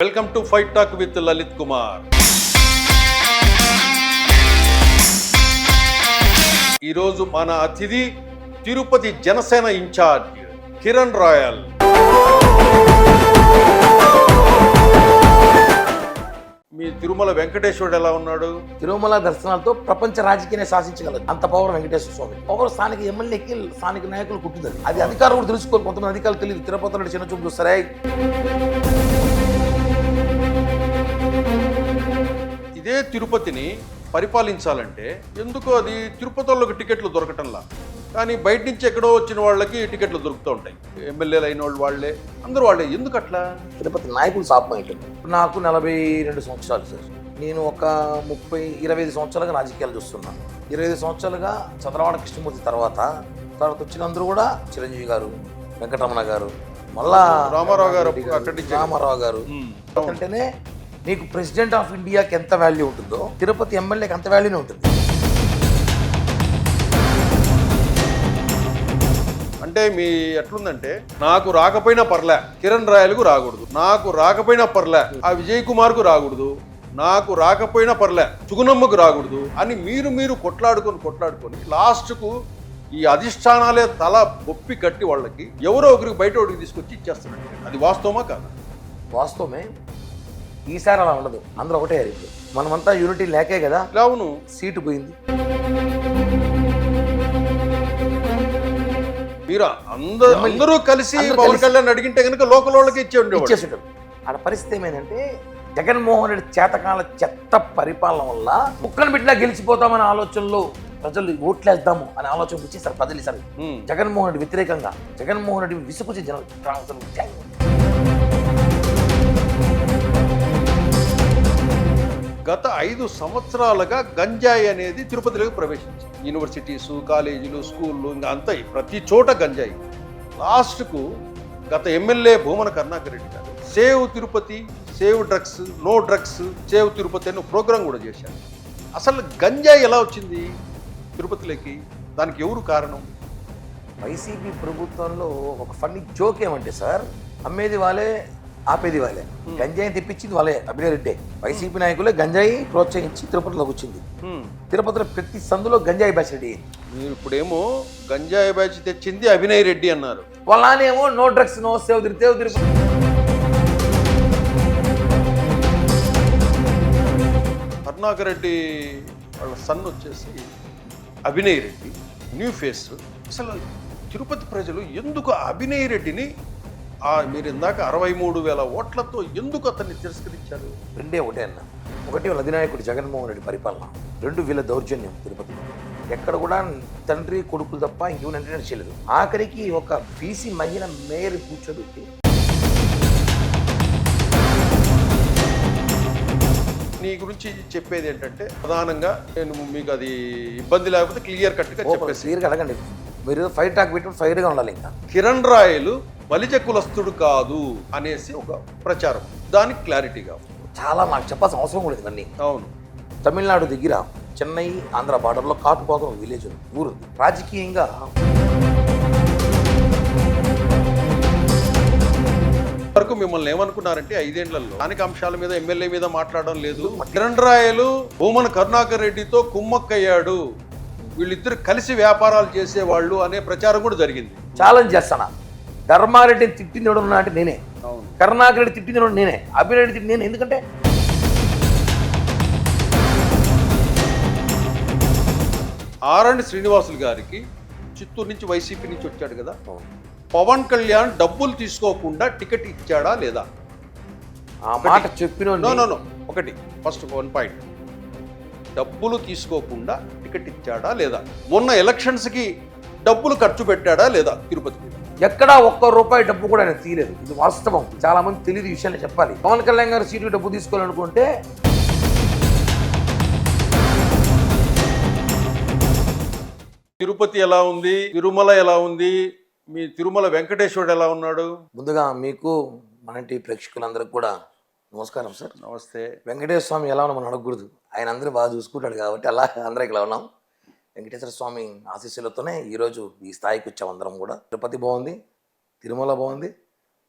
Welcome to fight talk with Lalit Kumar. ఈరోజు మన అతిథి తిరుపతి జనసేన ఇన్ఛార్జ్ కిరణ్ రాయల్. మీ తిరుమల వెంకటేశ్వరుడు ఎలా ఉన్నాడు? తిరుమల దర్శనాలతో ప్రపంచ రాజకీయాన్ని శాసించగలదు అంత పవర్ వెంకటేశ్వర స్వామి. పవర్ స్థానిక ఎమ్మెల్యేకి స్థానిక నాయకులు కుట్టింది. అది అధికారులు కూడా తెలుసుకోరు. కొంతమంది అధికారులు తెలియదు. తిరుపతిలో చిన్న చూపు చూస్తారే. ఇదే తిరుపతిని పరిపాలించాలంటే ఎందుకో అది తిరుపతి వాళ్ళకి టికెట్లు దొరకటంలా, కానీ బయట నుంచి ఎక్కడో వచ్చిన వాళ్ళకి టికెట్లు దొరుకుతూ ఉంటాయి. ఎమ్మెల్యేలు అయిన వాళ్ళే, అందరూ వాళ్ళే. ఎందుకు అట్లా? తిరుపతి నాయకులు శాపం అయిపోయింది. నాకు 42 సంవత్సరాలు సార్. నేను ఒక 25 సంవత్సరాలుగా రాజకీయాలు చూస్తున్నాను. 25 సంవత్సరాలుగా చంద్రబాబు కృష్ణమూర్తి తర్వాత వచ్చినందరూ కూడా చిరంజీవి గారు, వెంకటరమణ గారు, మళ్ళా రామారావు గారు, రామారావు గారు. అంటేనే నీకు ప్రెసిడెంట్ ఆఫ్ ఇండియాకి ఎంత వాల్యూ ఉంటుందో తిరుపతి ఎమ్మెల్యేకి అంత వాల్యూనే ఉంటుంది. అంటే మీ ఎట్లుందంటే, నాకు రాకపోయినా పర్లే కిరణ్ రాయల్కు రాకూడదు, నాకు రాకపోయినా పర్లే ఆ విజయ్ కుమార్కు రాకూడదు, నాకు రాకపోయినా పర్లే చుగునమ్మకు రాకూడదు అని మీరు కొట్లాడుకొని లాస్ట్కు ఈ అధిష్టానాలే తల బొప్పి కట్టి వాళ్ళకి ఎవరో ఒకరికి బయట ఒకరికి తీసుకొచ్చి ఇచ్చేస్తున్నట్టు. అది వాస్తవమా కాదా? వాస్తవమే. ఈసారి అలా ఉండదు. అందరూ ఒకటే అరిగింది. మనమంతా యూనిటీ లేకే కదా. అవును, సీటు పోయింది. మీరు అందరూ కలిసి పవన్ కళ్యాణ్ అడిగింటే కనుక లోకల్ వాళ్ళకి ఇచ్చేసాడు. ఆడ పరిస్థితి ఏమైందంటే జగన్మోహన్ రెడ్డి చేతకాల చెత్త పరిపాలన వల్ల కుక్కను బిడ్డలా గెలిచిపోతామనే ఆలోచనలో ప్రజలు ఓట్లేద్దాము అనే ఆలోచన వచ్చేసారు ప్రజలు. ఈసారి జగన్మోహన్ రెడ్డి వ్యతిరేకంగా, జగన్మోహన్ రెడ్డి విసుగుచి గత 5 సంవత్సరాలుగా గంజాయి అనేది తిరుపతిలోకి ప్రవేశించింది. యూనివర్సిటీసు, కాలేజీలు, స్కూళ్ళు, ఇంకా అంతా ప్రతి చోట గంజాయి. లాస్ట్కు గత MLA Bhumana Karunakar Reddy garu save Tirupati, save drugs, no drugs, save Tirupati అనే ప్రోగ్రాం కూడా చేశారు. అసలు గంజాయి ఎలా వచ్చింది తిరుపతిలోకి? దానికి ఎవరు కారణం? వైసీపీ ప్రభుత్వంలో ఒక ఫన్నీ జోక్ ఏమంటే సార్, అమ్మేది వాళ్ళే, ఆపేది వాళ్ళే. గంజాయి తెప్పించింది వాళ్ళే, అభినయ్ రెడ్డి. వైసీపీ నాయకులే గంజాయి ప్రోత్సహించి తిరుపతిలోకి వచ్చింది. తిరుపతిలో ప్రతి సందులో గంజాయి బ్యాచ్ రెడ్డి. మీరు ఇప్పుడేమో గంజాయి బ్యాచ్ తెచ్చింది అభినయ్ రెడ్డి అన్నారు. వాళ్ళనేమో no drugs, no save Tirupati. Karunakar Reddy వాళ్ళ సన్ వచ్చేసి అభినయ్ రెడ్డి, న్యూ ఫేస్. అసలు తిరుపతి ప్రజలు ఎందుకు అభినయ్ రెడ్డిని మీరు ఇందాక 63,000 ఓట్లతో ఎందుకు అతన్ని తిరస్కరించారు? ఒకటే అన్న. ఒకటి వాళ్ళ అధినాయకుడు జగన్మోహన్ రెడ్డి పరిపాలన, 2 వీళ్ళ దౌర్జన్యం. తిరుపతిలో ఎక్కడ కూడా తండ్రి కొడుకులు తప్ప ఇంకేమైనా ఎంటర్టైన్ చేయలేదు. ఆఖరికి ఒక బీసీ మహిళ మేయర్ కూర్చోబెట్టి నీ గురించి చెప్పేది ఏంటంటే, ప్రధానంగా నేను మీకు అది ఇబ్బంది లేకపోతే క్లియర్ కట్గా చెప్పేసి క్లియర్గా అడగండి. మీరు ఫైర్ టాక్ పెట్టి ఫైర్గా ఉండాలి. ఇంకా కిరణ్ రాయల్ బలిజ కులస్తుడు కాదు అనేసి ఒక ప్రచారం, దానికి క్లారిటీగా చాలా నాకు చెప్పాల్సిన అవసరం కూడా ఇవన్నీ. అవును, తమిళనాడు దగ్గర చెన్నై ఆంధ్ర బార్డర్లో కాటుపాకం విలేజ్ ఊరు. రాజకీయంగా వరకు మిమ్మల్ని ఏమనుకున్నారంటే 5 ఏళ్లలో స్థానిక అంశాల మీద, ఎమ్మెల్యే మీద మాట్లాడడం లేదు. కిరణ్ రాయల్ భూమన కరుణాకర్ రెడ్డితో కుమ్మక్కయ్యాడు, వీళ్ళిద్దరు కలిసి వ్యాపారాలు చేసేవాళ్ళు అనే ప్రచారం కూడా జరిగింది. ఛాలెంజ్ చేస్తానా, ధర్మారెడ్డిని తిట్టింది ఎవడన్నా అంటే నేనే, కరుణాకర్ రెడ్డి తిట్టింది ఎవడు నేనే, అభినయ్ రెడ్డి తిట్టింది నేనే. ఎందుకంటే ఆరణి శ్రీనివాసులు గారికి చిత్తూరు నుంచి వైసీపీ నుంచి వచ్చాడు కదా, పవన్ కళ్యాణ్ డబ్బులు తీసుకోకుండా టికెట్ ఇచ్చాడా లేదా? ఆ మాట చెప్పిన ఒకటి ఫస్ట్ 1 పాయింట్, డబ్బులు తీసుకోకుండా టికెట్ ఇచ్చాడా లేదా? మొన్న ఎలక్షన్స్కి డబ్బులు ఖర్చు పెట్టాడా లేదా? తిరుపతికి ఎక్కడా ₹1 డబ్బు కూడా ఆయన తీయలేదు. ఇది వాస్తవం. చాలా మంది తెలియదు ఈ విషయాన్ని చెప్పాలి. పవన్ కళ్యాణ్ గారు సీటు డబ్బు తీసుకోవాలనుకుంటే తిరుపతి ఎలా ఉంది, తిరుమల ఎలా ఉంది, మీ తిరుమల వెంకటేశ్వరుడు ఎలా ఉన్నాడు? ముందుగా మీకు మన ప్రేక్షకులందరికీ కూడా నమస్కారం సార్. నమస్తే. వెంకటేశ్వర స్వామి ఎలా ఉన్నా మనం అడగకూడదు, ఆయన అందరూ బాగా చూసుకుంటాడు కాబట్టి అలా అందరికి ఇలా ఉన్నాం. వెంకటేశ్వర స్వామి ఆశీస్సులతోనే ఈరోజు ఈ స్థాయికి వచ్చాం అందరం కూడా. తిరుపతి బాగుంది, తిరుమల బాగుంది,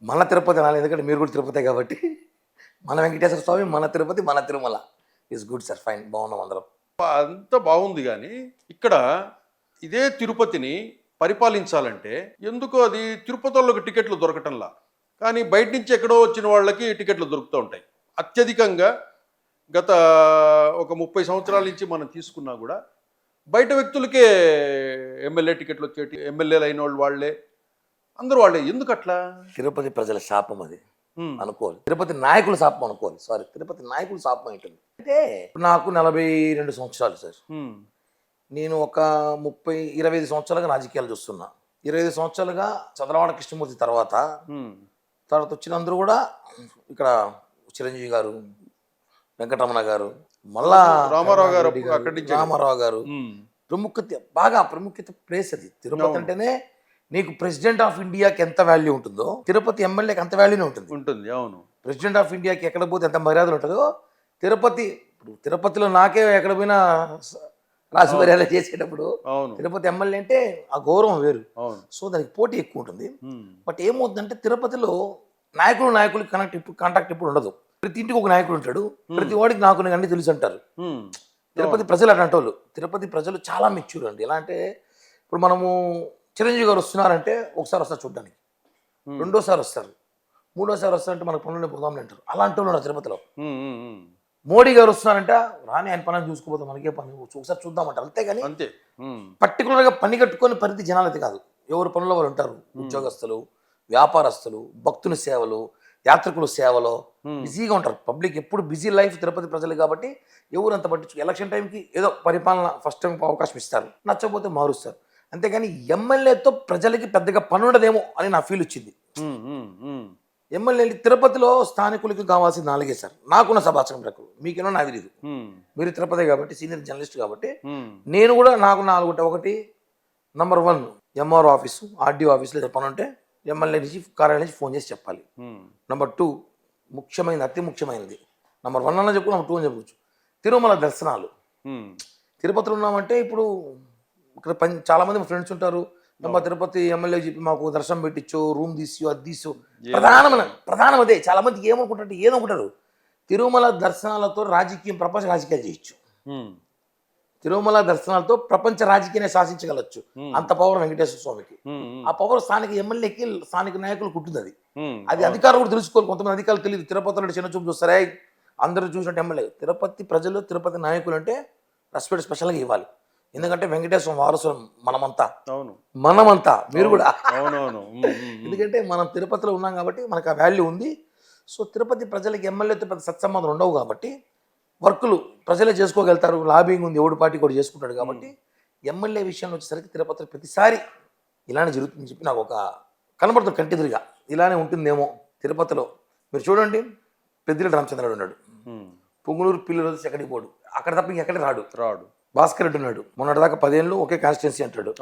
మన తిరుపతి అనాలి, ఎందుకంటే మీరు కూడా తిరుపతే కాబట్టి మన వెంకటేశ్వర స్వామి, మన తిరుపతి, మన Tirumala is good sir, fine, బాగున్నాం అందరం. అంత బాగుంది కానీ ఇక్కడ ఇదే తిరుపతిని పరిపాలించాలంటే ఎందుకో అది తిరుపతి వాళ్ళకి టికెట్లు దొరకటంలా, కానీ బయట నుంచి ఎక్కడో వచ్చిన వాళ్ళకి టికెట్లు దొరుకుతూ ఉంటాయి. అత్యధికంగా గత ఒక 30 సంవత్సరాల నుంచి మనం తీసుకున్నా కూడా బయట వ్యక్తులకే ఎమ్మెల్యే టికెట్లు వచ్చేటి, ఎమ్మెల్యేలు అయిన వాళ్ళే, అందరూ వాళ్ళే. ఎందుకు అట్లా? తిరుపతి ప్రజల శాపం అది అనుకోవాలి, తిరుపతి నాయకుల శాపం అనుకోవాలి. సారీ, తిరుపతి నాయకుల శాపం ఏంటంది అంటే, నాకు 42 సంవత్సరాలు సార్. నేను ఒక 25 సంవత్సరాలుగా రాజకీయాలు చూస్తున్నా. 25 సంవత్సరాలుగా చంద్రబాబు కృష్ణమూర్తి తర్వాత వచ్చిన అందరూ కూడా ఇక్కడ చిరంజీవి గారు, వెంకటరమణ గారు, మళ్ళా రామారావు గారు ప్రాముఖ్యత ప్లేస్ అది. తిరుపతి అంటేనే నీకు ప్రెసిడెంట్ ఆఫ్ ఇండియాకి ఎంత వాల్యూ ఉంటుందో తిరుపతి ఎమ్మెల్యేకి అంత వాల్యూనే ఉంటుంది. అవును, ప్రెసిడెంట్ ఆఫ్ ఇండియాకి ఎక్కడ పోతే ఎంత మర్యాదలు ఉంటుందో తిరుపతిలో నాకే ఎక్కడ పోయినా రాజు మర్యాద చేసేటప్పుడు తిరుపతి ఎమ్మెల్యే అంటే ఆ గౌరవం వేరు. సో దానికి పోటీ ఎక్కువ ఉంటుంది. బట్ ఏమవుతుందంటే తిరుపతిలో నాయకులు కాంటాక్ట్ ఇప్పుడు ఉండదు. ప్రతి ఇంటికి ఒక నాయకుడు ఉంటాడు, ప్రతి వాడికి నాకు అన్ని తెలుసు అంటారు. తిరుపతి ప్రజలు అట్లాంటి వాళ్ళు. తిరుపతి ప్రజలు చాలా మెచ్యూర్ అండి. ఎలా అంటే ఇప్పుడు మనము చిరంజీవి గారు వస్తున్నారంటే ఒకసారి వస్తారు చూడడానికి, రెండోసారి వస్తారు, మూడోసారి వస్తారంటే మనకు పనులు పోదాంలే అంటారు. అలాంటి వాళ్ళు ఉన్నారు తిరుపతిలో. మోడీ గారు వస్తున్నారంటే రాని ఆయన పని చూసుకోపోతాం, మనకే పని ఒకసారి చూద్దామంటారు. అంతేగాని పర్టికులర్గా పని కట్టుకొని పరిధి జనాలు అయితే కాదు. ఎవరు పనుల్లో వాళ్ళు ఉంటారు. ఉద్యోగస్తులు, వ్యాపారస్తులు, భక్తుల సేవలు, యాత్రికుల సేవలో బిజీగా ఉంటారు. పబ్లిక్ ఎప్పుడు బిజీ లైఫ్ తిరుపతి ప్రజలు కాబట్టి ఎవరు అంత పట్టించు. ఎలక్షన్ టైంకి ఏదో పరిపాలన ఫస్ట్ టైం అవకాశం ఇస్తారు, నచ్చకపోతే మారుస్తారు. అంతేగాని ఎమ్మెల్యేతో ప్రజలకి పెద్దగా పని ఉండదేమో అని నా ఫీల్ వచ్చింది. ఎమ్మెల్యే తిరుపతిలో స్థానికులకి కావాల్సింది 4 సార్. నాకున్న సమాచారం ప్రకారం, మీకేమో నాకు తెలియదు. మీరు తిరుపతి కాబట్టి సీనియర్ జర్నలిస్ట్ కాబట్టి నేను కూడా నాకు 4 ఉంటాయి. ఒకటి నంబర్ 1 ఎంఆర్ఓ ఆఫీసు, ఆర్డీఓ ఆఫీస్లో పని ఉంటే ఎమ్మెల్యే నుంచి కార్యాలయం నుంచి ఫోన్ చేసి చెప్పాలి. నంబర్ 2 ముఖ్యమైనది, అతి ముఖ్యమైనది, నంబర్ 1 అన్న చెప్పు, నంబర్ 2 అని చెప్పవచ్చు, తిరుమల దర్శనాలు. తిరుపతిలో ఉన్నామంటే ఇప్పుడు ఇక్కడ చాలా మంది ఫ్రెండ్స్ ఉంటారు. మా తిరుపతి ఎమ్మెల్యే చెప్పి మాకు దర్శనం పెట్టించు, రూమ్ తీసు, అది తీసు. ప్రధానం అదే. చాలా మందికి ఏమనుకుంటారు తిరుమల దర్శనాలతో ప్రపంచ రాజకీయాలు చేయొచ్చు. తిరుమల దర్శనాలతో ప్రపంచ రాజకీయాన్ని శాసించగలచ్చు. అంత పవర్ వెంకటేశ్వర స్వామికి. ఆ పవర్ స్థానిక ఎమ్మెల్యేకి, స్థానిక నాయకులకు ఉంటుంది. అది అధికారులు కూడా తెలుసుకోవాలి. కొంతమంది అధికారులు తెలియదు. తిరుపతిలో చిన్న చూపు చూస్తారే, అందరూ చూసినట్టు ఎమ్మెల్యే. తిరుపతి ప్రజలు, తిరుపతి నాయకులు అంటే రెస్పెక్ట్ స్పెషల్గా ఇవ్వాలి. ఎందుకంటే వెంకటేశ్వర వారసులు మనమంతా మీరు కూడా. ఎందుకంటే మనం తిరుపతిలో ఉన్నాం కాబట్టి మనకు ఆ వాల్యూ ఉంది. సో తిరుపతి ప్రజలకి ఎమ్మెల్యేతో పెద్ద సత్సంబంధం ఉండవు కాబట్టి వర్కులు ప్రజలే చేసుకోగలుగుతారు. లాబింగ్ ఉంది, ఎవడు పార్టీ కూడా చేసుకుంటాడు కాబట్టి ఎమ్మెల్యే విషయంలో వచ్చేసరికి తిరుపతిలో ప్రతిసారి ఇలానే జరుగుతుందని చెప్పి నాకు ఒక కనబడుతుంది కంటిదురుగా. ఇలానే ఉంటుందేమో తిరుపతిలో. మీరు చూడండి, పెద్దిరెడ్డి రామచంద్రరావు ఉన్నాడు, పొంగునూరు పిల్లలు ఎక్కడికి పోడు, అక్కడ తప్ప ఇంకెక్కడ రాడు. భాస్కర్ రెడ్డి ఉన్నాడు, మొన్నటిదాకా 10 ఏళ్ళు ఒకే కాన్స్టిట్యున్సీ అంటాడు,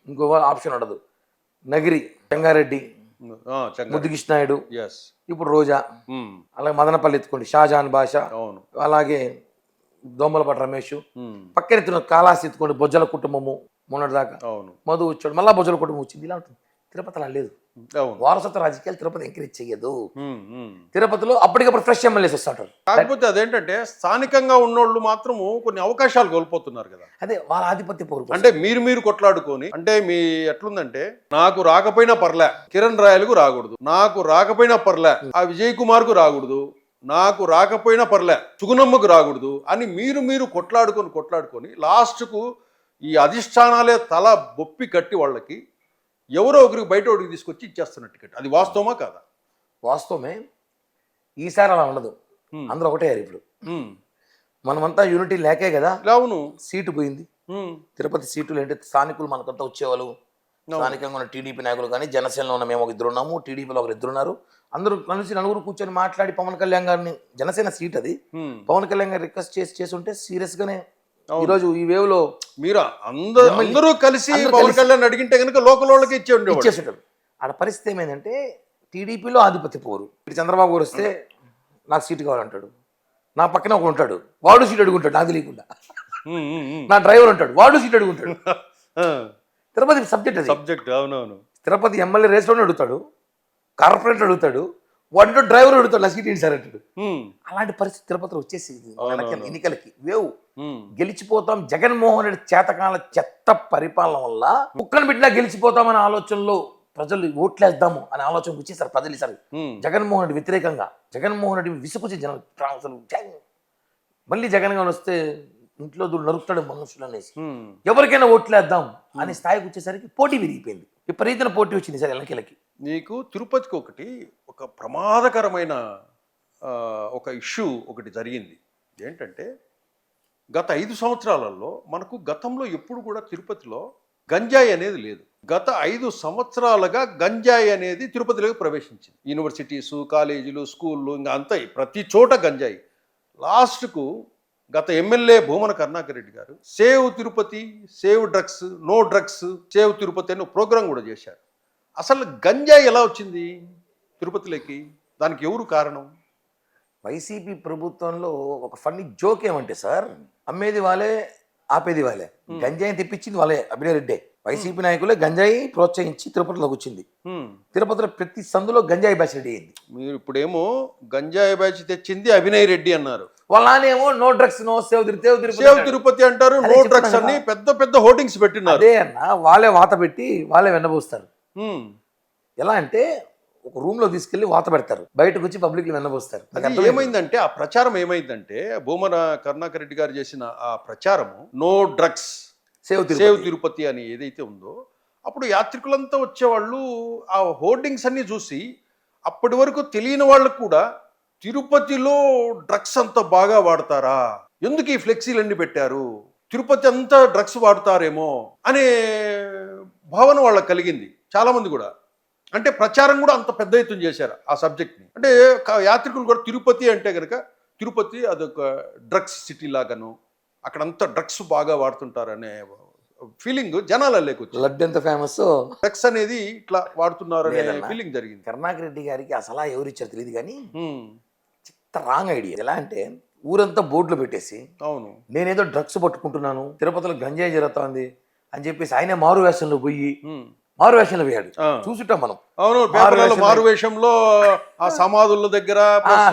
ఇంకో ఆప్షన్ ఉండదు. నగిరి చెంగారెడ్డి, ముద్దుకృష్ణాయుడు, ఇప్పుడు రోజా, అలాగే మదనపల్లి ఎత్తుకోండి షాజహాన్ భాష, అలాగే దోమలపాటి రమేష్, పక్కన కాళాసి ఎత్తుకోండి బొజ్జల కుటుంబము, మొన్నటిదాకా మధు వచ్చాడు, మళ్ళా బొజ్జల కుటుంబం వచ్చింది. ఇలా ఉంటుంది. తిరుపతిలో లేదు. వారసత్వ రాజకీయాలు తిరుపతి ఎంకరేజ్ చెయ్యదు. తిరుపతిలో అప్పటికప్పుడు ఫ్రెష్ ఎమ్మెల్యేస్ వస్తుంటారు. కాకపోతే అదేంటంటే స్థానికంగా ఉన్నోళ్ళు మాత్రము కొన్ని అవకాశాలు కోల్పోతున్నారు కదా. అదే వాళ్ళ ఆధిపత్య పౌరు. అంటే మీరు కొట్లాడుకొని, అంటే మీ ఎట్లుందంటే నాకు రాకపోయినా పర్లే, కిరణ్ రాయలకు రాకూడదు, నాకు రాకపోయినా పర్లే, ఆ విజయ్ కుమార్ కు రాకూడదు, నాకు రాకపోయినా పర్లే, సుగుణమ్మకు రాకూడదు అని మీరు కొట్లాడుకొని లాస్ట్కు ఈ అధిష్టానాలే తల బొప్పి కట్టి వాళ్ళకి ఎవరో ఒకరికి బయట ఒకరికి తీసుకొచ్చి ఇచ్చేస్తున్న టికెట్. అది వాస్తవమా కాదా? వాస్తవమే. ఈసారి అలా ఉండదు. అందరూ ఒకటే ఇప్పుడు. మనమంతా యూనిటీ లేకే కదా. అవును, సీటు పోయింది. తిరుపతి సీటులు అంటే స్థానికులు మనకంతా వచ్చేవాళ్ళు. స్థానికంగా ఉన్న టీడీపీ నాయకులు కానీ, జనసేనలో ఉన్న మేము 1 ఉన్నాము, టీడీపీలో 1 ఉన్నారు. అందరూ కలిసి 4 కూర్చొని మాట్లాడి పవన్ కళ్యాణ్ గారిని, జనసేన సీట్ అది, పవన్ కళ్యాణ్ గారు రిక్వెస్ట్ చేసి ఉంటే సీరియస్ గానే ఈరోజు ఈ వేవ్ లో మీరు అందరూ కలిసి పవన్ కళ్యాణ్ అడిగింటే కనుక లోకల్ వాళ్ళకి ఇచ్చేస్తుంటారు. ఆడ పరిస్థితి ఏమైందంటే టీడీపీలో ఆధిపత్య పోరు. చంద్రబాబు గారు వస్తే నాకు సీటు కావాలంటాడు, నా పక్కన ఒకడు ఉంటాడు, వాడు సీట్ అడుగుంటాడు నాకు తెలియకుండా. నా డ్రైవర్ ఉంటాడు, వాడు సీట్ అడుగుంటాడు. తిరుపతి సబ్జెక్ట్. అవునవును. తిరుపతి ఎమ్మెల్యే రేస్లోనే అడుగుతాడు, కార్పొరేటర్ అడుగుతాడు, వాడు డ్రైవర్ పెడతాడు లసీట్ ఏంటి సార్ అంటాడు. ఉమ్, అలాంటి పరిస్థితి తిరుపతిలో వచ్చేసింది అవునవును. ఎన్నికలకి వేవు. ఉమ్, గెలిచిపోతాం, జగన్మోహన్ రెడ్డి చేతకాల చెత్త పరిపాలన వల్ల కుక్కను బిడ్డ గెలిచిపోతామనే ఆలోచనలో ప్రజలు ఓట్లేద్దాము అనే ఆలోచనకు వచ్చేసారు ప్రజలు ఈసారి ఉమ్, జగన్మోహన్ రెడ్డి వ్యతిరేకంగా. జగన్మోహన్ రెడ్డి విసుకొచ్చి జనం అసలు మళ్ళీ జగన్ గారు వస్తే ఇంట్లో నరుకుతాడు మనుషులు అనేసి ఉమ్. ఎవరికైనా ఓట్లేద్దాం అనే స్థాయికి వచ్చేసరికి పోటీ విరిగిపోయింది. విపరీతమైన పోటీ వచ్చింది సార్ ఎన్నికలకి. నీకు తిరుపతికి ఒక ప్రమాదకరమైన ఒక ఇష్యూ ఒకటి జరిగింది. ఏంటంటే గత 5 సంవత్సరాలలో మనకు గతంలో ఎప్పుడు కూడా తిరుపతిలో గంజాయి అనేది లేదు. గత 5 సంవత్సరాలుగా గంజాయి అనేది తిరుపతిలోకి ప్రవేశించింది. యూనివర్సిటీసు, కాలేజీలు, స్కూళ్ళు ఇంకా అంతా ప్రతి చోట గంజాయి. లాస్ట్కు గత MLA Bhumana Karunakar Reddy garu save Tirupati, save drugs, no drugs, save Tirupati అనే ప్రోగ్రాం కూడా చేశారు. అసలు గంజాయి ఎలా వచ్చింది తిరుపతిలోకి? దానికి ఎవరు కారణం? వైసీపీ ప్రభుత్వంలో ఒక ఫన్నీ జోక్ ఏమంటే సార్, అమ్మేది వాళ్ళే, ఆపేది వాళ్ళే. గంజాయి తెప్పించింది వాళ్ళే, అభినయ్ రెడ్డి. వైసీపీ నాయకులే గంజాయి ప్రోత్సహించి తిరుపతిలోకి వచ్చింది. తిరుపతిలో ప్రతి సందులో గంజాయి బ్యాచ్ రెడీ అయింది. మీరు ఇప్పుడేమో గంజాయి బ్యాచ్ తెచ్చింది అభినయ్ రెడ్డి అన్నారు. వాళ్ళ నానేమో no drugs, no save Tirupati అంటారు, నో డ్రగ్స్ అని పెద్ద పెద్ద హోర్డింగ్స్ పెట్టినారు. అదే అన్న, వాళ్ళే వాత పెట్టి వాళ్ళే వెన్నబోస్తారు. ఉమ్. ఎలా అంటే ఒక రూమ్ లో తీసుకెళ్లి వాత పెడతారు, బయటకు వచ్చి పబ్లిక్ లో వెన్నబోస్తారు. అది ఏమైందంటే ఆ ప్రచారం ఏమైందంటే భూమన కరుణాకర్ రెడ్డి గారు చేసిన ఆ ప్రచారము నో డ్రగ్స్, సేవ్ తిరుపతి అని ఏదైతే ఉందో, అప్పుడు యాత్రికులంతా వచ్చేవాళ్ళు ఆ హోర్డింగ్స్ అన్ని చూసి అప్పటి వరకు తెలియని వాళ్ళకు కూడా తిరుపతిలో డ్రగ్స్ అంత బాగా వాడతారా, ఎందుకు ఈ ఫ్లెక్సీలు అన్ని పెట్టారు, తిరుపతి అంతా డ్రగ్స్ వాడతారేమో అనే భావన వాళ్ళకి కలిగింది చాలా మంది కూడా. అంటే ప్రచారం కూడా అంత పెద్ద ఎత్తున చేశారు ఆ సబ్జెక్ట్ని. అంటే యాత్రికులు కూడా తిరుపతి అంటే కనుక తిరుపతి అదొక డ్రగ్స్ సిటీ లాగాను, అక్కడంతా డ్రగ్స్ బాగా వాడుతుంటారనే ఫీలింగ్ జనాలలోకి వచ్చింది. లడ్డు ఎంత ఫేమస్, డ్రగ్స్ అనేది ఇట్లా వాడుతున్నారు అనే ఫీలింగ్ జరిగింది. కరుణాకర్ రెడ్డి గారికి అసలు ఎవరిచ్చారు తెలియదు కానీ చిత్త రాంగ్ ఐడియా. ఎలా అంటే ఊరంతా బోర్డులు పెట్టేసి, అవును నేనేదో డ్రగ్స్ పట్టుకుంటున్నాను, తిరుపతిలో గంజాయి జరుగుతోంది అని చెప్పేసి ఆయనే మారు వేషంలో పోయి మారు వేషంలో పోయాడు. చూసుంటాం మనం. అవును, పేపర్లలో మారు వేషంలో ఆ సమాధుల దగ్గర,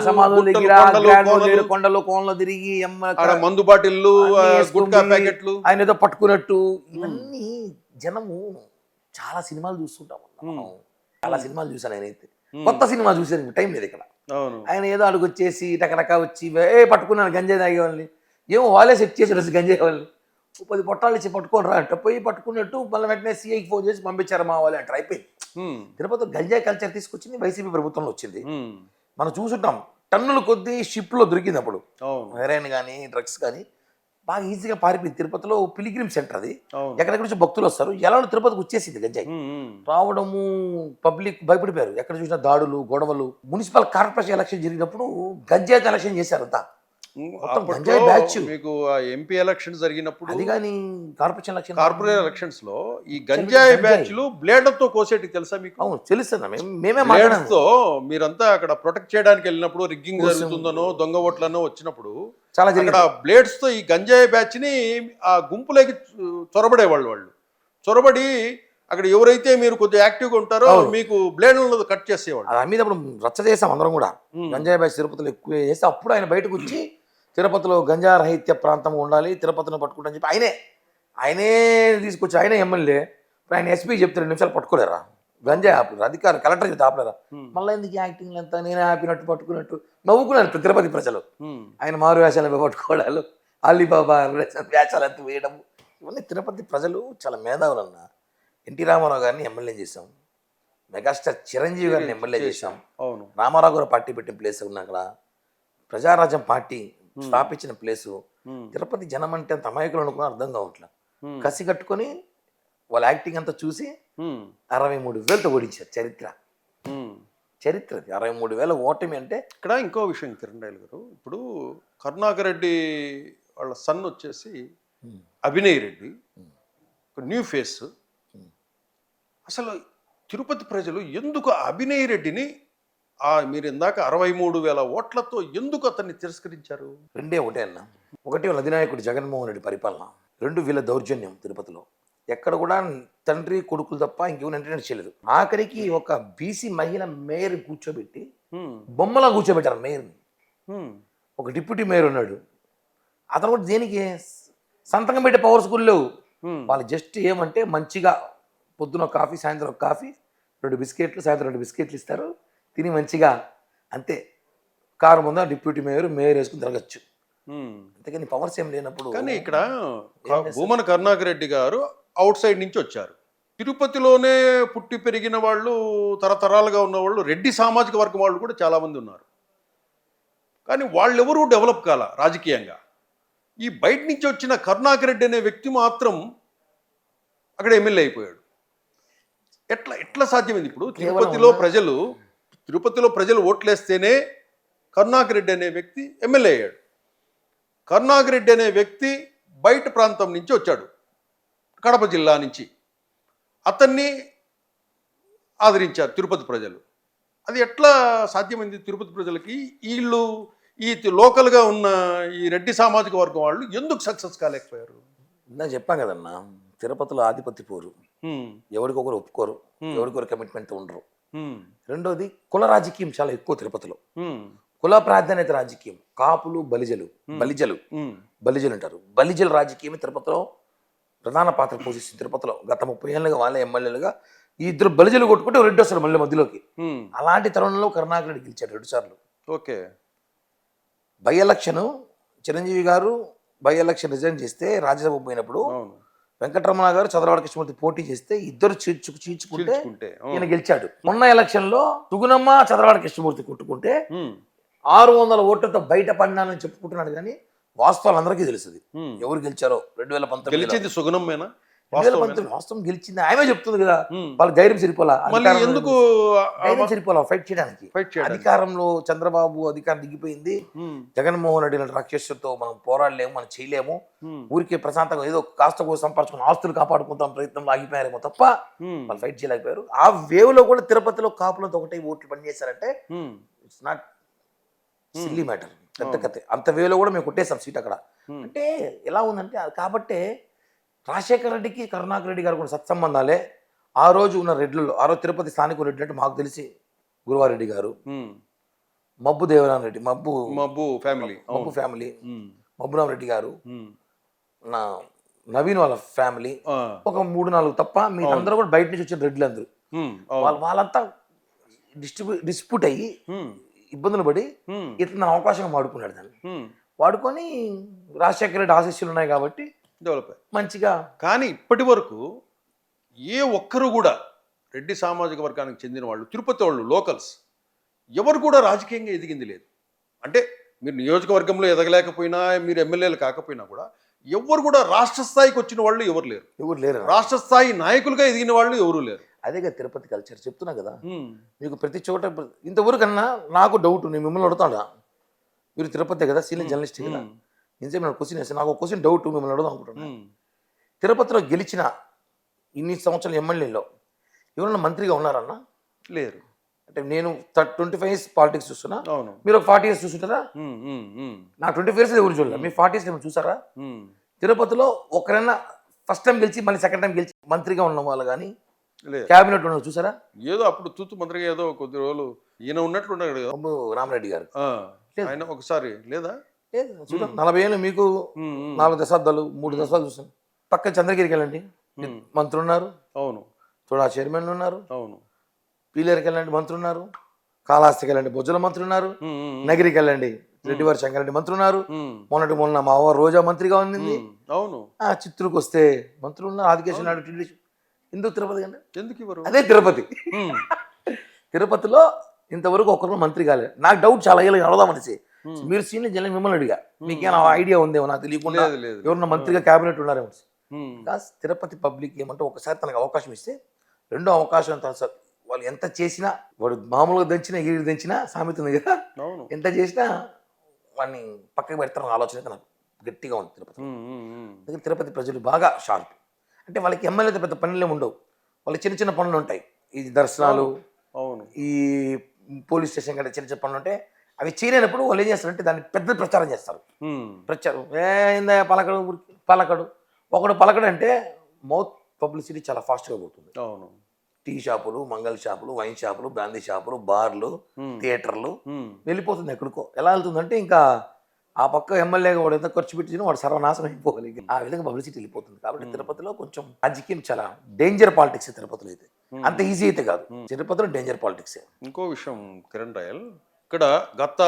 సమాధుల దగ్గర కొండలు కోనలో తిరిగి మందు బాటిల్లు, గుట్కా ప్యాకెట్లు ఆయన ఏదో పట్టుకున్నట్టు, ఇవన్నీ జనము చాలా సినిమాలు చూస్తుంటాం. చాలా సినిమాలు చూసాను నేనైతే. కొత్త సినిమా చూసాను, టైం లేదు ఇక్కడ. ఆయన ఏదో అడుగొచ్చేసి టకటకా వచ్చి పట్టుకున్నాను గంజాయి తాగే వాళ్ళని, ఏమో వాళ్ళే సెట్ చేశారు గంజాయి వాళ్ళని. 10 పొట్టాలు ఇచ్చి పట్టుకొని రా అంటే పోయి పట్టుకున్నట్టు మళ్ళీ వెంటనే సీఐకి ఫోన్ చేసి పంపించారు మా వాళ్ళు అంటారు. అయిపోయింది. తిరుపతి గంజాయి కల్చర్ తీసుకొచ్చింది వైసీపీ ప్రభుత్వంలో వచ్చింది. మనం చూసుంటాం, టన్నుల కొద్దీ షిప్లో దొరికింది అప్పుడు హెరాయిన్ కానీ డ్రగ్స్ కానీ బాగా ఈజీగా పారిపోయింది. తిరుపతిలో పిలిగ్రిమ్ సెంటర్ అది, ఎక్కడెక్కడ నుంచి భక్తులు వస్తారు. ఎలా తిరుపతికి వచ్చేసింది గంజాయి రావడము, పబ్లిక్ భయపడిపోయారు. ఎక్కడ చూసినా దాడులు, గొడవలు. మున్సిపల్ కార్పొరేషన్ ఎలక్షన్ జరిగినప్పుడు గంజాయి ఎలక్షన్ చేశారు అంతా. మీకు ఎంపీ ఎలక్షన్స్ జరిగినప్పుడు అది కానీ కార్పొరేట్ ఎలక్షన్స్ లో ఈ గంజాయి బ్యాచ్లు బ్లేడ్లతో కోసేటికి తెలుసా మీకు? అవును తెలుసు. మేమే బ్లేడ్స్తో మీరంతా అక్కడ ప్రొటెక్ట్ చేయడానికి వెళ్ళినప్పుడు, రిగ్గింగ్ జరుగుతుందనో దొంగ ఓట్లనో వచ్చినప్పుడు చాలా అక్కడ బ్లేడ్స్ తో ఈ గంజాయి బ్యాచ్ ని ఆ గుంపులోకి చొరబడేవాళ్ళు. వాళ్ళు చొరబడి అక్కడ ఎవరైతే మీరు కొద్దిగా యాక్టివ్గా ఉంటారో మీకు బ్లేడ్లను కట్ చేసేవాళ్ళు. దాని మీద అప్పుడు రచ్చ చేసాం అందరం కూడా. గంజాయి బ్యాచ్ తిరుపతిలో ఎక్కువ చేస్తే అప్పుడు ఆయన బయటకు వచ్చి తిరుపతిలో గంజా రహిత్య ప్రాంతం ఉండాలి, తిరుపతిని పట్టుకుంటా అని చెప్పి ఆయనే తీసుకొచ్చి, ఆయన ఎమ్మెల్యే. ఆయన ఎస్పీ చెప్తే 2 నిమిషాలు పట్టుకోలేరా, గంజా ఆపలేరు, అధికారులు కలెక్టర్ చెప్తే ఆపలేరా, మళ్ళీ ఎందుకు యాక్టింగ్ అంతా నేనే ఆపినట్టు పట్టుకున్నట్టు నవ్వుకున్నారు తిరుపతి ప్రజలు. ఆయన మారు వేషాలు పట్టుకోవడాలు, అలీబాబా వేషాలు ఎంత వేయడం, ఇవన్నీ తిరుపతి ప్రజలు చాలా మేధావులన్న. ఎన్టీ రామారావు గారిని ఎమ్మెల్యే చేసాం, మెగాస్టార్ చిరంజీవి గారిని ఎమ్మెల్యే చేసాం, రామారావు గారు పార్టీ పెట్టిన ప్లేస్ ఉన్న అక్కడ, ప్రజారాజ్యం పార్టీ స్థాపించిన ప్లేసు. తిరుపతి జనం అంటే అంత అమాయకులు అనుకుని అర్థం కావట్లా. కసి కట్టుకొని వాళ్ళ యాక్టింగ్ అంతా చూసి 63,000తో ఓడించారు. చరిత్ర 63,000 ఓటమి అంటే. ఇక్కడ ఇంకో విషయం కిరణ్ రాయల్ గారు, ఇప్పుడు కరుణాకర్ రెడ్డి వాళ్ళ సన్ వచ్చేసి అభినయ్ రెడ్డి, న్యూ ఫేస్. అసలు తిరుపతి ప్రజలు ఎందుకు అభినయ్ రెడ్డిని మీరు ఇందాక 63,000 ఓట్లతో ఎందుకు అతన్ని తిరస్కరించారు? ఒకటే అన్న. ఒకటి వాళ్ళ అధినాయకుడు జగన్మోహన్ రెడ్డి పరిపాలన, 2 వీళ్ళ దౌర్జన్యం. తిరుపతిలో ఎక్కడ కూడా తండ్రి కొడుకులు తప్ప ఇంకెవరు ఎంటర్టైన్ చేయలేదు. ఆఖరికి ఒక బీసీ మహిళ మేయర్ కూర్చోబెట్టి హ్మ్. బొమ్మలా కూర్చోబెట్టారు మేయర్ని. హ్మ్. ఒక డిప్యూటీ మేయర్ ఉన్నాడు, అతను కూడా దేనికి సంతకం పెట్టే పవర్స్ కూడా లేవు. హ్మ్. వాళ్ళు జస్ట్ ఏమంటే మంచిగా పొద్దున ఒక కాఫీ, సాయంత్రం ఒక కాఫీ, 2 బిస్కెట్లు, సాయంత్రం 2 బిస్కెట్లు ఇస్తారు, తిని మంచిగా అంతే. కారు ముందు డిప్యూటీ మేయర్ వేసుకుని తిరగచ్చు. హ్మ్. అంతేకాని పవర్స్ ఏం లేనప్పుడు కానీ ఇక్కడ ఏం చేస్తారు? భూమన కరుణాకర్ రెడ్డి గారు అవుట్ సైడ్ నుంచి వచ్చారు. తిరుపతిలోనే పుట్టి పెరిగిన వాళ్ళు, తరతరాలుగా ఉన్న వాళ్ళు, రెడ్డి సామాజిక వర్గం వాళ్ళు కూడా చాలామంది ఉన్నారు. కానీ వాళ్ళెవరూ డెవలప్ కాల రాజకీయంగా. ఈ బయట నుంచి వచ్చిన కరుణాకర్ రెడ్డి అనే వ్యక్తి మాత్రం అక్కడ ఎమ్మెల్యే అయిపోయాడు. ఎట్లా ఎట్లా సాధ్యమైంది? ఇప్పుడు తిరుపతిలో ప్రజలు ఓట్లేస్తేనే కరుణాకర్ రెడ్డి అనే వ్యక్తి ఎమ్మెల్యే అయ్యాడు. కరుణాకర్ రెడ్డి అనే వ్యక్తి బయట ప్రాంతం నుంచి వచ్చాడు, కడప జిల్లా నుంచి. అతన్ని ఆదరించారు తిరుపతి ప్రజలు. అది ఎట్లా సాధ్యమైంది తిరుపతి ప్రజలకి? వీళ్ళు ఈ లోకల్గా ఉన్న ఈ రెడ్డి సామాజిక వర్గం వాళ్ళు ఎందుకు సక్సెస్ కాలేకపోయారు? ఇందాక చెప్పాను కదన్నా, తిరుపతిలో ఆధిపత్య పోరు, హ్మ్. ఎవరికొకరు ఒప్పుకోరు, ఎవరికొకరు కమిట్మెంట్ ఉండరు. హ్మ్. రెండోది కుల రాజకీయం చాలా ఎక్కువ తిరుపతిలో. హ్మ్. కుల ప్రాధాన్యత రాజకీయం, కాపులు, బలిజలు హ్మ్. బలిజలు అంటారు. బలిజల రాజకీయం తిరుపతిలో ప్రధాన పాత్ర పోషిస్తుంది. తిరుపతిలో గత 30 ఏళ్ళుగా వాళ్ళే ఎమ్మెల్యేలుగా ఈ ఇద్దరు బలిజలు కొట్టుకుంటే రెడ్డి వస్తారు మళ్ళీ మధ్యలోకి. హ్మ్. అలాంటి తరుణంలో కరుణాకర్ రెడ్డి గెలిచాడు 2 సార్లు. ఓకే. బై ఎలక్షన్ చిరంజీవి గారు బై ఎలక్షన్ రిజైన్ చేస్తే రాజ్యసభ పోయినప్పుడు అవును. వెంకటరమణ గారు, చంద్రబాబు కృష్ణమూర్తి పోటీ చేస్తే ఇద్దరు చీల్చుకుంటే చీల్చుకుంటే, ఈయన గెలిచాడు. మొన్న ఎలక్షన్లో సుగుణమ్మ, చంద్రబాబు కృష్ణమూర్తి కొట్టుకుంటే హ్మ్. 600 ఓట్లతో బయట పడినానని చెప్పుకుంటున్నాడు, కానీ వాస్తవాలు అందరికీ తెలుస్తుంది హ్మ్. ఎవరు గెలిచారో. 2019 గెలిచింది సుగుణమ్మేనా? 2019 వాస్తవం గెలిచింది ఆమె చెప్తుంది కదా. హ్మ్. వాళ్ళ ధైర్యం సరిపోలా, మళ్ళీ ఎందుకు ధైర్యం సరిపోలా ఫైట్ చేయడానికి. ఫైట్ చేయడానికి? అధికారంలో చంద్రబాబు అధికారం దిగిపోయింది. హ్మ్. జగన్మోహన్ రెడ్డి లాంటి రాక్షసులతో మనం పోరాడలేము, మనం చేయలేము. హ్మ్. ఊరికే ప్రశాంతంగా ఏదో కాస్త కోసం సంపాదించుకుని ఆస్తులు కాపాడుకుంటాం ప్రయత్నంలో ఆగిపోయారేమో తప్ప హ్మ్. వాళ్ళు ఫైట్ చేయలేకపోయారు. ఆ వేవ్ లో కూడా తిరుపతిలో కాపులతో ఒకటే ఓట్లు పనిచేశారంటే హ్మ్. ఇట్స్ నాట్ సిల్లీ మ్యాటర్, పెద్ద కథ. అంత వేలో కూడా మేము కొట్టేసాం సీట్ అక్కడ. అంటే ఎలా ఉందంటే కాబట్టే రాజశేఖర రెడ్డికి కరుణాకర్ రెడ్డి గారు కూడా సత్సంబంధాలే. ఆ రోజు ఉన్న రెడ్లలో, ఆ రోజు తిరుపతి స్థానిక రెడ్డి అంటే మాకు తెలిసి గురువారెడ్డి గారు, హ్మ్. మబ్బు దేవరాన్ రెడ్డి, మబ్బు ఫ్యామిలీ. ఫ్యామిలీ, హ్మ్. మబ్బురామ్ రెడ్డి గారు, హ్మ్. నా నవీన్ వాళ్ళ ఫ్యామిలీ, ఆ. ఒక 3-4 తప్ప మీ అందరూ కూడా బయట నుంచి వచ్చిన రెడ్లు అందరూ. హ్మ్. అవును. వాళ్ళంతా డిస్ప్యూట్ అయ్యి హ్మ్. ఇబ్బందులు పడి హ్మ్. ఇతను అవకాశంగా వాడుకున్నాడు దాన్ని. హ్మ్. వాడుకొని రాజశేఖర రెడ్డి ఆశీస్సులు ఉన్నాయి కాబట్టి డెవలప్ అయ్యారు. మంచిగా. కానీ ఇప్పటి వరకు ఏ ఒక్కరు కూడా రెడ్డి సామాజిక వర్గానికి చెందిన వాళ్ళు, తిరుపతి వాళ్ళు, లోకల్స్ ఎవరు కూడా రాజకీయంగా ఎదిగింది లేదు. అంటే మీరు నియోజకవర్గంలో ఎదగలేకపోయినా, మీరు ఎమ్మెల్యేలు కాకపోయినా కూడా ఎవరు కూడా రాష్ట్ర స్థాయికి వచ్చిన వాళ్ళు ఎవరు లేరు. ఎవరు లేరు. రాష్ట్ర స్థాయి నాయకులుగా ఎదిగిన వాళ్ళు ఎవరు లేరు. అదేగా తిరుపతి కల్చర్ చెప్తున్నా కదా. హ్మ్. మీకు ప్రతి చోట ఇంతవరకన్నా నాకు డౌట్, నేను మిమ్మల్ని అడుగుతాడా, మీరు తిరుపతి కదా, సీనియర్ జర్నలిస్ట్ కదా, నిజమే నేను క్వశ్చన్ వేస్తాను, నాకు ఒక క్వశ్చన్ డౌట్ మిమ్మల్ని అడుగుదాం అనుకుంటున్నా. హ్మ్. తిరుపతిలో గెలిచిన ఇన్ని సంవత్సరాల ఎమ్మెల్యేలో ఎవరన్నా మంత్రిగా ఉన్నారన్నా? లేరు. అంటే నేను 25 ఇయర్స్ పాలిటిక్స్ చూస్తున్నా, అవును. మీరు ఒక 40 ఇయర్స్ చూస్తుంటారా? హ్మ్. హ్మ్. హ్మ్. నా 25 ఇయర్స్ ఎవరు చూడలేదు, మీరు 40 ఇయర్స్ ఏమైనా చూసారా? హ్మ్. తిరుపతిలో ఒకరైనా ఫస్ట్ టైం గెలిచి మళ్ళీ సెకండ్ టైం గెలిచి మంత్రిగా ఉన్న వాళ్ళు కానీ, లేదు. క్యాబినెట్ ఉన్న చూసారా? ఏదో అప్పుడు తూతు మంత్రిగా ఏదో కొద్ది రోజులు ఈయన ఉన్నట్లున్నాడు కదా. బాబు రామరెడ్డి గారు ఆ. ఆయన ఒకసారి లేదా? లేదు చూడండి, 40 ఏళ్ళు మీకు 4 దశాబ్దాలు 3 దశాబ్దాలు చూసాను. పక్క చంద్రగిరికి వెళ్ళండి, మంత్రులు ఉన్నారు. అవును. చూడ చైర్మన్లు ఉన్నారు. అవును. పీలేరుకి వెళ్ళండి మంత్రులు ఉన్నారు. కాళహస్తికి వెళ్ళండి బొజ్జల మంత్రులు ఉన్నారు. నగిరికి వెళ్ళండి రెడ్డివారి శంకరెడ్డి మంత్రులు ఉన్నారు. మొన్న మా అవ్వ రోజా మంత్రిగా ఉంది. అవును. చిత్తూరుకు వస్తే మంత్రులు ఉన్నారు. ఆదికేశ్వర నాయుడు టీడీ. ఎందుకు తిరుపతి కంటే ఎందుకు ఇవ్వరు? అదే తిరుపతి. తిరుపతిలో ఇంతవరకు ఒక్కరు మంత్రి కాలేదు. నాకు డౌట్ చాలా ఏళ్ళు అడదాం అనేసి. మీరు సీనియర్ జనం మిమ్మల్ని అడిగా, మీకేనా ఐడియా ఉందేమో నాకు తెలియకుండా ఎవరన్నా మంత్రిగా క్యాబినెట్ ఉన్నారేమో. తిరుపతి పబ్లిక్ ఏమంటే ఒకసారి తనకు అవకాశం ఇస్తే రెండో అవకాశం వాళ్ళు ఎంత చేసినా, వాడు మామూలుగా దంచినా ఎగిరి దంచినా సామెత ఉంది కదా, ఎంత చేసినా వాడిని పక్కకి పెడతారని ఆలోచన అయితే నాకు గట్టిగా ఉంది తిరుపతి. అందుకని తిరుపతి ప్రజలు బాగా షార్ప్. అంటే వాళ్ళకి ఎమ్మెల్యేతో పెద్ద పనులే ఉండవు, వాళ్ళకి చిన్న చిన్న పనులు ఉంటాయి. ఈ దర్శనాలు, ఈ పోలీస్ స్టేషన్ కంటే చిన్న చిన్న పనులు ఉంటాయి. అవి చేయలేనప్పుడు వాళ్ళు ఏం చేస్తారంటే దాన్ని పెద్ద ప్రచారం చేస్తారు. ప్రచారం ఏందా పలకడు ఒకడు పలకడు అంటే మౌత్ పబ్లిసిటీ చాలా ఫాస్ట్గా పోతుంది. టీ షాపులు, మంగళ షాపులు, వైన్ షాపులు, బ్రాందీ షాపులు, బార్లు, థియేటర్లు వెళ్ళిపోతుంది ఎక్కడికో. ఎలా వెళ్తుందంటే ఇంకా ఆ పక్క ఎమ్మెల్యేగా వాడు ఎంత ఖర్చు పెట్టి వాడు సర్వనాశనం అయిపోవాలి. ఆ విధంగా పబ్లిసిటీ వెళ్ళిపోతుంది. కాబట్టి తిరుపతిలో కొంచెం రాజకీయం చాలా డేంజర్ పాలిటిక్స్. తిరుపతిలో అయితే అంత ఈజీ అయితే కాదు. తిరుపతిలో డేంజర్ పాలిటిక్స్. ఇంకో విషయం కిరణ్ రాయల్, ఇక్కడ గత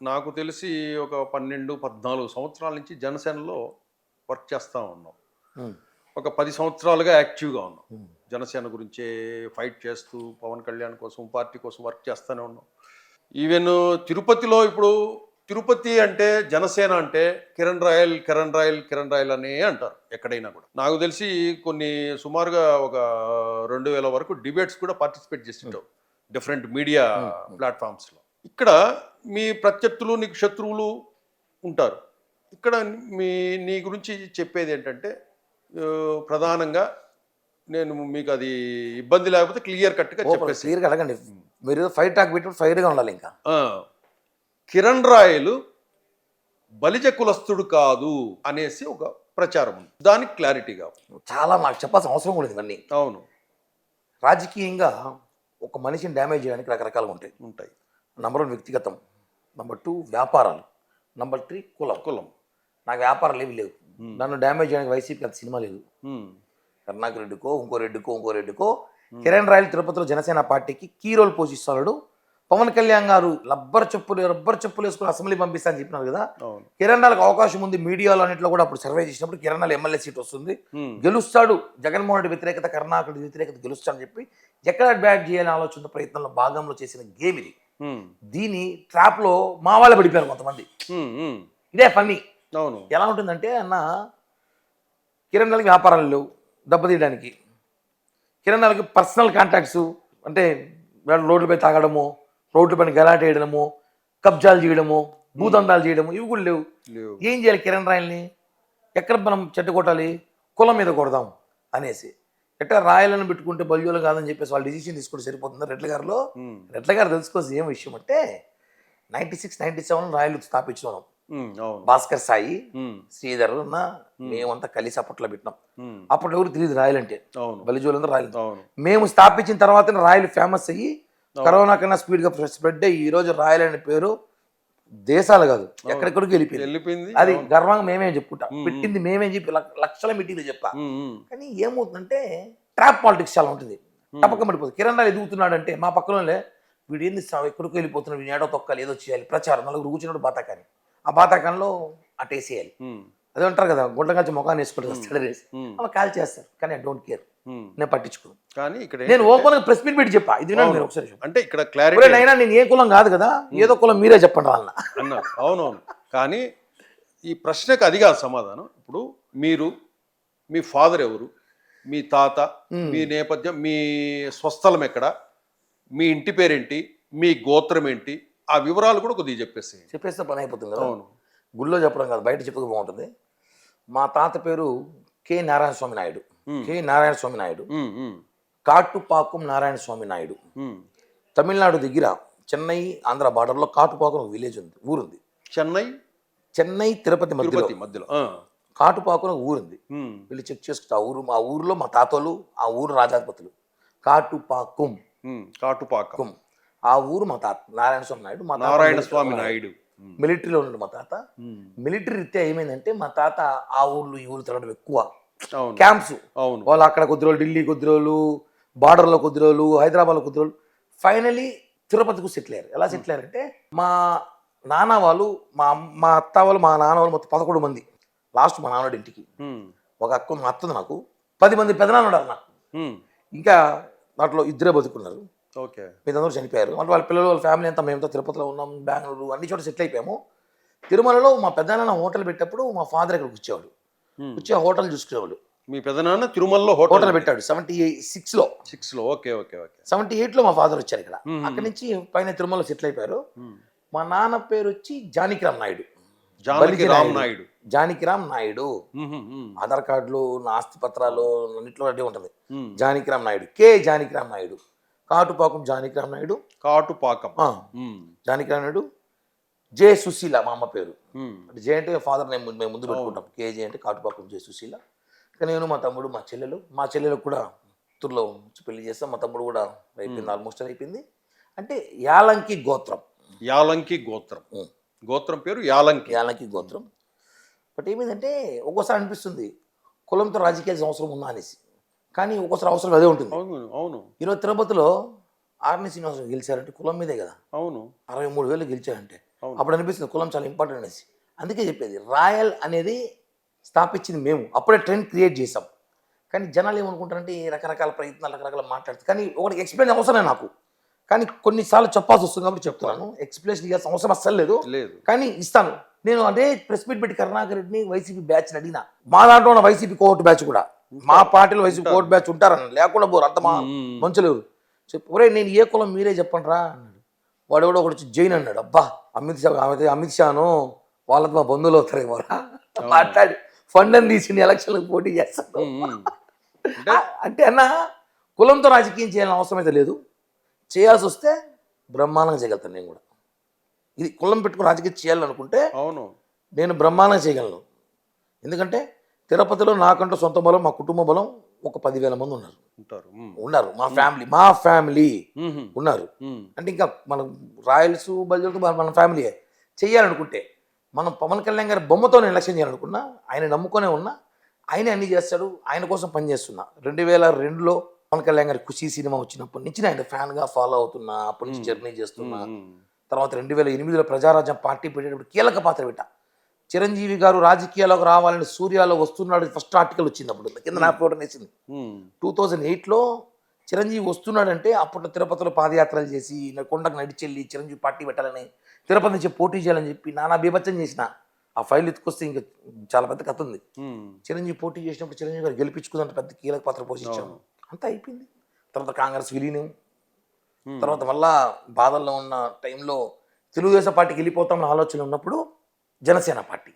నాకు తెలిసి ఒక 12-14 సంవత్సరాల నుంచి జనసేనలో వర్క్ చేస్తూ ఉన్నాం. ఒక 10 సంవత్సరాలుగా యాక్టివ్గా ఉన్నాం. జనసేన గురించే ఫైట్ చేస్తూ పవన్ కళ్యాణ్ కోసం, పార్టీ కోసం వర్క్ చేస్తూనే ఉన్నాం. ఈవెన్ తిరుపతిలో ఇప్పుడు తిరుపతి అంటే జనసేన అంటే Kiran royal Kiran royal Kiran royal అనే అంటారు ఎక్కడైనా కూడా. నాకు తెలిసి కొన్ని సుమారుగా ఒక 2000 వరకు డిబేట్స్ కూడా పార్టిసిపేట్ చేస్తుంటావు డిఫరెంట్ మీడియా ప్లాట్ఫామ్స్లో. ఇక్కడ మీ ప్రత్యర్థులు నీకు శత్రువులు ఉంటారు. ఇక్కడ నీ గురించి చెప్పేది ఏంటంటే ప్రధానంగా నేను మీకు అది ఇబ్బంది లేకపోతే క్లియర్ కట్గా చెప్పేసి క్లియర్గా అడగండి. మీరు ఫైర్ టాక్ పెట్టి ఫైర్గా ఉండాలి. ఇంకా కిరణ్ రాయలు బలిజ కులస్తుడు కాదు అనేసి ఒక ప్రచారం ఉంది. దానికి క్లారిటీగా చాలా మాకు చెప్పాల్సిన అవసరం కూడా ఇవన్నీ. అవును, రాజకీయంగా ఒక మనిషిని డ్యామేజ్ చేయడానికి రకరకాలుగా ఉంటాయి. నంబర్ 1 వ్యక్తిగతం, నంబర్ 2 వ్యాపారాలు, నంబర్ 3 కులం. నాకు వ్యాపారాలు ఏవి లేవు. నన్ను డ్యామేజ్ చేయడానికి వైసీపీ అంత సినిమా లేదు. కరుణాకర్ రెడ్డికో ఇంకో రెడ్డికో కిరణ్ రాయల్ తిరుపతిలో జనసేన పార్టీకి కీ రోల్ పోషిస్తున్నాడు. పవన్ కళ్యాణ్ గారు రబ్బర్ చెప్పులు వేసుకుని అసెంబ్లీ పంపిస్తానని చెప్పినారు కదా. కిరణ్ రాయల్కి అవకాశం ఉంది. మీడియాలో అన్నింటిలో కూడా అప్పుడు సర్వే చేసినప్పుడు కిరణ్ రాయల్ ఎమ్మెల్యే సీట్ వస్తుంది, గెలుస్తాడు. జగన్మోహన్ రెడ్డి వ్యతిరేకత, కరుణాకర్ రెడ్డి వ్యతిరేకత గెలుస్తాడని చెప్పి ఎక్కడ బ్యాట్ చేయాలని ఆలోచన ప్రయత్నంలో భాగంలో చేసిన గేమ్ ఇది. దీని ట్రాప్ లో మా వాళ్ళు పడిపోయారు కొంతమంది. ఇదే ఫన్నీ. ఎలా ఉంటుందంటే అన్న, కిరణ్ రాయల్కి వ్యాపారాలు లేవు దెబ్బతీయడానికి. కిరణ్ రాయల్కి పర్సనల్ కాంటాక్ట్స్ అంటే రోడ్లపై తాగడము, రోడ్లపైన గలాట వేయడము, కబ్జాలు చేయడము, భూదందాలు చేయడము ఇవి కూడా లేవు. ఏం చేయాలి కిరణ్ రాయల్ని? ఎక్కడ మనం చెట్టు కొట్టాలి? కులం మీద కొడదాం అనేసి. ఎట్లా రాయలను పెట్టుకుంటే బల్యోలు కాదని చెప్పేసి వాళ్ళు డిసిషన్ తీసుకుంటే సరిపోతుంది. రెడ్ల గారు తెలుసుకోవాల్సిన ఏం విషయం అంటే 96-97 రాయలు స్థాపించడం. భాస్కర్ సాయి, శ్రీధర్ మేమంతా కలిసి అప్పట్లో పెట్టినాం. అప్పట్లో ఎవరు తెలియదు రాయలు అంటే, బలిజోలందరూ రాయలు. మేము స్థాపించిన తర్వాత రాయలు ఫేమస్ అయ్యి కరోనా కన్నా స్పీడ్ గా స్ప్రెడ్ అయ్యి ఈ రోజు రాయల్ అనే పేరు దేశాలు కాదు ఎక్కడెక్కడికి వెళ్ళిపోయింది. అది గర్వంగా మేమే చెప్పుకుంటాం. పెట్టింది మేమే చెప్పి లక్షల మీటింగ్లు చెప్తా. కానీ ఏమవుతుందంటే ట్రాప్ పాలిటిక్స్ చాలా ఉంటుంది. తప్పక పడిపోతుంది. కిరణ్ రాయల్ ఎదుగుతున్నాడు అంటే మా పక్కనోళ్ళే వీడు ఏంది ఎక్కడికి వెళ్ళిపోతున్నాడు, వీడు ఏడో తొక్కాలి, ఏదో చేయాలి, ప్రచారం. నలుగురు కూర్చున్నాడు బాతాకాని, ఆ బాతాకాన్లో అటేసేయాలి. అదే అంటారు కదా, గుంట కలిసి ముఖాన్ని వేసుకుంటారు వస్తాడు రేసి అలా కాల్ చేస్తారు. కానీ ఐ డోంట్ కేర్, నేను పట్టించుకోను. కానీ ఇక్కడ నేను ఓపెన్ గా ప్రెస్ మీట్ పెట్టి చెప్పా. ఇది మీరు ఒకసారి అంటే ఇక్కడ క్లారిటీ అయినా నేను ఏ కులం కాదు కదా, ఏదో కులం మీరే చెప్పండి వాళ్ళ అన్నారు. అవునవును. కానీ ఈ ప్రశ్నకు అది కాదు సమాధానం. ఇప్పుడు మీరు, మీ ఫాదర్ ఎవరు, మీ తాత, మీ నేపథ్యం, మీ స్వస్థలం ఎక్కడ, మీ ఇంటి పేరేంటి, మీ గోత్రం ఏంటి, ఆ వివరాలు కూడా కొద్దిగా చెప్పేస్తే పని అయిపోతుంది కదా. అవును, గుళ్ళో చెప్పడం కాదు, బయట చెప్పక బాగుంటుంది. మా తాత పేరు కె నారాయణ స్వామి నాయుడు, కాటుపాకం నారాయణ స్వామి నాయుడు. తమిళనాడు దగ్గర చెన్నై ఆంధ్ర బార్డర్లో కాటుపాకం ఒక విలేజ్ ఉంది, ఊరుంది. చెన్నై తిరుపతి మధ్యలో కాటుపాకం ఒక ఊరుంది. వీళ్ళు చెక్ చేసుకుంటే ఆ ఊరిలో మా తాతలు, ఆ ఊరు రాజాధిపతులు. కాటుపాకం ఆ ఊరు మా తాత నారాయణ స్వామి నాయుడు. మిలిటరీలో ఉన్నాడు మా తాత. మిలిటరీ రీత్యా ఏమైందంటే మా తాత ఆ ఊర్లు ఈ ఊరు తిరగడం ఎక్కువ. క్యాంప్స్ వాళ్ళు అక్కడ కొద్ది రోజులు, ఢిల్లీ కొద్ది రోజులు, బార్డర్లో కొద్ది రోజులు, హైదరాబాద్లో కొద్ది రోజులు, ఫైనలీ తిరుపతికి సెటిల్ అయ్యారు. ఎలా సెటిల్ అయ్యారంటే మా నాన్న వాళ్ళు, మా అత్త వాళ్ళు, మా నాన్న వాళ్ళు మొత్తం 11 మంది. లాస్ట్ మా నాన్నోడి ఇంటికి ఒక అక్క, మా అత్తది నాకు 10 మంది పెదనాన్న ఉన్నారు నాకు. ఇంకా దాంట్లో 2 బతుకున్నారు, మీరందరూ చనిపోయారు. అంటే వాళ్ళ పిల్లలు, వాళ్ళ ఫ్యామిలీ అంతా మేమంతా తిరుపతిలో ఉన్నాం, బెంగళూరు అన్ని చోట్ల సెటిల్ అయిపోయాము. తిరుమలలో మా పెద్దనాన్న హోటల్ పెట్టేప్పుడు మా ఫాదర్ ఇక్కడికి వచ్చేవాడు, వచ్చి ఆ హోటల్ చూసుకునేవాడు. మీ పెద్దనాన్న తిరుమలలో హోటల్ పెట్టాడు 76లో. 78లో మా ఫాదర్ వచ్చారు ఇక్కడ. అక్కడి నుంచి పైన తిరుమలలో సెటిల్ అయిపోయారు. మా నాన్న పేరు వచ్చి జానకిరామ్ నాయుడు. ఆధార్ కార్డులు, ఆస్తి పత్రాలు అన్నింటిలో అదే ఉంటుంది జానకిరామ్ నాయుడు. కే జానకిరామ్ నాయుడు. కాటుపాకం జానకిరామ్ నాయుడు. జానకిరామ్ నాయుడు. జే సుశీల మా అమ్మ పేరు. అంటే జే అంటే ఫాదర్ నేమ్ మేము ముందు పెట్టుకుంటాం. కేజే అంటే కాటుపాకం జే సుశీల. ఇక నేను, మా తమ్ముడు, మా చెల్లెలు కూడా చిత్తూరులో పెళ్లి చేస్తాం. మా తమ్ముడు కూడా అయిపోయింది, ఆల్మోస్ట్ అయిపోయింది. అంటే యాలంకి గోత్రం. యాలంకి గోత్రం. ఉమ్. గోత్రం పేరు యాలంకి. యాలంకి గోత్రం. బట్ ఏమైందంటే ఒక్కోసారి అనిపిస్తుంది కులంతో రాజకీయాల అవసరం ఉందా అనేసి, కానీ ఒక్కోసారి అవసరం అదే ఉంటుంది. అవును అవును ఈరోజు తిరుపతిలో ఆర్ని శ్రీనివాసరావు గెలిచారంటే కులం మీదే కదా. అవును 63,000 గెలిచారంటే అవును. అప్పుడు అనిపిస్తుంది కులం చాలా ఇంపార్టెంట్ అనేసి. అందుకే చెప్పేది రాయల్ అనేది స్థాపించింది మేము, అప్పుడే ట్రెండ్ క్రియేట్ చేసాం. కానీ జనాలు ఏమనుకుంటారంటే రకరకాల ప్రయత్నాలు రకరకాల మాట్లాడుతారు, కానీ ఒకటి ఎక్స్ప్లెయిన్ అవసరమే నాకు, కానీ కొన్నిసార్లు చెప్పాల్సి వస్తుంది కాబట్టి చెప్తున్నాను. ఎక్స్ప్లెనేషన్ ఇవ్వాల్సిన అవసరం అస్సలు లేదు, లేదు. కానీ ఇస్తాను. నేను అదే ప్రెస్ మీట్ పెట్టి కరుణాకర్ రెడ్డిని వైసీపీ బ్యాచ్ అడిగినా. మా దాంట్లో ఉన్న వైసీపీ కోర్టు బ్యాచ్ కూడా, మా పార్టీలో వైసీపీ కోర్టు బ్యాచ్ ఉంటారని, లేకుండా పోరు అంత మంచులేరు. చెప్పు ఒరే నేను ఏ కులం మీరే చెప్పండి రా అన్నాడు. వాడు కూడా ఒకటి వచ్చి జైన్ అన్నాడు. అబ్బా అమిత్ షాను వాళ్ళతో మా బంధువులు అవుతారేమో మాట్లాడి ఫండ్ అని తీసి ఎలక్షన్లకు పోటీ చేస్తాను. అంటే అన్న కులంతో రాజకీయం చేయాలని అవసరం అయితే లేదు, చేయాల్సి వస్తే బ్రహ్మాండంగా చేయగలుగుతాను నేను కూడా. ఇది కులం పెట్టుకుని రాజకీయం చేయాలనుకుంటే అవును నేను బ్రహ్మాండంగా చేయగలను. ఎందుకంటే తిరుపతిలో నాకంటూ సొంత బలం, మా కుటుంబ బలం ఒక 10,000 మంది ఉన్నారు. మా ఫ్యామిలీ ఉన్నారు. అంటే ఇంకా మనం రాయల్స్ బల్జలతో మన ఫ్యామిలీ చేయాలనుకుంటే, మనం పవన్ కళ్యాణ్ గారి బొమ్మతో నేను ఎలక్షన్ చేయాలనుకున్నా, ఆయన నమ్ముకొనే ఉన్నా, ఆయనే అన్ని చేస్తాడు, ఆయన కోసం పనిచేస్తున్నా. 2002లో పవన్ కళ్యాణ్ గారి ఖుషీ సినిమా వచ్చినప్పటి నుంచి ఆయన ఫ్యాన్గా ఫాలో అవుతున్నా, అప్పటి నుంచి జర్నీ చేస్తున్నా. తర్వాత 2008లో ప్రజారాజ్యం పార్టీ పెట్టేటప్పుడు కీలక పాత్ర పెట్టా. చిరంజీవి గారు రాజకీయాల్లోకి రావాలని సూర్యాలో వస్తున్నాడు ఫస్ట్ ఆర్టికల్ వచ్చింది, అప్పుడు కింద నా ఫోటో వేసింది. 2008లో చిరంజీవి వస్తున్నాడంటే అప్పట్లో తిరుపతిలో పాదయాత్రలు చేసి కొండకు నడిచెళ్ళి చిరంజీవి పార్టీ పెట్టాలని, తిరుపతి నుంచి పోటీ చేయాలని చెప్పి నానా బీభత్సం చేసిన. ఆ ఫైల్ ఎత్తుకొస్తే ఇంకా చాలా పెద్ద కథ ఉంది. చిరంజీవి పోటీ చేసినప్పుడు చిరంజీవి గారు గెలిపించుకుందంటే పెద్ద కీలక పాత్ర పోషించాము. అంతా అయిపోయింది. తర్వాత కాంగ్రెస్ విలీనం, తర్వాత మళ్ళా బాధల్లో ఉన్న టైంలో తెలుగుదేశం పార్టీకి వెళ్ళిపోతామని ఆలోచన ఉన్నప్పుడు జనసేన పార్టీ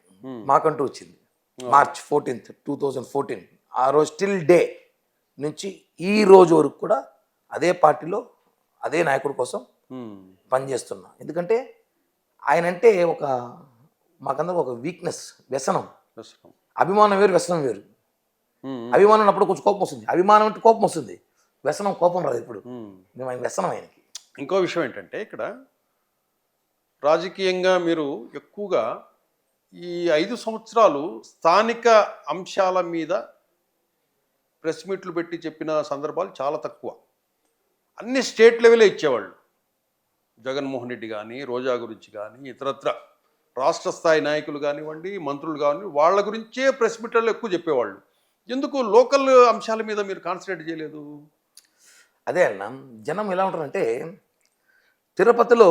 మాకంటూ వచ్చింది. March 14th, 2014 ఆ రోజు స్టిల్ డే నుంచి ఈ రోజు వరకు కూడా అదే పార్టీలో అదే నాయకుడి కోసం పనిచేస్తున్నా. ఎందుకంటే ఆయన అంటే మాకందరూ ఒక వీక్నెస్, వ్యసనం. అభిమానం వేరు, వ్యసనం వేరు. అభిమానం అప్పుడు కొంచెం కోపం వస్తుంది, అభిమానం అంటే కోపం వస్తుంది, వ్యసనం కోపం రాదు. ఇప్పుడు మేము ఆయన వ్యసనం ఆయనకి. ఇంకో విషయం ఏంటంటే ఇక్కడ రాజకీయంగా మీరు ఎక్కువగా ఈ 5 సంవత్సరాలు స్థానిక అంశాల మీద ప్రెస్ మీట్లు పెట్టి చెప్పిన సందర్భాలు చాలా తక్కువ. అన్ని స్టేట్ లెవెలే ఇచ్చేవాళ్ళు. జగన్మోహన్ రెడ్డి కానీ, రోజా గురించి కానీ, ఇతరత్ర రాష్ట్ర స్థాయి నాయకులు కానివ్వండి, మంత్రులు కానివ్వండి, వాళ్ళ గురించే ప్రెస్ మీట్లలో ఎక్కువ చెప్పేవాళ్ళు. ఎందుకు లోకల్ అంశాల మీద మీరు కాన్సన్ట్రేట్ చేయలేదు? అదే అన్న, జనం ఎలా ఉంటారంటే తిరుపతిలో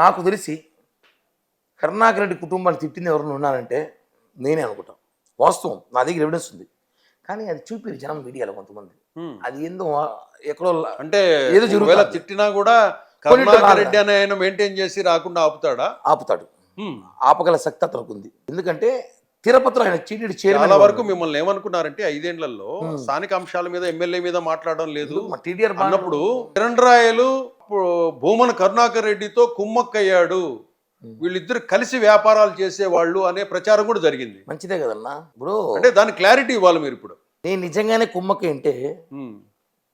నాకు తెలిసి కరుణాకర్ రెడ్డి కుటుంబాన్ని తిట్టింది ఎవరైనా ఉన్నారంటే నేనే అనుకుంటాం. వాస్తవం, నా దగ్గర ఎవిడెన్స్ ఉంది, కానీ అది చూపిరు జనం మీడియాలో కొంతమంది. అది ఏందో ఎక్కడో అంటే ఏదో జరుగుతుంది. తిట్టినా కూడా కరుణాకర్ రెడ్డి అని ఆయన మెయింటైన్ చేసి రాకుండా ఆపుతాడు. ఆపగల శక్తి అతనికి ఉంది. ఎందుకంటే తిరుపతిలో ఆయన చీటీ చాలా వరకు మిమ్మల్ని ఏమనుకున్నారంటే 5 ఏళ్లలో స్థానిక అంశాల మీద ఎమ్మెల్యే మీద మాట్లాడడం లేదు అన్నప్పుడు కిరణ్ రాయలు భూమన కరుణాకర్ రెడ్డితో కుమ్మక్కయ్యాడు, వీళ్ళిద్దరు కలిసి వ్యాపారాలు చేసేవాళ్ళు అనే ప్రచారం కూడా జరిగింది. మంచిదే కదన్నా బ్రో, అంటే దాని క్లారిటీ ఇవ్వాలి మీరు. ఇప్పుడు నేను నిజంగానే కుమ్మక్క అంటే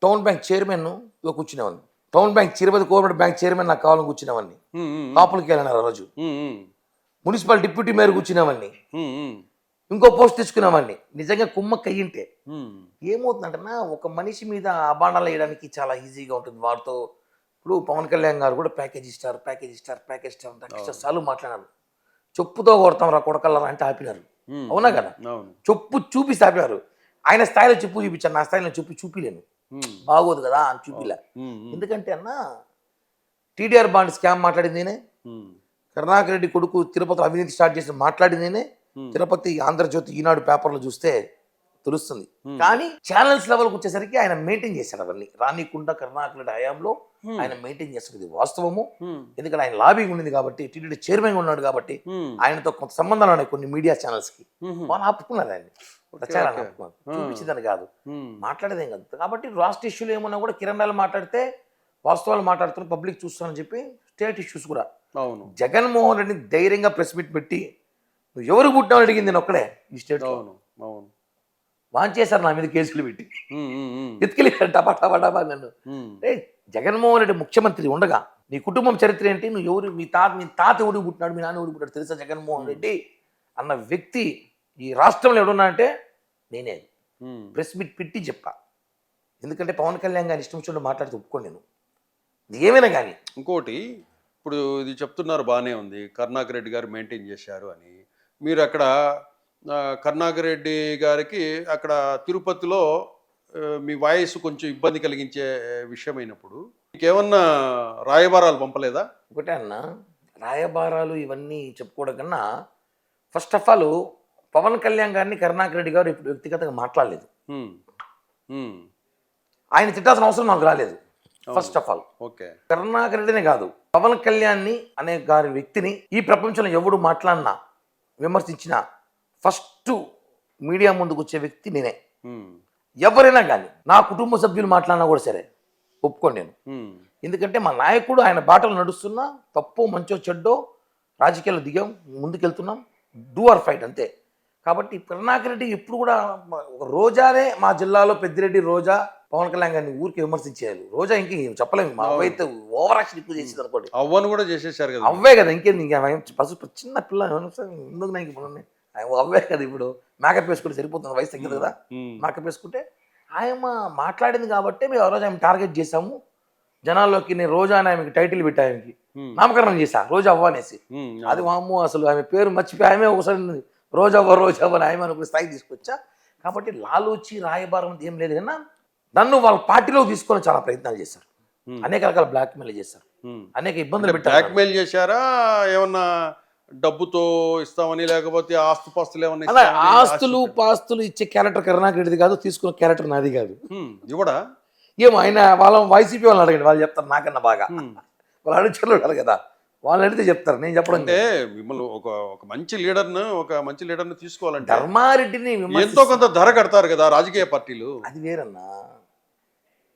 టౌన్ బ్యాంక్ చైర్మన్ కూర్చునేవాడిని, town bank Tirupati cooperative bank chairman నాకు కావాలని కూర్చునేవాడిని, కాపులకి వెళ్ళినారు ఆ రోజు. మున్సిపల్ డిప్యూటీ మేయర్ కూర్చునేవాడిని, ఇంకో పోస్ట్ తీసుకునేవాడిని. నిజంగా కుమ్మక్క అయ్యింటే ఏమవుతుందంటే ఒక మనిషి మీద అబాండాలు వేయడానికి చాలా ఈజీగా ఉంటుంది. వారితో ఇప్పుడు పవన్ కళ్యాణ్ గారు కూడా ప్యాకేజ్ స్టార్ సార్లు మాట్లాడారు. చెప్పుతో కొడతాం రా కొడకల్లా అంటే ఆపినారు, అవునా కదా? చెప్పు చూపిస్తే ఆపినారు. ఆయన స్థాయిలో చెప్పు చూపించాను, నా స్థాయిలో చూపిలేను, బాగోదు కదా అని చూపిలే. ఎందుకంటే అన్న టీడీఆర్ బాండ్ స్కామ్ మాట్లాడింది నేనే, కరుణాకర్ రెడ్డి కొడుకు తిరుపతిలో అవినీతి స్టార్ట్ చేసి మాట్లాడింది నేనే. తిరుపతి ఆంధ్రజ్యోతి ఈనాడు పేపర్లో చూస్తే తెలుస్తుంది. కానీ ఛానల్స్ లెవెల్కి వచ్చేసరికి ఆయన మెయింటైన్ చేశాడు అవన్నీ రానికుండా. కరుణాకర్ రెడ్డి హయాంలో ఆయన మెయింటైన్ చేస్తాడు, ఇది వాస్తవము. ఎందుకంటే ఆయన లాబింగ్ ఉండింది కాబట్టి, టీటీడీ చైర్మన్ ఉన్నాడు కాబట్టి ఆయనతో కొంత సంబంధాలు ఉన్నాయి కొన్ని మీడియా ఛానల్స్ కి. వాళ్ళు ఆపుకున్నారు ఆయన్ని, ప్రచారాన్ని ఆపుకున్నారు, చూపించిందని కాదు, మాట్లాడేదేం కాదు. కాబట్టి రాష్ట్ర ఇష్యూలు ఏమన్నా కూడా కిరణ్ రాయలు మాట్లాడితే వాస్తవాలు మాట్లాడుతున్న పబ్లిక్ చూస్తానని చెప్పి స్టేట్ ఇష్యూస్ కూడా. జగన్మోహన్ రెడ్డిని ధైర్యంగా ప్రెస్ మీట్ పెట్టి నువ్వు ఎవరు పుట్టినావు అడిగింది నేను ఒక్కడే ఈ స్టేట్. వాంచేశారు నా మీద కేసులు పెట్టి ఉమ్, ఉమ్, ఉమ్, ఎత్తుకెళ్ళారు టపా టపా టపా నన్ను. ఉమ్, జగన్మోహన్ రెడ్డి ముఖ్యమంత్రి ఉండగా నీ కుటుంబం చరిత్ర ఏంటి, నువ్వు ఎవరు, మీ తాత ఎవడు పుట్టినాడు, మీ నాన్న ఎవడు పుట్టాడు తెలుసా జగన్మోహన్ రెడ్డి అన్న వ్యక్తి ఈ రాష్ట్రంలో ఎవడున్నా అంటే నేనే. ఉమ్. ప్రెస్ మీట్ పెట్టి చెప్పా. ఎందుకంటే పవన్ కళ్యాణ్ గారిని ఇష్టం వచ్చినట్టు మాట్లాడితే ఒప్పుకోను నేను, ఇది ఏమైనా కానీ. ఇంకోటి ఇప్పుడు ఇది చెప్తున్నారు బాగానే ఉంది, కరుణాకర్ రెడ్డి గారు మెయింటైన్ చేశారు అని. మీరు అక్కడ కరుణాకర్ రెడ్డి గారికి అక్కడ తిరుపతిలో మీ వాయిస్ కొంచెం ఇబ్బంది కలిగించే విషయమైనప్పుడు మీకేమన్నా రాయబారాలు పంపలేదా? ఒకటే అన్న, రాయబారాలు ఇవన్నీ చెప్పుకోవడం కన్నా first of all Pawan Kalyan గారిని కరుణాకర్ రెడ్డి గారు ఇప్పుడు వ్యక్తిగతంగా మాట్లాడలేదు. ఉమ్, ఉమ్, ఆయన తిట్టాల్సిన అవసరం నాకు రాలేదు. First of all okay. Karunakar రెడ్డినే కాదు, పవన్ కళ్యాణ్ని అనే గారి వ్యక్తిని ఈ ప్రపంచంలో ఎవడు మాట్లాడినా విమర్శించినా ఫస్ట్ మీడియా ముందుకు వచ్చే వ్యక్తి నేనే. ఉమ్, ఎవరైనా కానీ నా కుటుంబ సభ్యులు మాట్లాడినా కూడా సరే ఒప్పుకోండి నేను. ఉమ్, ఎందుకంటే మా నాయకుడు ఆయన బాటలు నడుస్తున్నా, తప్పో మంచో చెడ్డో రాజకీయాలు దిగాం, ముందుకెళ్తున్నాం, డూ ఆర్ ఫైట్ అంతే. కాబట్టి కరుణాకర్ రెడ్డి ఎప్పుడు కూడా ఒక రోజానే మా జిల్లాలో పెద్దిరెడ్డి రోజా పవన్ కళ్యాణ్ గారిని ఊరికి విమర్శించేయాలి. రోజా ఇంక చెప్పలేము, మా అవ్వ అయితే ఓవర్ యాక్షన్ ఎక్కువ చేసింది అనుకోండి. అవ్వను కూడా చేసేసారు కదా. అవ్వే కదా, ఇంకేంది ఇంకా పసుపు చిన్న పిల్ల ఎందుకు నాకు ఇప్పుడు అవ్వే కదా. ఇప్పుడు మేకప్ వేసుకుంటే సరిపోతుంది, వయసు తగ్గింది కదా. ఉమ్, మేకప్ వేసుకుంటే ఆయన మాట్లాడింది కాబట్టి మేము ఆ రోజు ఆమె టార్గెట్ చేసాము జనాల్లోకి. నేను రోజా అని ఆమెకి టైటిల్ పెట్టా, ఆమెకి ఉమ్, నామకరణం చేశా రోజా అవ్వ అనేసి. ఉమ్, అది వాము అసలు ఆమె పేరు మర్చిపోయి ఆమె ఒకసారి రోజవ్వ అని ఆమె అనుకునే స్థాయికి తీసుకొచ్చా. కాబట్టి లాలూచి రాయబారం ఏం లేదు కన్నా నన్ను వాళ్ళ పార్టీలో తీసుకొని చాలా ప్రయత్నాలు చేశారు, అనేక రకాల బ్లాక్మెయిల్ చేశారు, ఉమ్. అనేక ఇబ్బందులు పెట్టారు. బ్లాక్మెయిల్ చేశారా ఏమన్నా డబ్బుతో ఇస్తామని, లేకపోతే ఆస్తుపాస్తులు ఏమన్నా అలా ఇస్తామని ఆస్తులు పాస్తులు ఇచ్చే క్యారెక్టర్ కరుణాకర్ రెడ్డిది కాదు, తీసుకున్న క్యారెక్టర్ నాది కాదు. ఇవ్వడా? ఏమో ఆయన వాళ్ళ వైసీపీ వాళ్ళని అడగండి, వాళ్ళు చెప్తారు నాకన్నా బాగా. వాళ్ళు అనుచరులు ఉంటారు కదా, వాళ్ళని అడిగితే చెప్తారు, నేను చెప్పడం. అంటే మిమ్మల్ని ఒక మంచి లీడర్ను తీసుకోవాలంటే ధర్మారెడ్డిని ఎంతో కొంత ధర కడతారు కదా రాజకీయ పార్టీలు. అది వేరన్నా,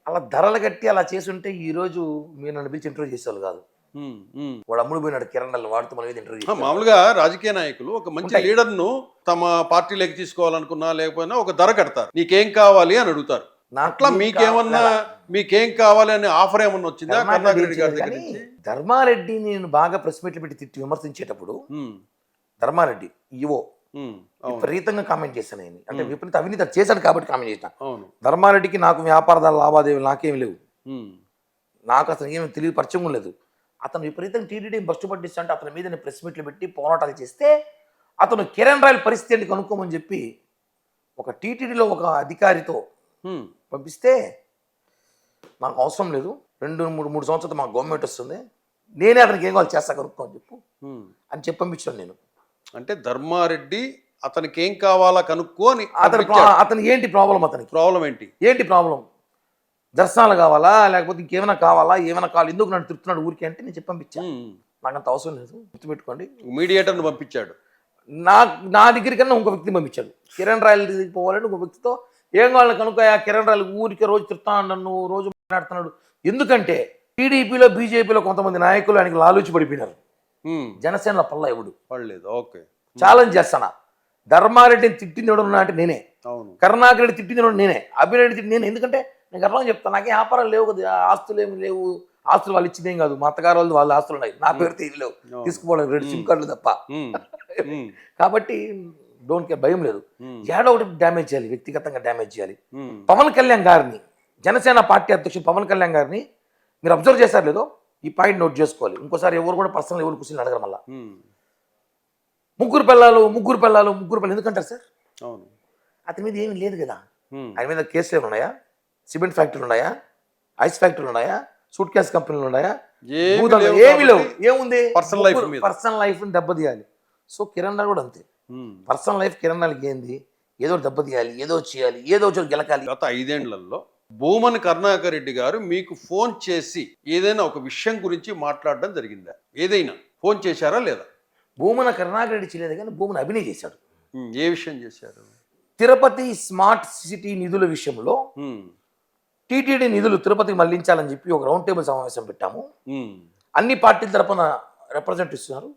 అలా ధరలు కట్టి అలా చేసుంటే ఈ రోజు మీరు నన్ను పిలిచి ఇంటర్వ్యూ చేసేవాళ్ళు కాదు. వాడు అమ్ముడు పోయినాడు కిరణ్ వాడుతూ మన మీద ఇంటర్వ్యూ. మామూలుగా రాజకీయ నాయకులు ఒక మంచి లీడర్ను తమ పార్టీలోకి తీసుకోవాలనుకున్నా లేకపోయినా ఒక ధర కడతారు, నీకేం కావాలి అని అడుగుతారు. అట్లా మీకేం కావాలి అనే ఆఫర్ ఏమన్నా వచ్చిందా కరుణాకర్ రెడ్డి గారి దగ్గర నుంచి? ధర్మారెడ్డి నేను బాగా ప్రెస్ మీట్లు పెట్టి తిట్టి విమర్శించేటప్పుడు ధర్మారెడ్డి ఇవో విపరీతంగా కామెంట్ చేశాను నేను. అంటే విపరీత అవినీతి చేశాను కాబట్టి కామెంట్ చేశాను. ధర్మారెడ్డికి నాకు వ్యాపార లావాదేవీలు నాకేం లేవు, నాకు అసలు ఏమి తెలియదు, పరిచయం లేదు. అతను విపరీతంగా టీడీడీ బస్టు పట్టిస్తా అంటే అతని మీద నేను ప్రెస్ మీట్లు పెట్టి పోరాటాలు చేస్తే అతను కిరణ్ రాయల్ పరిస్థితి ఏంటి కనుక్కోమని చెప్పి ఒక టీటీడీలో ఒక అధికారితో పంపిస్తే నాకు అవసరం లేదు, 2-3 సంవత్సరాలు మాకు గవర్నమెంట్ వస్తుంది, నేనే అతనికి ఏం కావాలి చేస్తా కనుక్కో అని చెప్పి పంపించాను నేను. అంటే ధర్మారెడ్డి అతనికి ఏం కావాలా కనుక్కో అని. అతను ఏంటి ప్రాబ్లం, ప్రాబ్లం ఏంటి ప్రాబ్లం, దర్శనాలు కావాలా లేకపోతే ఇంకేమైనా కావాలా, ఏమైనా కావాలి, ఎందుకు నన్ను తిరుగుతున్నాడు ఊరికి అంటే నేను చెప్పి పంపించాను. నాకు అంత అవసరం లేదు, గుర్తుపెట్టుకోండి. మీడియేటర్ని పంపించాడు, నా దగ్గరికన్నా ఇంకో వ్యక్తిని పంపించాడు. కిరణ్ రాయల్ దగ్గరికి పోవాలని ఇంకో వ్యక్తితో ఏం కావాలి కనుక కిరణ్ రాయల్ ఊరికి రోజు తిరుగుతాను, నన్ను రోజు మాట్లాడుతున్నాడు. ఎందుకంటే టీడీపీలో బీజేపీలో కొంతమంది నాయకులు ఆయనకి లాలూచి పడిపోయినారు, జనసేనలో పల్లా ఎవడు పడలేదు. ఓకే, ఛాలెంజ్ చేస్తానా, ధర్మారెడ్డిని తిట్టింది ఎవడన్నా అంటే నేనే, కరుణాకర్ రెడ్డి తిట్టింది ఎవడు నేనే, అభిరెడ్డి తిట్టింది నేనే. ఎందుకంటే నేను గర్వంగా చెప్తాను, నాకేం వ్యాపారాలు లేవు కదా, ఆస్తులు ఏమి లేవు, ఆస్తులు వాళ్ళు ఇచ్చిందేం కాదు, మా అత్తగారు వాళ్ళు ఆస్తులు ఉన్నాయి, నా పేరు తీయలేవు, తీసుకుపోవడం 2 సిమ్ కార్డులు తప్ప. కాబట్టి డోంట్ కేర్, భయం లేదు. ఏడో ఒకటి డ్యామేజ్ చేయాలి, వ్యక్తిగతంగా డ్యామేజ్ చేయాలి. పవన్ కళ్యాణ్ గారిని, జనసేన పార్టీ అధ్యక్షుడు పవన్ కళ్యాణ్ గారిని మీరు అబ్జర్వ్ చేశారు లేదో, ఈ పాయింట్ నోట్ చేసుకోవాలి. ఇంకోసారి ఎవరు కూడా పర్సనల్ ఎవరు కూర్చొని అడగడం వల్ల ముగ్గురు పిల్లలు ఎందుకంటారు సార్? అతని మీద ఏమీ లేదు కదా, ఆయన మీద కేసులు ఏమి ఉన్నాయా, సిమెంట్ ఫ్యాక్టరీలు ఉన్నాయా, ఐస్ ఫ్యాక్టరీలు ఉన్నాయా, సూట్ కేస్ కంపెనీలు ఉన్నాయా, ఏమి లేవు. ఏముంది, పర్సనల్ లైఫ్ దెబ్బతీయాలి. సో కిరణ్ రాయల్ కూడా అంతే, పర్సనల్ లైఫ్ కిరణ్ రాయల్కి ఏంది, ఏదో దెబ్బతీయాలి, ఏదో చేయాలి, ఏదో చోటు గెలకాలి. గత 5 ఏళ్లలో భూమన కరుణాకర్ రెడ్డి గారు మీకు ఫోన్ చేసి ఏదైనా ఒక విషయం గురించి మాట్లాడడం జరిగిందా? ఏదైనా ఫోన్ చేశారా లేదా? భూమన కరుణాకర్ రెడ్డి చేయలేదు కానీ భూమన అభినయ్ చేశాడు. ఏ విషయం చేశారు? తిరుపతి స్మార్ట్ సిటీ నిధుల విషయంలో టీటీడీ నిధులు తిరుపతికి మళ్లించాలని చెప్పి ఒక రౌండ్ టేబుల్ సమావేశం పెట్టాము. అన్ని పార్టీల తరపున రిప్రజెంట్ ఇస్తున్నారు.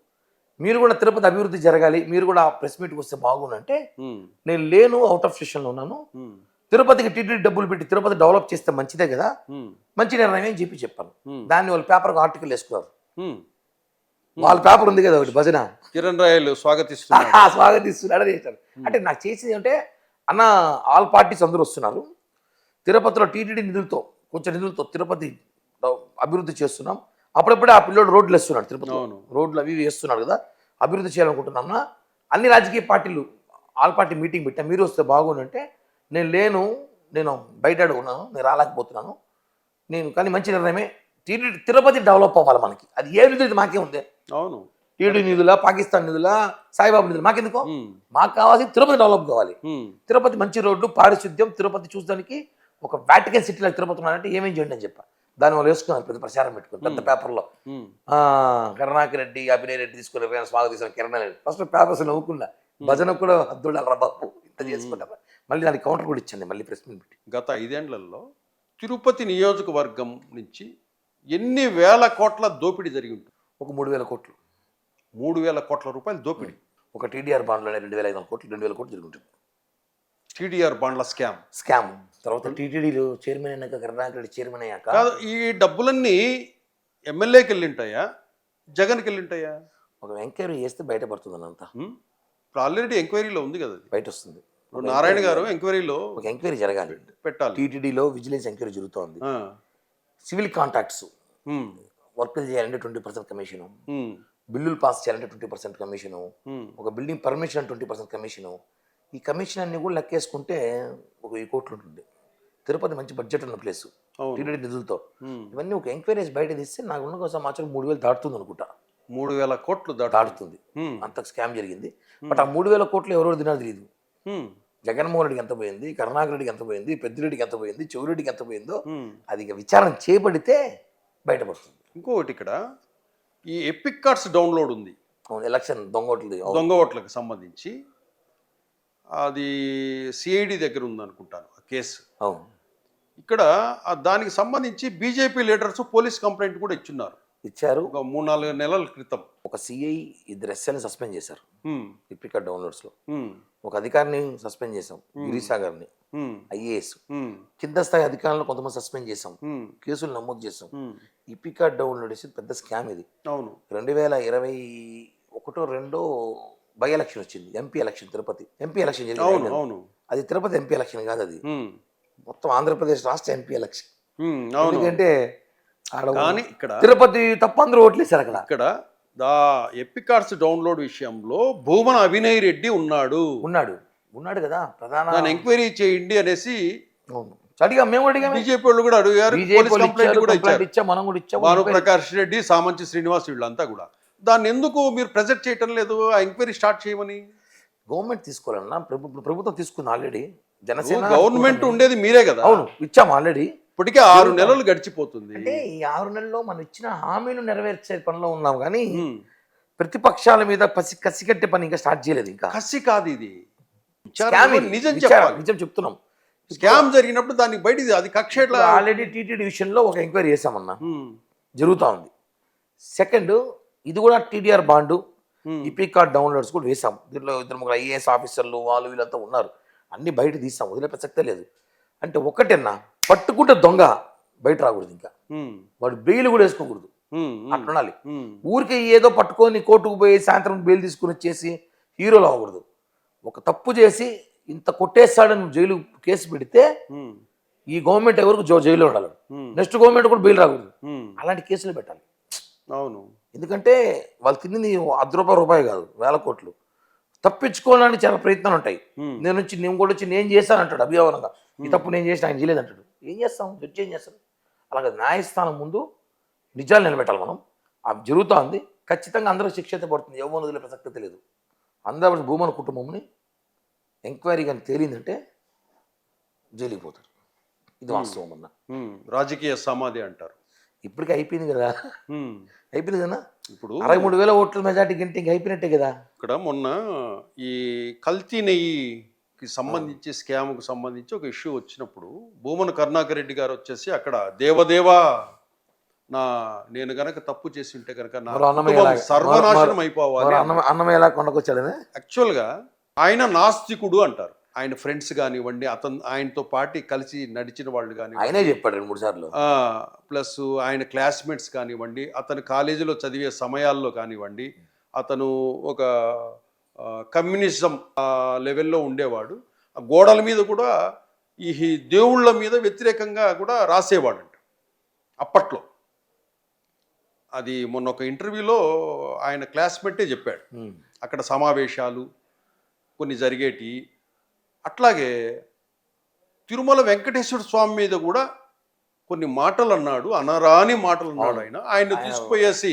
మీరు కూడా తిరుపతి అభివృద్ధి జరగాలి, మీరు కూడా ప్రెస్ మీట్కి వస్తే బాగుందంటే ఉమ్, నేను లేను, అవుట్ ఆఫ్ స్టేషన్లో ఉన్నాను, ఉమ్, తిరుపతికి టీటీడీ డబ్బులు పెట్టి తిరుపతి డెవలప్ చేస్తే మంచిదే కదా, ఉమ్, మంచి నిర్ణయం అని చెప్పాను. ఉమ్, దాన్ని వాళ్ళు పేపర్కి ఆర్టికల్ వేసుకున్నారు. ఉమ్. వాళ్ళ పేపర్ ఉంది కదా ఒకటి భజన, కిరణ్ రాయలు స్వాగతిస్తున్నారు. స్వాగతిస్తున్నాడు అని చేశారు. అంటే నాకు చేసేది అంటే అన్న ఆల్ పార్టీస్ అందరూ వస్తున్నారు, తిరుపతిలో టీటీడీ నిధులతో కొంచెం నిధులతో తిరుపతి అభివృద్ధి చేస్తున్నాం. అప్పుడప్పుడే ఆ పిల్లోడు రోడ్లు వేస్తున్నాడు, తిరుపతి అవును. రోడ్లు అవి ఇవి వేస్తున్నాడు కదా, అభివృద్ధి చేయాలనుకుంటున్నా. అన్ని రాజకీయ పార్టీలు ఆల్ పార్టీ మీటింగ్ పెట్టా, మీరు వస్తే బాగుండంటే నేను లేను, నేను బయట ఉన్నాను, నేను రాలేకపోతున్నాను, నేను కానీ మంచి నిర్ణయమే, టీటీడీ తిరుపతి డెవలప్ అవ్వాలి మనకి, అది ఏ నిధులు మాకే ఉంది, అవును. టీటీడీ నిధుల, పాకిస్తాన్ నిధుల, సాయిబాబు నిధులు మాకెందుకో, ఉమ్, మాకు కావాల్సింది తిరుపతి డెవలప్ కావాలి. ఉమ్, తిరుపతి మంచి రోడ్డు, పారిశుద్ధ్యం, తిరుపతి చూడడానికి ఒక వాటికన్ సిటీలో తిరుపతి ఉన్నారంటే ఏమేం చేయండి అని చెప్పా. దాని వాళ్ళు వేసుకున్నారు, పెద్ద ప్రచారం పెట్టుకుని పెద్ద పేపర్లో ఉమ్, కరుణాకర్ రెడ్డి, అభినయ్ రెడ్డి తీసుకుని స్వాగతిస్తారు కిరణ్ రెడ్డి. ఫస్ట్ పేపర్స్ నవ్వుకున్నా, భజన కూడా అద్దుడాలరా బాబు ఇంత చేసుకుంటా. మళ్ళీ దానికి కౌంటర్ కూడా ఇచ్చింది, మళ్ళీ ప్రెస్ మీట్ పెట్టి. గత 5 ఏళ్లలో తిరుపతి నియోజకవర్గం నుంచి ఎన్ని వేల కోట్ల దోపిడీ జరిగి ఉంటుంది? ఒక 3,000 కోట్లు, 3,000 కోట్ల రూపాయలు దోపిడీ. ఒక టీడీఆర్ బాండ్లోనే 2,500 కోట్లు, 2,000 కోట్లు జరుగుతుంది టీడీఆర్ బాండ్ల స్కామ్. తర్వాత టీటీడీలో చైర్మన్ అయినాక, కరుణాకర్ రెడ్డి చైర్మన్ అయ్యాక కాదు, ఈ డబ్బులన్నీ ఎమ్మెల్యేకి వెళ్ళింటాయా, జగన్కి వెళ్ళింటాయా? ఒక ఎంక్వైరీ చేస్తే బయటపడుతుంది అంతా. ఇప్పుడు ఆల్రెడీ ఎంక్వైరీలో ఉంది కదా, అది బయట వస్తుంది. ఇప్పుడు నారాయణ గారు ఎంక్వైరీలో ఒక ఎంక్వైరీ జరగాలి, పెట్టాలి. టీటీడీలో విజిలెన్స్ ఎంక్వైరీ జరుగుతోంది. ఆ, సివిల్ కాంట్రాక్ట్స్ ఉమ్, వర్కులు చేయాలంటే 20% కమిషను, ఉమ్, బిల్లులు పాస్ చేయాలంటే 20% కమిషను, ఉమ్, ఒక బిల్డింగ్ పర్మిషన్ 20% కమిషను. ఈ కమిషన్ అన్ని కూడా లెక్కేసుకుంటే ఒక 1,000 కోట్లు ఉంటుంది. తిరుపతి మంచి బడ్జెట్ ఉన్న ప్లేస్, అవును. టీటీడీ నిధులతో. ఉమ్, ఇవన్నీ ఒక ఎంక్వైరీస్ బయట తీస్తే నాకు ఉన్న సమాచారం 3,000 దాటుతుంది అనుకుంటా, 3,000 కోట్లు దాటుతుంది. ఉమ్, అంత స్కామ్ జరిగింది. బట్ ఆ 3,000 కోట్లు ఎవరెవరు తినాలి తెలియదు. ఉమ్, జగన్మోహన్ రెడ్డికి ఎంత పోయింది, కరుణాకర్ రెడ్డికి ఎంత పోయింది, పెద్దిరెడ్డికి ఎంత పోయింది, చెవిరెడ్డికి ఎంత పోయిందో ఉమ్. అది ఇక విచారణ చేపడితే బయటపడుతుంది. ఇంకొకటి, ఇక్కడ ఈ ఎపిక్ కార్డ్స్ డౌన్లోడ్ ఉంది, ఎలక్షన్ దొంగోట్లు దొంగ ఓట్లకు సంబంధించి. అది సిఐడి దగ్గర ఉందనుకుంటాను ఆ కేసు. అవును, ఇక్కడ దానికి సంబంధించి బీజేపీ లీడర్స్ పోలీస్ కంప్లైంట్ కూడా ఇచ్చున్నారు ఇచ్చారు. ఒక 3-4 నెలల క్రితం. ఒక సిఐ, 2 ఎస్ఐని సస్పెండ్ చేశారు ఉమ్, ఇప్పికా డౌన్లోడ్స్లో. ఉమ్, ఒక అధికారిని సస్పెండ్ చేశాం, గిరీషా గారిని, ఉమ్, ఐఏఎస్. ఉమ్, కింద స్థాయి అధికారులను కొంతమంది సస్పెండ్ చేశాం, ఉమ్, కేసులు నమోదు చేశాం. ఉమ్. ఇప్పికా డౌన్లోడ్ చేసి పెద్ద స్కామ్ ఇది. అవును. 2021-2 బై ఎలక్షన్ వచ్చింది, MP election, Tirupati MP election అవును, జరిగింది. అవును. అది తిరుపతి ఎంపీ ఎలక్షన్ కాదు, అది ఉమ్, మొత్తం ఆంధ్రప్రదేశ్ రాష్ట్ర ఎంపీ ఎలక్షన్. ఉమ్, అవును. ఎందుకంటే ఆడ కానీ ఇక్కడ తిరుపతి తప్ప అందరూ ఓట్లేశారు అక్కడ. ఇక్కడ దా ఎపిక్ కార్డ్స్ డౌన్లోడ్ విషయంలో భూమన అభినయ్ రెడ్డి ఉన్నాడు ఉన్నాడు కదా ప్రధాన. దాన్ని ఎంక్వైరీ చేయండి అనేసి అవును, అడిగా, మేము అడిగాము, బీజేపీ వాళ్ళు కూడా అడిగారు, పోలీస్ కంప్లైంట్ కూడా ఇచ్చారు. మనం కూడా ఇచ్చాము. భాను ప్రకాష్ రెడ్డి, సామంచి శ్రీనివాస్ వీళ్ళంతా కూడా. దాన్ని ఎందుకు మీరు ప్రెజెంట్ చేయటం లేదు, ఆ ఎంక్వైరీ స్టార్ట్ చేయమని? గవర్నమెంట్ తీసుకోవాలన్నా, ప్రభుత్వం తీసుకుంది ఆల్రెడీ. జనసేన గవర్నమెంట్ ఉండేది మీరే కదా. అవును, ఇచ్చాము ఆల్రెడీ. ఇప్పటికే 6 నెలలు గడిచిపోతుంది. అంటే ఈ 6 నెలల్లో మనం ఇచ్చిన హామీలు నెరవేర్చే పనిలో ఉన్నాం, కానీ ఉమ్. ప్రతిపక్షాల మీద కసికట్టే పని ఇంకా స్టార్ట్ చేయలేదు. ఇంకా కసి కాదు ఇది, స్కామ్ ఇది. నిజం చెప్పాలి. నిజం చెప్తున్నాం. స్కామ్ జరిగినప్పుడు దానికి బయట అది కక్ష ఎట్లా? ఆల్రెడీ టీటీడీ విషయంలో ఒక ఎంక్వైరీ చేశామన్నా, ఉమ్, జరుగుతూ ఉంది. సెకండ్, ఇది కూడా టీడీఆర్ బాండు, ఉమ్, ఈపీ కార్డ్ డౌన్లోడ్స్ కూడా వేసాం. దీంట్లో 2-3 ఐఏఎస్ ఆఫీసర్లు వాళ్ళు వీళ్ళంతా ఉన్నారు, అన్ని బయట తీసాం, వదిలే ప్రసక్తే లేదు. అంటే ఒకటేనా, పట్టుకుంటే దొంగ బయట రాకూడదు, ఇంకా ఉమ్, వాడు బెయిల్ కూడా వేసుకోకూడదు, ఉమ్, అట్లా ఉండాలి. ఉమ్, ఊరికే ఏదో పట్టుకొని కోర్టుకు పోయి సాయంత్రం బెయిల్ తీసుకుని వచ్చేసి హీరోలు అవ్వకూడదు. ఒక తప్పు చేసి ఇంత కొట్టేస్తాడని జైలు కేసు పెడితే ఉమ్, ఈ గవర్నమెంట్ ఎవరికి జైల్లో ఉండాలి, ఉమ్, నెక్స్ట్ గవర్నమెంట్ కూడా బెయిల్ రాకూడదు. ఉమ్. అలాంటి కేసులు పెట్టాలి. అవును. ఎందుకంటే వాళ్ళు తిన్నది ₹10 కాదు, 1000 కోట్లు. తప్పించుకోవడానికి చాలా ప్రయత్నాలు ఉంటాయి. ఉమ్, నేను కూడా వచ్చి నేను చేశాను అంటాడు అభియోగంగా, ఈ తప్పు నేను చేసిన, ఆయన చేయలేదు అంటాడు. ఏం చేస్తాం, జడ్జి ఏం చేస్తాడు? అలాగే న్యాయస్థానం ముందు నిజాలు నిలబెట్టాలి మనం. అది జరుగుతోంది, ఖచ్చితంగా అందరూ శిక్ష అయితే పడుతుంది, ఎవరు వదిలే ప్రసక్తి లేదు. అందరూ భూమన కుటుంబంని ఎంక్వైరీ కానీ తేలిందంటే జైలుకి పోతారు. ఇది వాస్తవం అన్న. ఉమ్, రాజకీయ సమాధి అంటారు. ఇప్పటికీ అయిపోయింది కదా, ఉమ్, అయిపోయింది కదా. ఇప్పుడు 63,000 ఓట్ల మెజార్టీ గింటే ఇంక అయిపోయినట్టే కదా. ఇక్కడ మొన్న ఈ కల్తీ నెయ్యికి సంబంధించి స్కామ్కు సంబంధించి ఒక ఇష్యూ వచ్చినప్పుడు భూమన కరుణాకర్ రెడ్డి గారు వచ్చేసి అక్కడ దేవదేవ నేను గనక తప్పు చేసి ఉంటే గనక నా మరో అన్నమయ్య కుటుంబం లాగా- సర్వనాశనం మరో అయిపోవాలి. అన్నమయ్య ఎలా కొండకొచ్చాడనే. యాక్చువల్గా ఆయన నాస్తికుడు అంటారు. ఆయన ఫ్రెండ్స్ కానివ్వండి, ఆయనతో పాటు కలిసి నడిచిన వాళ్ళు కానివ్వండి, ఆయనే చెప్పాడు 2-3 సార్లు. ప్లస్ ఆయన క్లాస్మేట్స్ కానివ్వండి, అతను కాలేజీలో చదివే సమయాల్లో కానివ్వండి, అతను ఒక కమ్యూనిజం లెవెల్లో ఉండేవాడు. ఆ గోడల మీద కూడా ఈ దేవుళ్ళ మీద వ్యతిరేకంగా కూడా రాసేవాడంట అప్పట్లో. అది మొన్న ఒక ఇంటర్వ్యూలో ఆయన క్లాస్మేటే చెప్పాడు. అక్కడ సమావేశాలు కొన్ని జరిగేటి. అట్లాగే తిరుమల వెంకటేశ్వర స్వామి మీద కూడా కొన్ని మాటలు అన్నాడు, అనరాని మాటలు అన్నాడు. ఆయన తీసుకుపోయేసి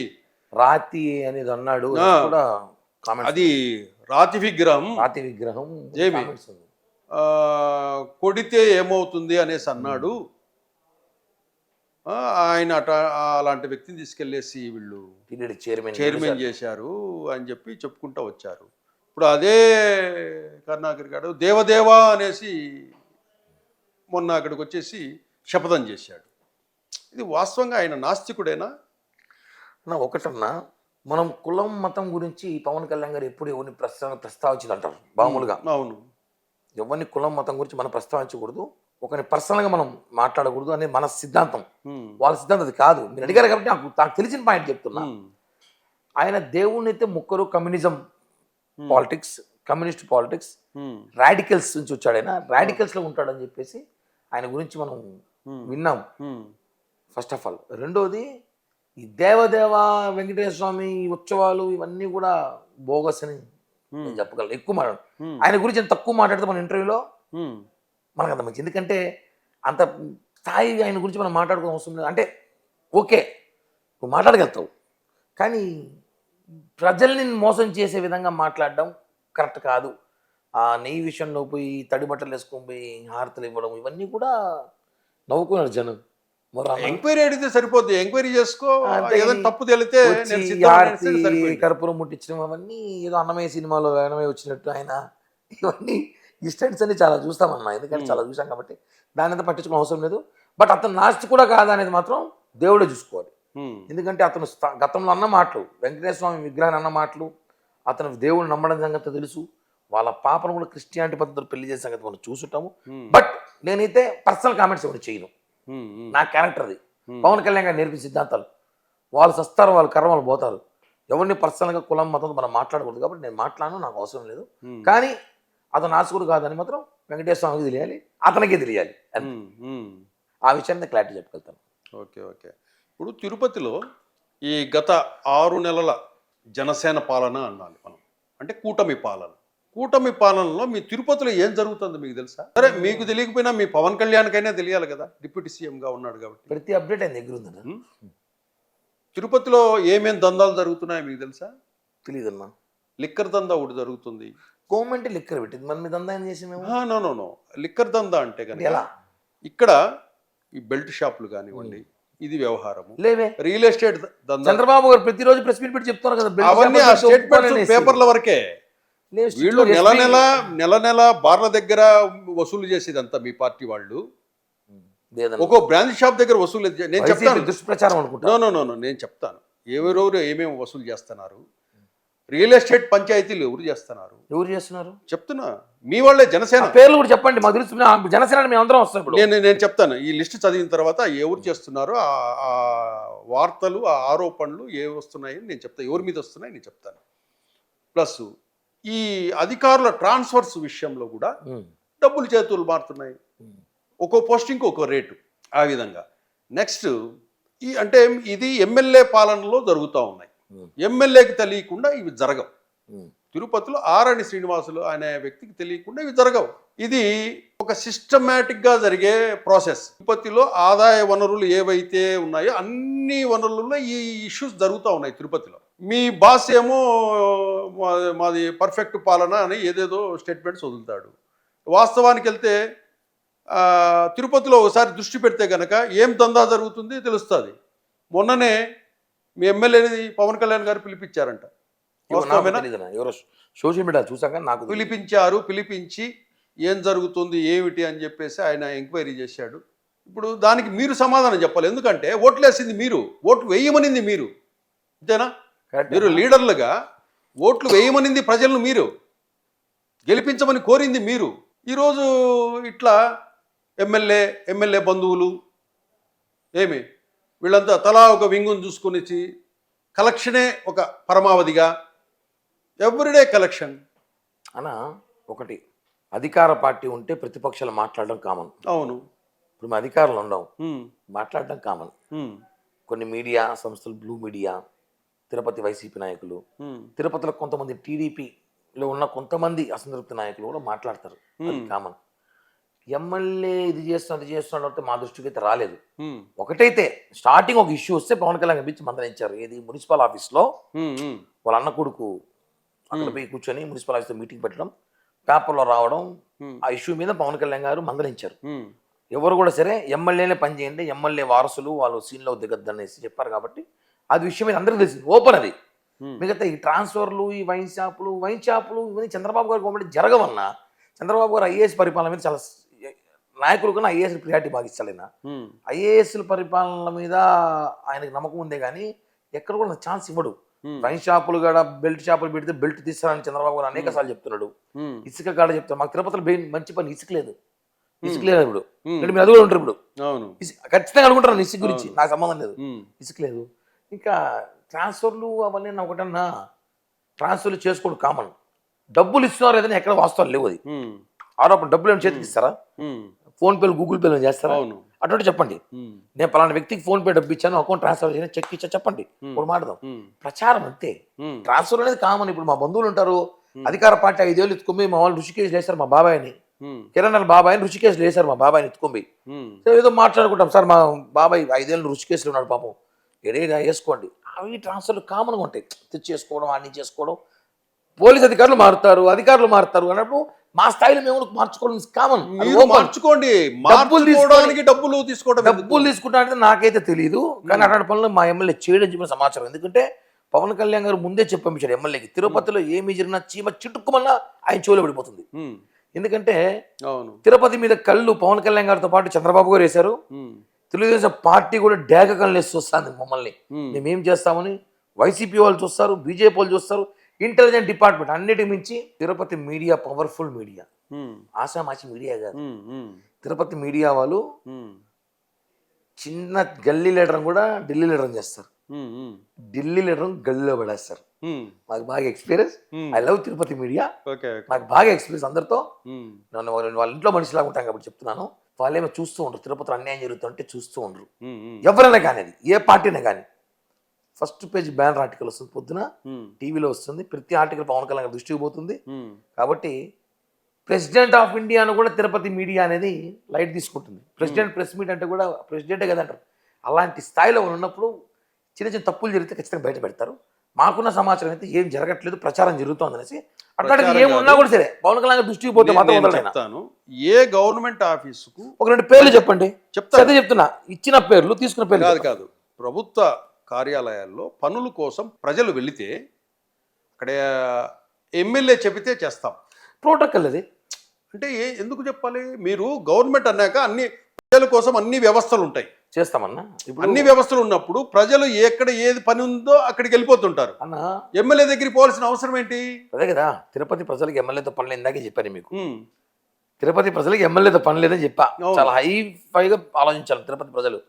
రాతి అనేది అన్నాడు. కూడా అది రాతి విగ్రహం, రాతి విగ్రహం ఏమి కొడితే ఏమవుతుంది అనేసి అన్నాడు. ఆయన అలాంటి వ్యక్తిని తీసుకెళ్లేసి వీళ్ళు చైర్మన్ చేశారు అని చెప్పి చెప్పుకుంటూ వచ్చారు. ఇప్పుడు అదే కరుణాకర్ గారు దేవదేవా అనేసి మొన్న అక్కడికి వచ్చేసి శపథం చేశాడు. ఇది వాస్తవంగా ఆయన నాస్తికుడేనా? ఒకటన్నా, మనం కులం మతం గురించి పవన్ కళ్యాణ్ గారు ఎప్పుడు ఎవరిని ప్రస్తావించదు అంటారు మామూలుగా. అవును, ఎవరిని కులం మతం గురించి మనం ప్రస్తావించకూడదు, ఒకరిని పర్సనల్గా మనం మాట్లాడకూడదు అనేది మన సిద్ధాంతం. వాళ్ళ సిద్ధాంతం అది కాదు. మీరు అడిగారు కాబట్టి నాకు తెలిసిన పాయింట్ చెప్తున్నా. ఆయన దేవుణ్ణి అయితే ముక్కరు communism politics, communist politics, radicals నుంచి వచ్చాడు. ఆయన రాడికల్స్లో ఉంటాడని చెప్పేసి ఆయన గురించి మనం విన్నాం ఫస్ట్ ఆఫ్ ఆల్. రెండోది, ఈ దేవదేవ వెంకటేశ్వర స్వామి ఉత్సవాలు ఇవన్నీ కూడా బోగస్ అని నేను చెప్పగలను. ఎక్కువ మాట్లాడు ఆయన గురించి ఎంత తక్కువ మాట్లాడితే మన ఇంటర్వ్యూలో మనకు అంత మంచి. ఎందుకంటే అంత స్థాయి ఆయన గురించి మనం మాట్లాడుకోవడం అవసరం లేదు. అంటే ఓకే, నువ్వు మాట్లాడగలుగుతావు, కానీ ప్రజల్ని మోసం చేసే విధంగా మాట్లాడడం కరెక్ట్ కాదు. ఆ నెయ్యి విషయంలో పోయి తడి బట్టలు వేసుకొని పోయి హారతలు ఇవ్వడం ఇవన్నీ కూడా నవ్వుకున్నారు జనం. ఎంక్వైరీ అడిగితే సరిపోద్ది, ఎంక్వైరీ చేసుకో, ఏదైనా తప్పు తెలితే కర్పూరం ముట్టించడం అవన్నీ ఏదో అన్నమయ్య సినిమాలో అన్నమయ్య వచ్చినట్టు ఆయన ఇవన్నీ ఈ స్టంట్స్ అన్ని చాలా చూస్తామన్నా. ఎందుకంటే చాలా చూసాం కాబట్టి దాని అంతా పట్టించుకునే అవసరం లేదు. బట్ అతను నాస్తి కూడా కాదా అనేది మాత్రం దేవుడే చూసుకోవాలి. ఎందుకంటే అతను గతంలో అన్న మాటలు, వెంకటేశ్వర స్వామి విగ్రహాన్ని అన్న మాటలు, అతను దేవుడు నమ్మడం సంగతి తెలుసు. వాళ్ళ పాపను కూడా క్రిస్టియానిటీ పద్ధతిలో పెళ్లి చేసే సంగతి మనం చూసుంటాము. బట్ నేనైతే పర్సనల్ కామెంట్స్ ఎవరు చేయను. నా క్యారెక్టర్ అది. పవన్ కళ్యాణ్ గారు నేర్పిన సిద్ధాంతాలు. వాళ్ళు సస్తారు, వాళ్ళు కర్ర వాళ్ళు పోతారు. ఎవరిని పర్సనల్గా కులం మతం మనం మాట్లాడకూడదు కాబట్టి నేను మాట్లాడను, నాకు అవసరం లేదు. కానీ అతను నాస్తికుడు కాదని మాత్రం వెంకటేశ్వర స్వామికి తెలియాలి, అతనికే తెలియాలి. ఆ విషయాన్ని క్లారిటీ చెప్పగలుగుతాను. Okay okay. ఇప్పుడు తిరుపతిలో ఈ గత 6 నెలల జనసేన పాలన అన్నాలి మనం, అంటే కూటమి పాలన. కూటమి పాలనలో మీ తిరుపతిలో ఏం జరుగుతుందో మీకు తెలుసా? సరే, మీకు తెలియకపోయినా మీ పవన్ కళ్యాణ్కైనా తెలియాలి కదా, డిప్యూటీ సీఎంగా ఉన్నాడు కాబట్టి. ప్రతి అప్డేట్ ఆయన దగ్గర ఉందన్న. తిరుపతిలో ఏమేమి దందాలు జరుగుతున్నాయో మీకు తెలుసా? తెలియదన్నా. లిక్కర్ దందా ఒకటి జరుగుతుంది. గవర్నమెంట్ లిక్కర్ పెట్టింది, మన మీద దందా ఏం చేసి మేము? నో లిక్కర్ దందా అంటే కనుక ఎలా ఇక్కడ ఈ బెల్ట్ షాపులు కానివ్వండి, ఇది వ్యవహారము. లేవే రియల్ ఎస్టేట్ దందా. చంద్రబాబు గారు ప్రతిరోజు ప్రెస్ మీట్ పెట్టి చెప్తున్నారు కదా, అవన్నీ ఆ స్టేట్మెంట్స్ పేపర్ల వరకే. వీళ్ళు నెల నెల బార్ల దగ్గర వసూలు చేసేదంతా మీ పార్టీ వాళ్ళు. ఒక్కో బ్రాంచ్ షాప్ దగ్గర వసూలు. నేను చెప్తాను, దుష్ప్రచారం అనుకుంటా. నో నేను చెప్తాను ఎవరెవరు ఏమేమి వసూలు చేస్తున్నారు. రియల్ ఎస్టేట్ పంచాయతీలు ఎవరు చేస్తున్నారు చెప్తున్నా. మీ వాళ్ళే జనసేన పేర్లు కూడా చెప్పండి, మాకు తెలుసు. జనసేన మేము అందరం వస్తాం. ఇప్పుడు నేను చెప్తాను, ఈ లిస్ట్ చదివిన తర్వాత ఎవరు చేస్తున్నారో ఆ వార్తలు, ఆ ఆరోపణలు ఏవి వస్తున్నాయని నేను చెప్తాను, ఎవరి మీద వస్తున్నాయి నేను చెప్తాను. ప్లస్ ఈ అధికారుల ట్రాన్స్ఫర్స్ విషయంలో కూడా డబ్బులు చేతులు మారుతున్నాయి. ఒక్కో పోస్టింగ్ ఒక్కో రేటు, ఆ విధంగా. నెక్స్ట్ అంటే ఇది ఎమ్మెల్యే పాలనలో జరుగుతూ ఉన్నాయి. ఎమ్మెల్యేకి తెలియకుండా ఇవి జరగవు. తిరుపతిలో ఆరణి శ్రీనివాసులు అనే వ్యక్తికి తెలియకుండా ఇవి జరగవు. ఇది ఒక సిస్టమేటిక్గా జరిగే ప్రాసెస్. తిరుపతిలో ఆదాయ వనరులు ఏవైతే ఉన్నాయో అన్ని వనరులలో ఈ ఇష్యూస్ జరుగుతూ ఉన్నాయి తిరుపతిలో. మీ బాస్ ఏమో మాది పర్ఫెక్ట్ పాలన అని ఏదేదో స్టేట్మెంట్స్ వదులుతాడు. వాస్తవానికి వెళ్తే తిరుపతిలో ఒకసారి దృష్టి పెడితే కనుక ఏం దందా జరుగుతుంది తెలుస్తుంది. మొన్ననే మీ ఎమ్మెల్యేని పవన్ కళ్యాణ్ గారు పిలిపించారంట. సోషల్ మీడియా చూసాక నాకు పిలిపించి ఏం జరుగుతుంది ఏమిటి అని చెప్పేసి ఆయన ఎంక్వైరీ చేశాడు. ఇప్పుడు దానికి మీరు సమాధానం చెప్పాలి. ఎందుకంటే ఓట్లు వేసింది మీరు, ఓట్లు వేయమనింది మీరు, అంతేనా? Correct. మీరు లీడర్లుగా ఓట్లు వేయమనింది ప్రజలను మీరు, గెలిపించమని కోరింది మీరు. ఈరోజు ఇట్లా ఎమ్మెల్యే బంధువులు ఏమి వీళ్ళంతా తలా ఒక వింగును చూసుకుని కలెక్షనే ఒక పరమావధిగా, ఎవ్రీడే కలెక్షన్. అన్న ఒకటి, అధికార పార్టీ ఉంటే ప్రతిపక్షాలు మాట్లాడడం కామన్. అవును. ఇప్పుడు మా అధికారులు ఉండవు, ఉమ్, మాట్లాడడం కామన్. ఉమ్, కొన్ని మీడియా సంస్థలు, బ్లూ మీడియా, తిరుపతి వైసీపీ నాయకులు, ఉమ్, తిరుపతిలో కొంతమంది టీడీపీలో ఉన్న కొంతమంది అసంతృప్తి నాయకులు కూడా మాట్లాడతారు, అది కామన్. ఎమ్మెల్యే ఇది చేస్తున్నాడు అది చేస్తున్నాడు అంటే మా దృష్టికి అయితే రాలేదు. ఉమ్, ఒకటైతే స్టార్టింగ్ ఒక ఇష్యూ వస్తే పవన్ కళ్యాణ్ పిలిచి మందలించారు. ఏది, మున్సిపల్ ఆఫీస్లో ఉమ్, ఉమ్, వాళ్ళ అన్న కొడుకు అక్కడ పోయి కూర్చొని మున్సిపల్ ఆఫీస్లో మీటింగ్ పెట్టడం, పేపర్లో రావడం, ఆ ఇష్యూ మీద పవన్ కళ్యాణ్ గారు మందలించారు. ఉమ్, ఎవరు కూడా సరే ఎమ్మెల్యేనే పనిచేయండి, ఎమ్మెల్యే వారసులు వాళ్ళు సీన్లో దిగద్దు అనేసి చెప్పారు. కాబట్టి అది విషయం మీద అందరికీ తెలిసింది, ఓపెన్ అది. మిగతా ఈ ట్రాన్స్ఫర్లు, ఈ వైన్ షాపులు ఇవన్నీ చంద్రబాబు గారు గవర్నమెంట్ జరగవన్నా, చంద్రబాబు గారు ఐఏఎస్ పరిపాలన మీద చాలా నాయకులు కన్నా ఐఏఎస్ ప్రియారిటీ బాగా ఇస్తాడు. ఉమ్, ఐఏఎస్ల పరిపాలన మీద ఆయనకు నమ్మకం ఉందే కానీ ఎక్కడ కూడా ఛాన్స్ ఇవ్వడు. వైన్ షాపులు కూడా బెల్ట్ షాపులు పెడితే బెల్ట్ తీస్తారని చంద్రబాబు గారు అనేక సార్లు చెప్తున్నాడు. ఉమ్, ఇసుక కాడ చెప్తారు, మాకు తిరుపతిలో మంచి పని ఇసుక లేదు ఇప్పుడు. ఇక్కడ మీరు అది కూడా ఉంటారు ఇప్పుడు. అవును. ఖచ్చితంగా అనుకుంటారు ఇసుక గురించి, నాకు సంబంధం లేదు, ఉమ్, ఇసుక లేదు. ఇంకా ట్రాన్స్ఫర్లు అవన్నీ నా ఒకటన్నా, ట్రాన్స్ఫర్లు చేసుకోవడం కామన్. డబ్బులు ఇస్తున్నారు ఏదైనా ఎక్కడ వాస్తవాలు లేవు. అది ఉమ్, ఆరోపణ. డబ్బులు ఏమైనా చేతికి ఇస్తారా? ఉమ్, ఫోన్పేలు, గూగుల్ పేలు చేస్తారా? అవును. అటువంటి చెప్పండి. ఉమ్, నేను పలానా వ్యక్తికి ఫోన్ పే డబ్బు ఇచ్చాను, అకౌంట్ ట్రాన్స్ఫర్ చేసిన, చెక్ ఇచ్చా, చెప్పండి, ఇప్పుడు మాట్లాడదాం. ఉమ్, ప్రచారం అంతే. ఉమ్, ట్రాన్స్ఫర్ అనేది కామన్. ఇప్పుడు మా బంధువులు ఉంటారు, అధికార పార్టీ 5 ఏళ్ళు ఎత్తుకొని మా వాళ్ళు ఋషికేశ్ లేసారు మా బాబాయ్ని, ఉమ్, కిరణ్ బాబాయ్ని ఋషికేశ్ లేసారు మా బాబాయ్ని ఎత్తుకొని. ఉమ్, సో ఏదో మాట్లాడుకుంటాం, సార్ మా బాబాయ్ 5 ఏళ్ళు ఋషికేశ్లో ఉన్నాడు పాపం, ఏడేదా వేసుకోండి. అవి ట్రాన్స్ఫర్లు కామన్గా ఉంటాయి. తెచ్చేసుకోవడం, అన్ని చేసుకోవడం. పోలీస్ అధికారులు మారుతారు అన్నప్పుడు మా స్థాయిలో మేము మార్చుకోవడం కామన్. మీరు మార్చుకోండి. మార్చుకోవడానికి డబ్బులు తీసుకుంటానంటే నాకైతే తెలియదు, కానీ అటువంటి పనులు మా ఎమ్మెల్యే చేయడం చెప్పిన సమాచారం. ఎందుకంటే పవన్ కళ్యాణ్ గారు ముందే చెప్పంపించాడు ఎమ్మెల్యేకి, తిరుపతిలో ఏమి జరిగినా చీమ చిట్టుకుమన్నా ఆయన చెవులో పడిపోతుంది. ఎందుకంటే తిరుపతి మీద కళ్ళు పవన్ కళ్యాణ్ గారితో పాటు చంద్రబాబు గారు వేశారు. తెలుగుదేశం పార్టీ కూడా డేగ కళ్ళు వేసి చూస్తుంది మమ్మల్ని, మేమేం చేస్తామని. వైసీపీ వాళ్ళు చూస్తారు, బీజేపీ వాళ్ళు చూస్తారు, ఇంటెలిజెంట్ డిపార్ట్మెంట్. అన్నిటి మించి తిరుపతి మీడియా పవర్ఫుల్ మీడియా, ఆశామాచి మీడియా కాదు. తిరుపతి మీడియా వాళ్ళు చిన్న గల్లీ లీడర్ కూడా ఢిల్లీ లీడర్ చేస్తారు, ఢిల్లీ లీడర్ గల్లీలో పడేస్తారు. నాకు బాగా experience. I love Tirupati media. నాకు బాగా ఎక్స్పీరియన్స్ అందరితో. నన్ను వాళ్ళ ఇంట్లో మనిషిలాగా ఉంటాం కాబట్టి చెప్తున్నాను. వాళ్ళేమో చూస్తూ ఉంటారు, తిరుపతిలో అన్యాయం జరుగుతుంటే చూస్తూ ఉండరు. ఎవరైనా కానీ, అది ఏ పార్టీనే కానీ. ఫస్ట్ పేజ్ బ్యానర్ ఆర్టికల్ వస్తుంది, పొద్దున టీవీలో వస్తుంది. ప్రతి ఆర్టికల్ పవన్ కళ్యాణ్ దృష్టికి పోతుంది. కాబట్టి ప్రెసిడెంట్ ఆఫ్ ఇండియాను కూడా తిరుపతి మీడియా అనేది లైట్ తీసుకుంటుంది. ప్రెసిడెంట్ ప్రెస్ మీట్ అంటే కూడా ప్రెసిడెంటే కదా అంటారు. అలాంటి స్థాయిలో ఉన్నప్పుడు చిన్న చిన్న తప్పులు జరిగితే ఖచ్చితంగా బయట పెడతారు. మాకున్న సమాచారం అయితే ఏం జరగట్లేదు, ప్రచారం జరుగుతోంది అనేసి. అట్లాంటిది ఏమున్నా కూడా సరే పవన్ కళ్యాణ్ దృష్టికి పోతే మాత్రం చెప్తాను. ఏ గవర్నమెంట్ ఆఫీసుకు ఒక 2 పేర్లు చెప్పండి. చెప్తున్నా, ఇచ్చిన పేర్లు తీసుకున్న పేర్లు కాదు. ప్రభుత్వ కార్యాలయాల్లో పనుల కోసం ప్రజలు వెళితే అక్కడ ఎమ్మెల్యే చెబితే చేస్తాం. ప్రోటోకాల్ అది. అంటే ఎందుకు చెప్పాలి? మీరు గవర్నమెంట్ అన్నాక అన్ని ప్రజల కోసం అన్ని వ్యవస్థలు ఉంటాయి, చేస్తామన్నా. ఇప్పుడు అన్ని వ్యవస్థలు ఉన్నప్పుడు ప్రజలు ఎక్కడ ఏది పని ఉందో అక్కడికి వెళ్ళిపోతుంటారు. అన్న ఎమ్మెల్యే దగ్గరికి పోవాల్సిన అవసరం ఏంటి? అదే కదా, తిరుపతి ప్రజలకు ఎమ్మెల్యేతో పని లేదు. ఇందాకే చెప్పాను మీకు, తిరుపతి ప్రజలకు ఎమ్మెల్యేతో పని లేదని చెప్పా. చాలా హైఫైగా ఆలోచించాలి తిరుపతి ప్రజలు.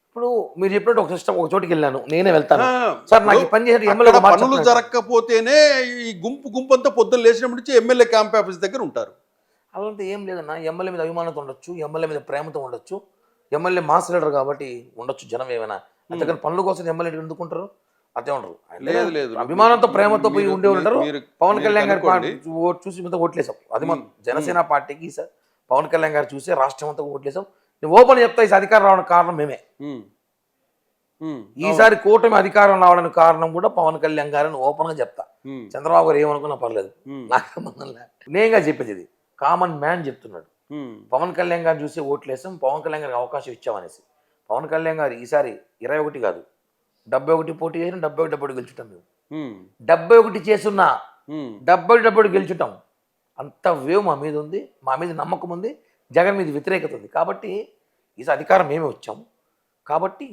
ఇప్పుడు మీరు చెప్పినట్టు ఒక సిస్టమ్, ఒక చోటికి వెళ్ళాను, నేనే వెళ్తాను, సార్ నాకు పని చేసి ఎమ్మెల్యే పనులు జరగకపోతేనే ఈ గుంపు అంతా పొద్దున్న లేచినప్పటి నుంచి ఎమ్మెల్యే క్యాంప్ ఆఫీస్ దగ్గర ఉంటారు. అలాంటి ఏం లేదన్నా. ఎమ్మెల్యే మీద అభిమానంతో ఉండొచ్చు, ఎమ్మెల్యే మీద ప్రేమతో ఉండొచ్చు, ఎమ్మెల్యే మాస్ లీడర్ కాబట్టి ఉండొచ్చు జనం ఏమైనా. అంతేకాని పనుల కోసం ఎమ్మెల్యే ఎందుకుంటారు? అదే ఉండరు. లేదు, అభిమానంతో ప్రేమతో పోయి ఉండే ఉంటారు. పవన్ కళ్యాణ్ గారి చూసి మీద ఓట్లేసాం. అది మన జనసేన పార్టీకి సార్ పవన్ కళ్యాణ్ గారు చూసి రాష్ట్రం అంతా ఓట్లేసాం. నేను ఓపెన్ చెప్తా, ఈ అధికారం రావడానికి కారణం మేమే. ఈసారి కూటమి అధికారం రావడానికి కారణం కూడా పవన్ కళ్యాణ్ గారిని ఓపెన్ గా చెప్తా. చంద్రబాబు గారు ఏమనుకున్నా పర్లేదు, నాకు సంబంధం లేదు. నేనుగా చెప్పేది ఇది, కామన్ మ్యాన్ చెప్తున్నాడు. పవన్ కళ్యాణ్ గారిని చూసి ఓట్లేసాం, పవన్ కళ్యాణ్ గారికి అవకాశం ఇచ్చామనేసి. పవన్ కళ్యాణ్ గారు ఈసారి 21 కాదు 71 పోటీ చేసిన 70 గెలుచుటాం మేము. 71 చేసున్నా 70 గెలుచుటాం. అంత వేవ్ మా మీద ఉంది, మా మీద నమ్మకం ఉంది, జగన్ మీద వ్యతిరేకత ఉంది. కాబట్టి ఈసారి అధికారం మేమే వచ్చాము కాబట్టి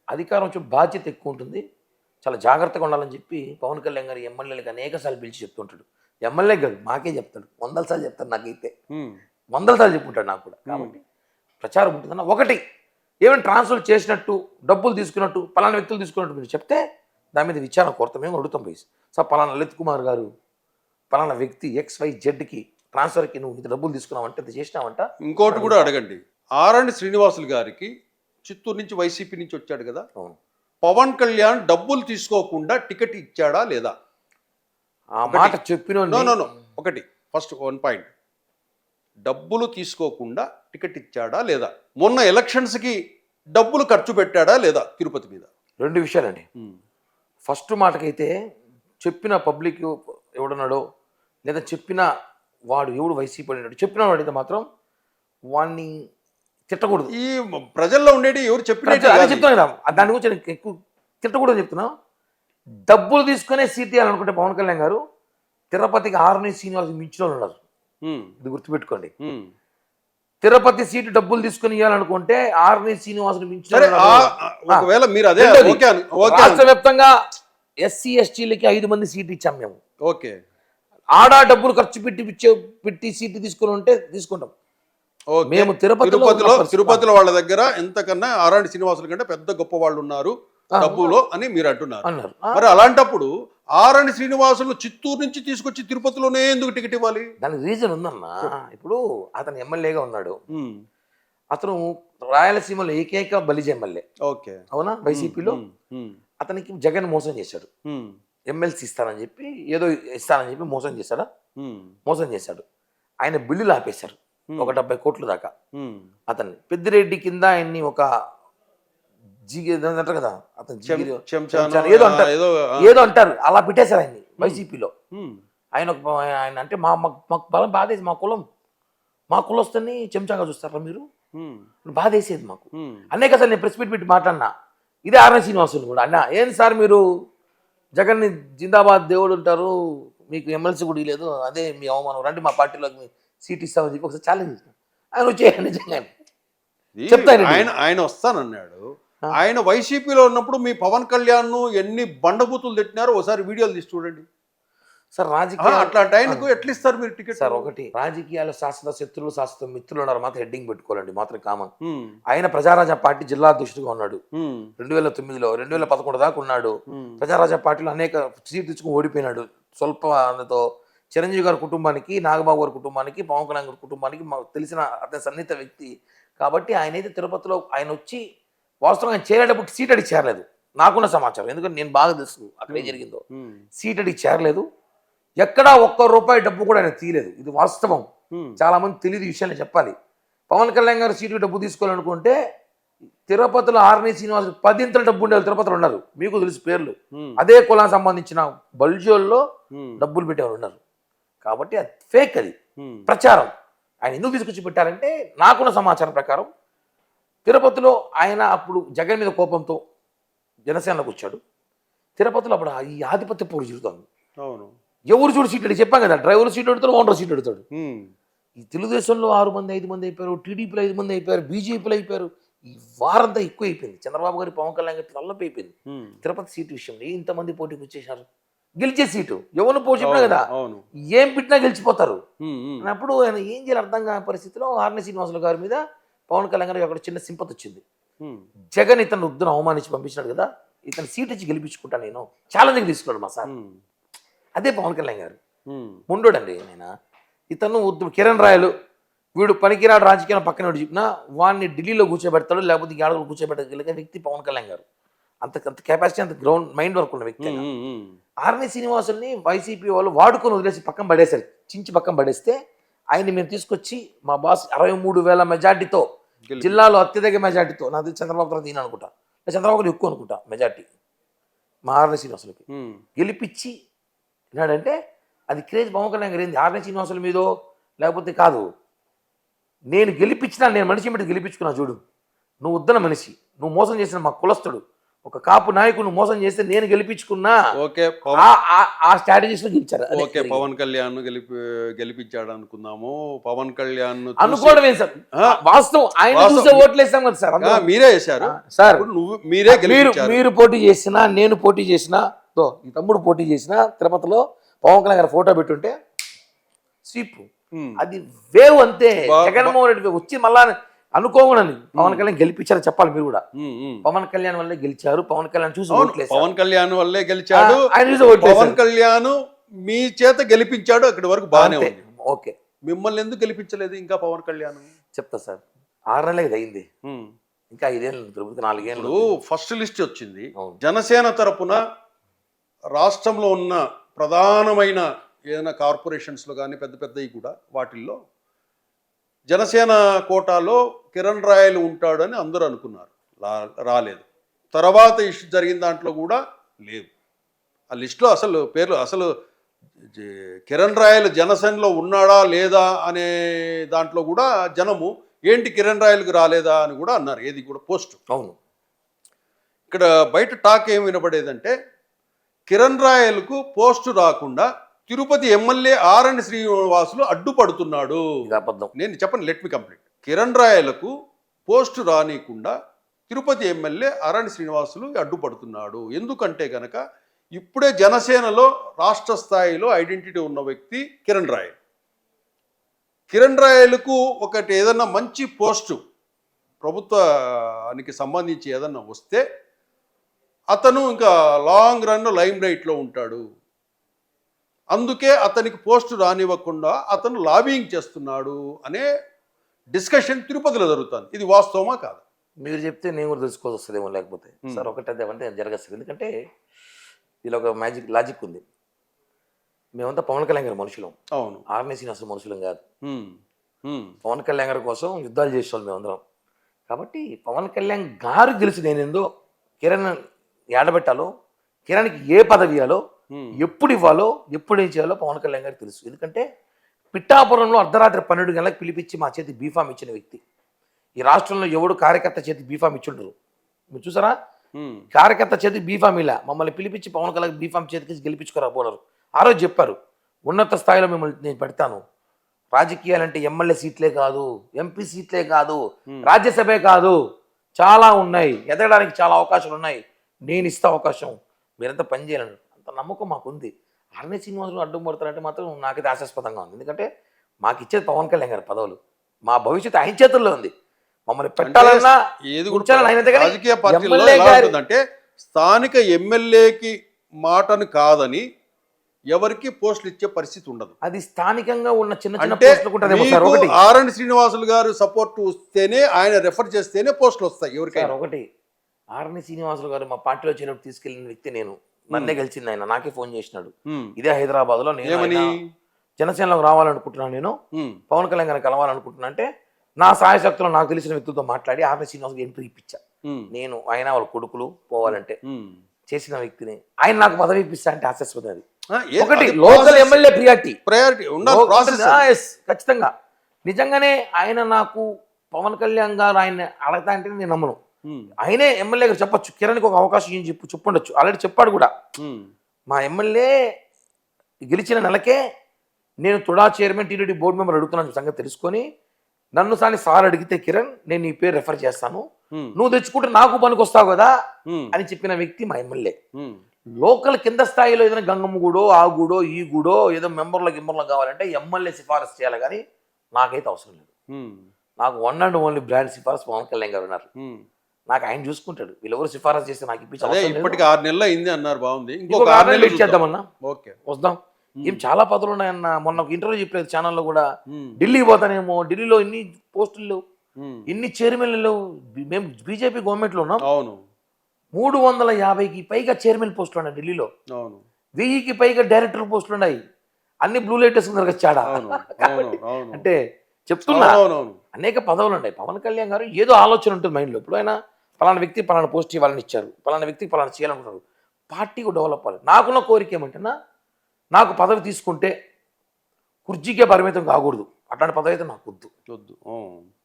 అధికారం వచ్చే బాధ్యత ఎక్కువ ఉంటుంది, చాలా జాగ్రత్తగా ఉండాలని చెప్పి పవన్ కళ్యాణ్ గారు ఎమ్మెల్యేలకు అనేకసార్లు పిలిచి చెప్తుంటాడు. ఎమ్మెల్యే కాదు మాకే చెప్తాడు, 100 సార్లు చెప్తాడు, నాకైతే 100 సార్లు చెప్పుంటాడు నాకు కూడా. కాబట్టి ప్రచారం ఉంటుందన్న ఒకటి ఏమైనా ట్రాన్స్ఫర్ చేసినట్టు డబ్బులు తీసుకున్నట్టు పలానా వ్యక్తులు తీసుకున్నట్టు మీరు చెప్తే దాని మీద విచారణ కోరతాం, మేము అడుగుతాం పోయి సార్ పలానా లలిత్ కుమార్ గారు పలానా వ్యక్తి XYZకి ట్రాన్స్ఫర్కి నువ్వు ఇంత డబ్బులు తీసుకున్నావంటే ఇంత చేసినావంట. ఇంకోటి కూడా అడగండి, ఆర్ఎండ్ శ్రీనివాసులు గారికి చిత్తూరు నుంచి వైసీపీ నుంచి వచ్చాడు కదా, అవును. పవన్ కళ్యాణ్ డబ్బులు తీసుకోకుండా టికెట్ ఇచ్చాడా లేదా? ఆ మాట చెప్పిన నో ఒకటి ఫస్ట్ 1 పాయింట్, డబ్బులు తీసుకోకుండా టికెట్ ఇచ్చాడా లేదా? మొన్న ఎలక్షన్స్కి డబ్బులు ఖర్చు పెట్టాడా లేదా తిరుపతి మీద? 2 విషయాలండి. ఫస్ట్ మాటకైతే చెప్పిన పబ్లిక్ ఎవడున్నాడో లేదా చెప్పిన వాడు ఎవడు వైసీపీ అడినాడు చెప్పిన వాడు అయితే మాత్రం వాడిని తిట్టకూడదు. ఈ ప్రజల్లో ఉండేది ఎవరు చెప్పిన అదే చెప్తున్నా కదా, దాని గురించి నేను ఎక్కువ తిట్టకూడదు చెప్తున్నా. డబ్బులు తీసుకునే సీట్ ఇవ్వాలనుకుంటే పవన్ కళ్యాణ్ గారు తిరుపతికి ఆర్ఎన్ శ్రీనివాస్ మించిన వాళ్ళు ఉన్నారు, ఇది గుర్తుపెట్టుకోండి. తిరుపతి సీటు డబ్బులు తీసుకుని ఇవ్వాలనుకుంటే ఆర్ఎన్ శ్రీనివాసుని మించిన ఒకవేళ మీరు అదే రాష్ట్ర వ్యాప్తంగా SC STలకి 5 మంది సీట్ ఇచ్చాం మేము. ఓకే, ఆడా డబ్బులు ఖర్చు పెట్టి సీటు తీసుకుని ఉంటే తీసుకుంటాం. మేము తిరుపతిలో వాళ్ళ దగ్గర ఎంతకన్నా ఆర్ఎన్ శ్రీనివాసుల కంటే పెద్ద గొప్ప వాళ్ళు ఉన్నారు డబ్బులో అని మీరు అంటున్నారు. మరి అలాంటప్పుడు ఆర్ఎన్ శ్రీనివాసులు చిత్తూరు నుంచి తీసుకొచ్చి తిరుపతిలోనే ఎందుకు టికెట్ ఇవ్వాలి? దానికి రీజన్ ఉందన్నా. ఇప్పుడు అతను ఎమ్మెల్యేగా ఉన్నాడు, అతను రాయలసీమలో ఏకైక బలిజ ఎమ్మెల్యే. ఓకే, అవునా? వైసీపీలో అతనికి జగన్ మోసం చేశాడు, ఎమ్మెల్సీ ఇస్తానని చెప్పి ఏదో ఇస్తానని చెప్పి మోసం చేశాడా? మోసం చేశాడు. ఆయన బిల్లులు ఆపేశారు 70 కోట్ల దాకా. అతన్ని పెద్దిరెడ్డి కింద ఆయన్ని ఒక అంటారు కదా, అతను ఏదో అంటారు అలా పెట్టేశారు ఆయన్ని వైసీపీలో. ఆయన అంటే మాకు బలం బాధేసి మా కులస్తుని చెంచాగా చూస్తారా మీరు? బాధేసేది మాకు. అనేకసార్లు నేను ప్రెస్ మీట్ పెట్టి మాట్లాడినా ఇదే ఆర్ఎన్ శ్రీనివాసులు కూడా అన్న, ఏంటి సార్ మీరు జగన్ని జిందాబాద్ దేవుడు ఉంటారు, మీకు ఎమ్మెల్సీ కూడా లేదు, అదే మీ అవమానం, రండి మా పార్టీలోకి మీ సీట్ ఇస్తామని చెప్పి ఒకసారి ఛాలెంజ్ చేసిన. ఆయన వచ్చేయండి నిజంగా చెప్తాను. ఆయన వస్తానన్నాడు. ఆయన వైసీపీలో ఉన్నప్పుడు మీ పవన్ కళ్యాణ్ ఎన్ని బండబూతులు తిట్టినారో ఒకసారి వీడియోలు తీసి చూడండి సార్. రాజకీయ అట్లాంటి ఆయనకు ఎట్లా ఇస్తారు మీరు టికెట్? సార్ ఒకటి, రాజకీయాలు శాశ్వత శత్రువులు శాశ్వత మిత్రులు ఉన్నారు మాత్రం హెడ్డింగ్ పెట్టుకోవాలండి, మాత్రం కామన్. ఆయన ప్రజారాజ్య పార్టీ జిల్లా అధ్యక్షుడిగా ఉన్నాడు 2009లో, 2011 దాకా ఉన్నాడు. ప్రజారాజ్య పార్టీలో అనేక సీట్లు తెచ్చుకుని ఓడిపోయినాడు స్వల్పతో. చిరంజీవి గారి కుటుంబానికి, నాగబాబు గారి కుటుంబానికి, పవన్ కళ్యాణ్ గారి కుటుంబానికి మాకు తెలిసిన అతని సన్నిహిత వ్యక్తి కాబట్టి ఆయన అయితే తిరుపతిలో ఆయన వచ్చి వాస్తవంగా ఆయన చేరేటప్పుడు సీట్ అడిగి చేరలేదు, నాకున్న సమాచారం, ఎందుకంటే నేను బాగా తెలుసు అక్కడ ఏం జరిగిందో. సీట్ అడిగి చేరలేదు, ఎక్కడా ₹1 డబ్బు కూడా ఆయన తీయలేదు. ఇది వాస్తవం, చాలా మంది తెలియదు ఈ విషయాన్ని చెప్పాలి. పవన్ కళ్యాణ్ గారు సీటు డబ్బు తీసుకోవాలనుకుంటే తిరుపతిలో ఆర్ఎన్ శ్రీనివాస్ 10 డబ్బు ఉండేవాళ్ళు తిరుపతిలో ఉన్నారు, మీకు తెలుసు పేర్లు. అదే కులానికి సంబంధించిన బల్జోల్లో డబ్బులు పెట్టేవారు ఉన్నారు. కాబట్టి అది ఫేక్, అది ప్రచారం. ఆయన ఎందుకు తీసుకొచ్చి పెట్టారంటే నాకున్న సమాచారం ప్రకారం తిరుపతిలో ఆయన అప్పుడు జగన్ మీద కోపంతో జనసేనలోకి వచ్చాడు. తిరుపతిలో అప్పుడు ఈ ఆధిపత్య పోరు జరుగుతుంది. ఎవరు చూడు సీట్ అడిగి చెప్పాం కదా, డ్రైవర్ సీట్ అడుగుతాడు, ఓనర్ సీట్ అడుగుతాడు. ఈ తెలుగుదేశంలో 6 మంది 5 మంది అయిపోయారు, టీడీపీలో 5 మంది అయిపోయారు, బీజేపీలో అయిపోయారు. ఈ వారంతా ఎక్కువ అయిపోయింది. చంద్రబాబు గారి పవన్ కళ్యాణ్ గారి తల్లపు అయిపోయింది తిరుపతి సీటు విషయంలో. ఇంతమంది పోటీకి వచ్చేసారు, గెలిచే సీటు ఎవరు చెప్పినా కదా, ఏం పెట్టినా గెలిచిపోతారు. అప్పుడు ఆయన ఏం చేయాలి అర్థం కాని పరిస్థితిలో ఆర్ఎన్ శ్రీనివాసులు గారి మీద పవన్ కళ్యాణ్ గారికి అక్కడ చిన్న సింపతి వచ్చింది. జగన్ ఇతను వద్దును అవమానించి పంపించినాడు కదా, ఇతను సీట్ ఇచ్చి గెలిపించుకుంటా నేను ఛాలెంజింగ్ తీసుకున్నాడు మా సార్. అదే పవన్ కళ్యాణ్ గారు ముండోడండి. ఆయన ఇతను వద్దు కిరణ్ రాయలు వీడు పనికిరాడు రాజకీయాల పక్కన వాడు చెప్పినా వాడిని ఢిల్లీలో కూర్చోబెడతాడు, లేకపోతే ఏడలో కూర్చోబెట్టగలిగే వ్యక్తి పవన్ కళ్యాణ్ గారు. అంత కెపాసిటీ, అంత గ్రౌండ్ మైండ్ వర్క్ ఉన్న వ్యక్తి. ఆర్ఎన్ శ్రీనివాసుల్ని వైసీపీ వాళ్ళు వాడుకొని వదిలేసి పక్కన పడేశారు, చించి పక్కన పడేస్తే ఆయన్ని మేము తీసుకొచ్చి మా బాస్ 63,000 మెజార్టీతో, జిల్లాలో అత్యధిక మెజార్టీతో, నాకు చంద్రబాబు తర్వాత ఈయన అనుకుంటా, చంద్రబాబు ఎక్కువ అనుకుంటా మెజార్టీ మా ఆర్ఎన్ శ్రీనివాసులకి గెలిపించి విన్నాడంటే అది క్రేజ్ పవన్ కళ్యాణ్ గారు. ఏంది ఆర్ఎన్ శ్రీనివాసుల మీదో లేకపోతే కాదు, నేను గెలిపించినా, నేను మనిషి మీద గెలిపించుకున్నా చూడు, నువ్వు వద్దన మనిషి, నువ్వు మోసం చేసిన మా కులస్తుడు, ఒక కాపు నాయకుని మోసం చేస్తే నేను గెలిపించుకున్నా. ఓకే ఆ స్ట్రాటజీస్ లో గెలిచారు. అదే ఓకే పవన్ కళ్యాణ్ గెలిపించాడు అనుకుందాము. పవన్ కళ్యాణ్ అనుకోవడం ఏం సార్, వాస్తవం. ఆయన చూసే ఓట్లు వేస్తాం కదా సార్. మీరే వేశారు సార్. మీరే గెలిపించారు. మీరు పోటీ చేసినా, నేను పోటీ చేసినా, ఈ తమ్ముడు పోటీ చేసినా, తిరుపతిలో పవన్ కళ్యాణ్ గారు ఫోటో పెట్టుంటే స్వీప్, అది వేవ్ అంతే. జగన్మోహన్ రెడ్డి వచ్చి మళ్ళా అనుకోకుండా పవన్ కళ్యాణ్ గెలిపించారని చెప్పాలి మీరు కూడా. పవన్ కళ్యాణ్ వల్లే గెలిచారు, పవన్ కళ్యాణ్ చూసి ఓట్లేదు. పవన్ కళ్యాణ్ వల్లే గెలిచాడు, ఆయన చూసి ఓట్లేదు. పవన్ కళ్యాణ్ మీ చేత గెలిపించాడు, అక్కడి వరకు బాగానే ఉంది. ఓకే, మిమ్మల్ని ఎందుకు గెలిపించలేదు ఇంకా పవన్ కళ్యాణ్? చెప్తా సార్. 6 నెలలే కదా అయింది, ఇంకా 5 ఏళ్ళు తిరుపతి 4 ఏళ్ళు. ఫస్ట్ లిస్ట్ వచ్చింది. జనసేన తరపున రాష్ట్రంలో ఉన్న ప్రధానమైన ఏదైనా కార్పొరేషన్స్లో కానీ పెద్ద పెద్దవి కూడా వాటిల్లో జనసేన కోటాలో కిరణ్ రాయలు ఉంటాడని అందరూ అనుకున్నారు. రాలేదు. తర్వాత ఇష్యూ జరిగిన దాంట్లో కూడా లేదు. ఆ లిస్టులో అసలు పేర్లు అసలు కిరణ్ రాయలు జనసేనలో ఉన్నాడా లేదా అనే దాంట్లో కూడా జనము ఏంటి కిరణ్ రాయలకు రాలేదా అని కూడా అన్నారు. ఏది కూడా పోస్టు. అవును. ఇక్కడ బయట టాక్ ఏం వినబడేదంటే కిరణ్ రాయలకు పోస్టు రాకుండా తిరుపతి ఎమ్మెల్యే ఆర్ఎన్ శ్రీనివాసులు అడ్డుపడుతున్నాడు. నేను చెప్పండి, లెట్ మీ కంప్లీట్. కిరణ్ రాయలకు పోస్టు రానియకుండా తిరుపతి ఎమ్మెల్యే ఆర్ఎన్ శ్రీనివాసులు అడ్డుపడుతున్నాడు. ఎందుకంటే గనక ఇప్పుడే జనసేనలో రాష్ట్ర స్థాయిలో ఐడెంటిటీ ఉన్న వ్యక్తి కిరణ్ రాయల్. కిరణ్ రాయలకు ఒకటి ఏదన్నా మంచి పోస్టు ప్రభుత్వానికి సంబంధించి ఏదన్నా వస్తే అతను ఇంకా లాంగ్ రన్ లైమ్ లైట్లో ఉంటాడు. అందుకే అతనికి పోస్టు రానివ్వకుండా అతను లాబింగ్ చేస్తున్నాడు అనే డిస్కషన్ తిరుపతిలో జరుగుతుంది. ఇది వాస్తవమా కాదు? మీరు చెప్తే నేను కూడా తెలుసుకోవాల్సి వస్తుందేమో. లేకపోతే సార్ ఒకటి అదేమంటే జరగస్తుంది. ఎందుకంటే ఇలా ఒక లాజిక్ ఉంది. మేమంతా పవన్ కళ్యాణ్ గారి మనుషులం. అవును. ఆర్ఎన్సీ అసలు మనుషులం కాదు. పవన్ కళ్యాణ్ గారి కోసం యుద్ధాలు చేసేవాళ్ళు మేమందరం. కాబట్టి పవన్ కళ్యాణ్ గారు గెలిచి నేనేందో కిరణ్ ఏడబెట్టాలో, కిరణ్కి ఏ పదవి ఇవ్వాలో, ఎప్పుడు ఇవ్వాలో, ఎప్పుడు ఏం చేయాలో పవన్ కళ్యాణ్ గారికి తెలుసు. ఎందుకంటే పిఠాపురంలో అర్ధరాత్రి 12 గంటలకు పిలిపించి మా చేతి బీఫామ్ ఇచ్చిన వ్యక్తి. ఈ రాష్ట్రంలో ఎవడు కార్యకర్త చేతి బీఫామ్ ఇచ్చుండరు. మీరు చూసారా? కార్యకర్త చేతి బీఫామ్ ఇలా మమ్మల్ని పిలిపించి పవన్ కళ్యాణ్ బీఫామ్ చేతికి గెలిపించుకోరాబోనరు. ఆ రోజు చెప్పారు, ఉన్నత స్థాయిలో మిమ్మల్ని నేను పెడతాను. రాజకీయాలంటే ఎమ్మెల్యే సీట్లే కాదు, ఎంపీ సీట్లే కాదు, రాజ్యసభే కాదు, చాలా ఉన్నాయి, ఎదగడానికి చాలా అవకాశాలు ఉన్నాయి, నేను ఇస్తా అవకాశం, మీరంతా పని చేయాలని. అంత నమ్మకం మాకుంది. ఆర్ఎన్ శ్రీనివాసులు అడ్డం పడతారంటే మాత్రం నాకైతే ఆశాస్పదంగా ఉంది. ఎందుకంటే మాకు ఇచ్చేది పవన్ కళ్యాణ్ గారి పదవులు, మా భవిష్యత్తు ఆయన చేతుల్లో ఉంది. మమ్మల్ని పెట్టాలన్నా రాజకీయ పార్టీలో అంటే స్థానిక ఎమ్మెల్యేకి మాటను కాదని ఎవరికి పోస్టులు ఇచ్చే పరిస్థితి ఉండదు. అది స్థానికంగా ఉన్న చిన్న చిన్న పోస్టులు. ఆర్ఎన్ శ్రీనివాసులు గారు సపోర్ట్ వస్తేనే, ఆయన రెఫర్ చేస్తేనే పోస్టులు వస్తాయి ఎవరికైనా. ఒకటి ఆర్ఎన్ శ్రీనివాసులు గారు మా పార్టీలో చేరినప్పుడు తీసుకెళ్లిన వ్యక్తి నేను. నన్నే గెలిచింది ఆయన, నాకే ఫోన్ చేసినాడు. ఇదే హైదరాబాద్ లో నేను జనసేనలోకి రావాలనుకుంటున్నాను, నేను పవన్ కళ్యాణ్ గారిని కలవాలనుకుంటున్నా అంటే నా సాయశక్తులు నాకు తెలిసిన వ్యక్తులతో మాట్లాడి ఆర్ఎన్ శ్రీనివాస్ ఎంట్రీ ఇప్పించా. నేను ఆయన వాళ్ళ కొడుకులు పోవాలంటే చేసిన వ్యక్తిని ఆయన నాకు పదవి ఇప్పిస్తా అంటే ఆశాస్పదం. అది ఒకటి లోకల్ ఎమ్మెల్యే ప్రయారిటీ ఖచ్చితంగా. నిజంగానే ఆయన నాకు పవన్ కళ్యాణ్ గారు ఆయన అడగతా అంటే నేను నమ్మను. ఆయనే ఎమ్మెల్యే గారు చెప్పొచ్చు, కిరణ్కి ఒక అవకాశం ఏం చెప్పుండొచ్చు. ఆల్రెడీ చెప్పాడు కూడా. మా ఎమ్మెల్యే గెలిచిన నెలకే నేను TUDA chairman TDD board member అడుగుతున్నాను సంగతి తెలుసుకొని నన్ను సార్ అడిగితే కిరణ్ నేను నీ పేరు రెఫర్ చేస్తాను, నువ్వు తెచ్చుకుంటే నాకు పనికి వస్తావు కదా అని చెప్పిన వ్యక్తి మా ఎమ్మెల్యే. లోకల్ కింద స్థాయిలో ఏదైనా గంగమ్మ గూడో, ఆ గూడో, ఈ గూడో ఏదో మెంబర్లకు కావాలంటే ఎమ్మెల్యే సిఫారసు చేయాలి, కానీ నాకైతే అవసరం లేదు. నాకు వన్ అండ్ ఓన్లీ బ్రాండ్ సిఫారసు పవన్ కళ్యాణ్ గారు ఉన్నారు. నాకు ఆయన చూసుకుంటాడు. వీళ్ళెవరు సిఫారసు చేస్తే నాకు ఇప్పించాలి. ఇప్పటికి 6 నెలలు అయింది అన్నారు. బాగుంది, ఇంకొక 6 నెలలు ఇచ్చేద్దామన్నా. వద్దాం. ఏం చాలా పదవులు ఉన్నాయన్న. మొన్న ఒక ఇంటర్వ్యూ చెప్పలేదు ఛానల్లో కూడా, ఢిల్లీ పోతానేమో, ఢిల్లీలో ఇన్ని పోస్టులు, ఇన్ని చైర్మన్లు. మేము బీజేపీ గవర్నమెంట్ లో ఉన్నాం. 350కి పైగా చైర్మన్ పోస్టులు ఉన్నాయి ఢిల్లీలో. 1000కి పైగా డైరెక్టర్ పోస్టులు ఉన్నాయి. అన్ని బ్లూ లైట్ వేసుకున్నారా? అంటే చెప్తున్నా, అనేక పదవులు ఉన్నాయి. పవన్ కళ్యాణ్ గారు ఏదో ఆలోచన ఉంటుంది మైండ్లో. ఎప్పుడైనా పలానా వ్యక్తి పలానా పోస్ట్ ఇవ్వాలని ఇచ్చారు, పలానా వ్యక్తికి పలానా చేయాలనుకుంటారు. పార్టీకి డెవలప్ అవ్వాలి. నాకున్న కోరిక ఏమంటేనా, నాకు పదవి తీసుకుంటే కుర్చీకే పరిమితం కాకూడదు. అట్లాంటి పదవి అయితే నాకు వద్దు.